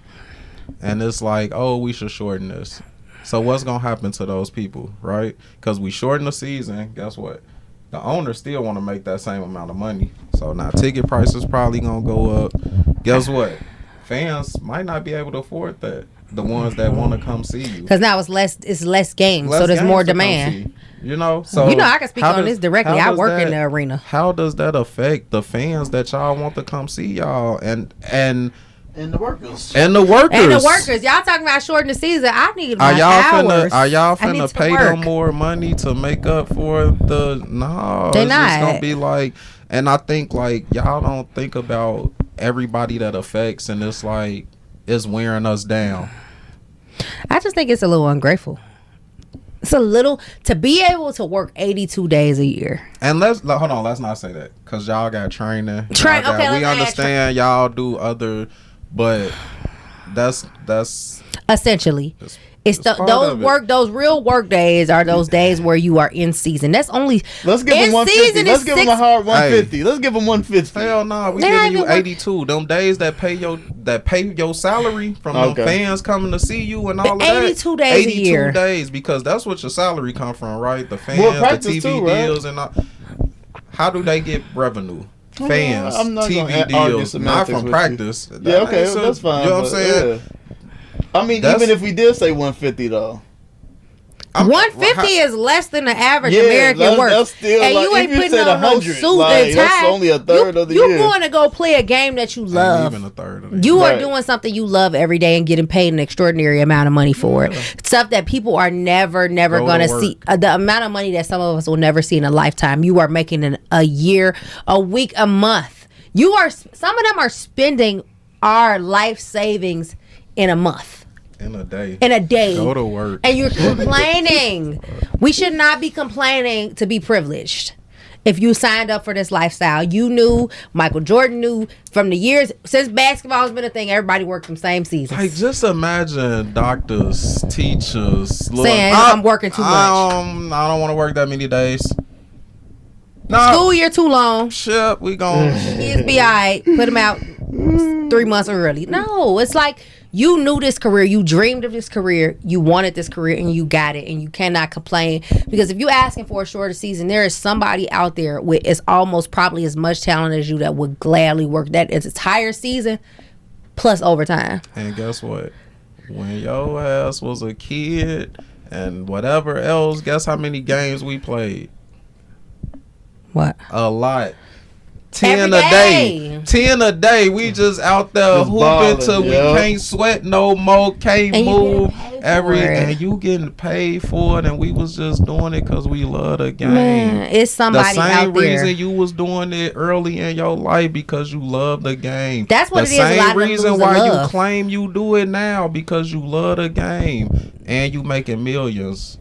and it's like, oh, we should shorten this. So what's gonna happen to those people, right? Because we shorten the season. Guess what? The owners still want to make that same amount of money. So now ticket prices probably gonna go up. Guess what? Fans might not be able to afford that. The ones that want to come see you. Because now it's less games, so there's more demand. So I can speak on this directly. I work in the arena. How does that affect the fans that y'all want to come see y'all and the workers. Y'all talking about shortening the season. I need my hours. Are y'all finna pay them more money to make up for the? No, they it's not. just gonna be like, and I think like y'all don't think about everybody that affects, and it's like it's wearing us down. I just think it's a little ungrateful. It's a little to be able to work 82 days a year. And let's not say that because y'all got training. Okay, we understand y'all do other. But that's essentially it's those real work days are those days where you are in season. That's only let's give them 150. Let's give them a hard 150. Let's give them 150. Hell no, we giving you 82. Them days that pay your salary from them fans coming to see you and all of that. 82 days a year. 82 days because that's what your salary come from, right? The fans, the TV deals, and all. How do they get revenue? Fans, TV deals, not from practice. Yeah, okay, that's fine. You know what I'm saying? Yeah. I mean, even if we did say 150 though. 150 is less than the average American work. That's still and you ain't putting on no suit and tie. That's only a third of the year. You're going to go play a game that you love. Even a third of the you are doing something you love every day and getting paid an extraordinary amount of money for it. Stuff that people are never going to see. The amount of money that some of us will never see in a lifetime. You are making in a year, a week, a month. Some of them are spending our life savings in a month. In a day. Go to work. And you're complaining. We should not be complaining to be privileged. If you signed up for this lifestyle, you knew, Michael Jordan knew from the years since basketball has been a thing, everybody worked them same seasons. Like, just imagine doctors, teachers saying, I'm working too much. I don't want to work that many days. No. School year too long. We gon' Kids be all right. Put them out 3 months early. No, it's like You knew this career, you dreamed of this career, you wanted this career, and you got it, and you cannot complain. Because if you're asking for a shorter season, there is somebody out there with is almost probably as much talent as you that would gladly work that entire season plus overtime. And guess what? When your ass was a kid and whatever else, guess how many games we played? What? A lot. 10 Every a day. day. 10 a day. We just out there Just hooping balling, till we yeah. can't sweat no more, can't And you move. getting paid for it. And you getting paid for it, and we was just doing it because we love the game. Man, it's The somebody same out there. reason you was doing it early in your life because you love the game. That's what the it is. A lot same of them reason lose why the you love. claim you do it now because you love the game and you making millions.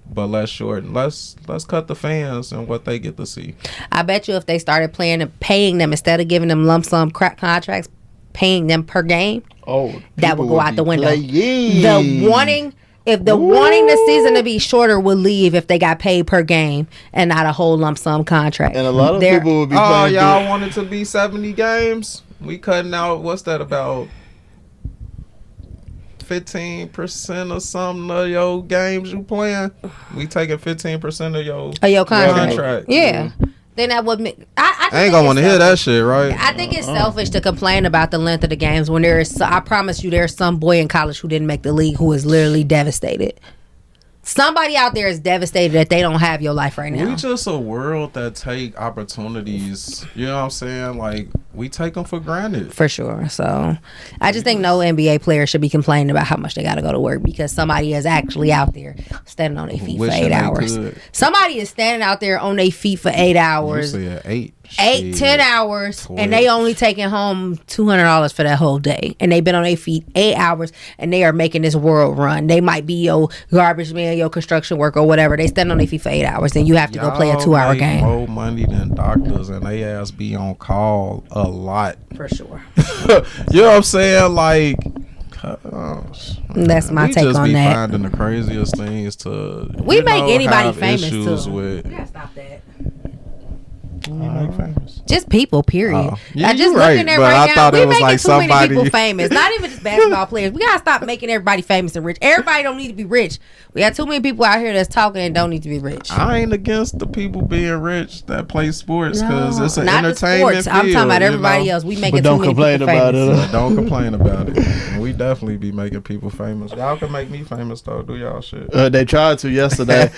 But let's shorten. Let's cut the fans and what they get to see. I bet you if they started paying them instead of giving them lump sum crack contracts, paying them per game, that would go out the window. The wanting the season to be shorter would leave if they got paid per game and not a whole lump sum contract. And a lot of people would be Oh, playing. y'all want it to be 70 games? We cutting out, what's that, about 15% or something of your games you playing? We taking 15% of your contract. Yeah. Then that would make. I ain't gonna want to hear that shit, right? I think it's selfish to complain about the length of the games when there is. I promise you, there's some boy in college who didn't make the league who is literally devastated. Somebody out there is devastated that they don't have your life right now. We just a world that take opportunities. You know what I'm saying? Like, we take them for granted. For sure. So I just think no NBA player should be complaining about how much they got to go to work because somebody is actually out there standing on their feet for 8 hours. Somebody is standing out there on their feet for 8 hours. You said 8. 10 hours, 12. and they only taking home $200 for that whole day, and they've been on their feet 8 hours, and they are making this world run. They might be your garbage man, your construction worker, or whatever. They stand on their feet for 8 hours, and you have to go play a 2-hour game. More money than doctors, and they ass be on call a lot. For sure. You know what I'm saying? Like, that's my we take just on be that. finding the craziest things to. We make anybody have famous issues too. with. We gotta stop that. Famous. Just people, period. Oh. Yeah, I just you right, looking at but right I now. thought We it was making like too many somebody- people famous. Not even just basketball players. We gotta stop making everybody famous and rich. Everybody don't need to be rich. We got too many people out here that's talking and don't need to be rich. I ain't against the people being rich that play sports because it's an not the entertainment sports. I'm talking about you everybody know? else. We making But don't too many complain people about famous. it. Don't complain about it. And we definitely be making people famous. Y'all can make me famous though. Do y'all shit. They tried to yesterday.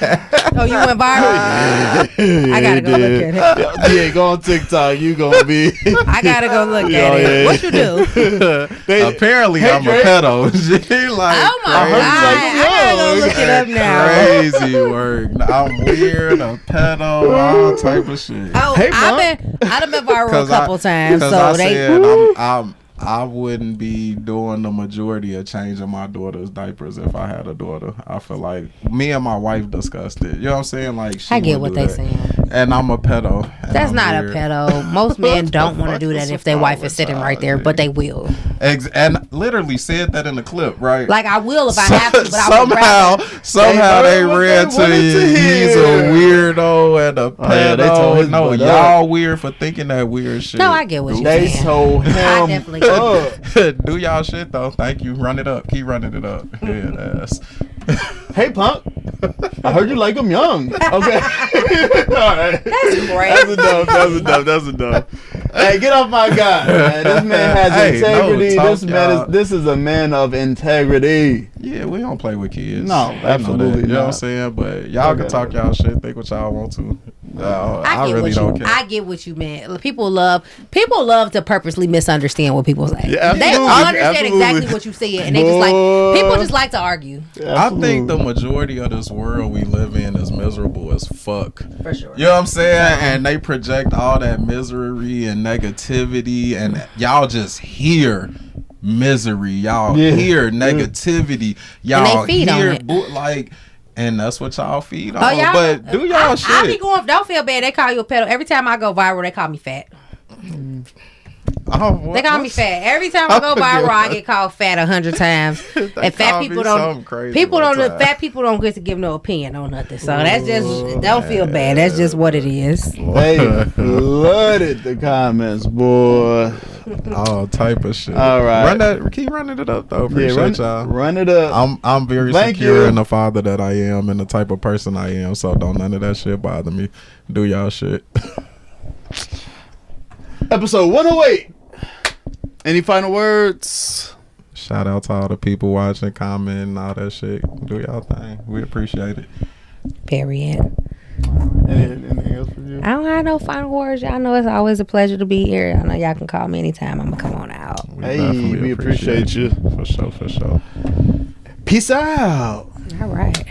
Oh, you went viral? I gotta go look at it. Yeah, go on TikTok. You gonna be. I gotta go look Yeah, at it. yeah. What you do? Apparently, Hey, I'm Drake. a pedo. She like Oh my god! I gotta go look it up now. crazy work. I'm weird, a pedo, all type of shit. Oh, Hey, I've been viral a couple times. Because So I they. said I wouldn't be doing the majority of changing my daughter's diapers if I had a daughter. I feel like me and my wife discussed it. You know what I'm saying? Like, she I get would what do they that. saying. And I'm a pedo. and That's I'm not weird. a pedo. Most men don't want to do that if their wife is sitting right there, but they will. And literally said that in the clip, right? Like I will if I have to, but I would rather. somehow they heard what read they to wanted you. to He's a hear. weirdo and a yeah, they told pedo. his No, butt y'all up. weird for thinking that weird shit. No, I get what you're They saying. told I him. definitely get up. Do y'all shit though. Thank you. Run it up. Keep running it up. Yeah, ass. Hey, punk. I heard you like them young. Okay. All right. That's great. That's a dub. Hey, get off my guy, man. This man has Hey, integrity. no, This man this is a man of integrity. Yeah, we don't play with kids. No, They know absolutely that. You know what I'm not. saying? But y'all can talk y'all shit, think what y'all want to. I really don't care. I get what you meant. People love to purposely misunderstand what people say. Yeah, They absolutely. understand Absolutely. exactly what you said, and they just like people just like to argue. I think the majority of this world we live in is miserable as fuck. For sure. You know what I'm saying? And they project all that misery and negativity, and y'all just hear misery. Y'all hear negativity. Y'all And they feed hear on it. like, and that's what y'all feed on. Oh, y'all, But do y'all shit. I be going. Don't feel bad. They call you a pedo every time I go viral. They call me fat. Oh, They call me fat every time I go viral. I get called fat 100 times. And fat call people me don't. something crazy People one don't. time. Fat people don't get to give no opinion on nothing. So that's just. Don't feel bad. That's just what it is. They flooded the comments, boy. All type of shit. All right. Keep running it up though. Appreciate y'all. Run it up. I'm very Thank secure you. in the father that I am and the type of person I am. So don't none of that shit bother me. Do y'all shit. Episode 108. Any final words? Shout out to all the people watching, commenting, all that shit. Do y'all thing. We appreciate it. Period. Anything else for you? I don't have no final words. Y'all know it's always a pleasure to be here. I know y'all can call me anytime. I'm gonna come on out. We appreciate you. For sure. Peace out. All right.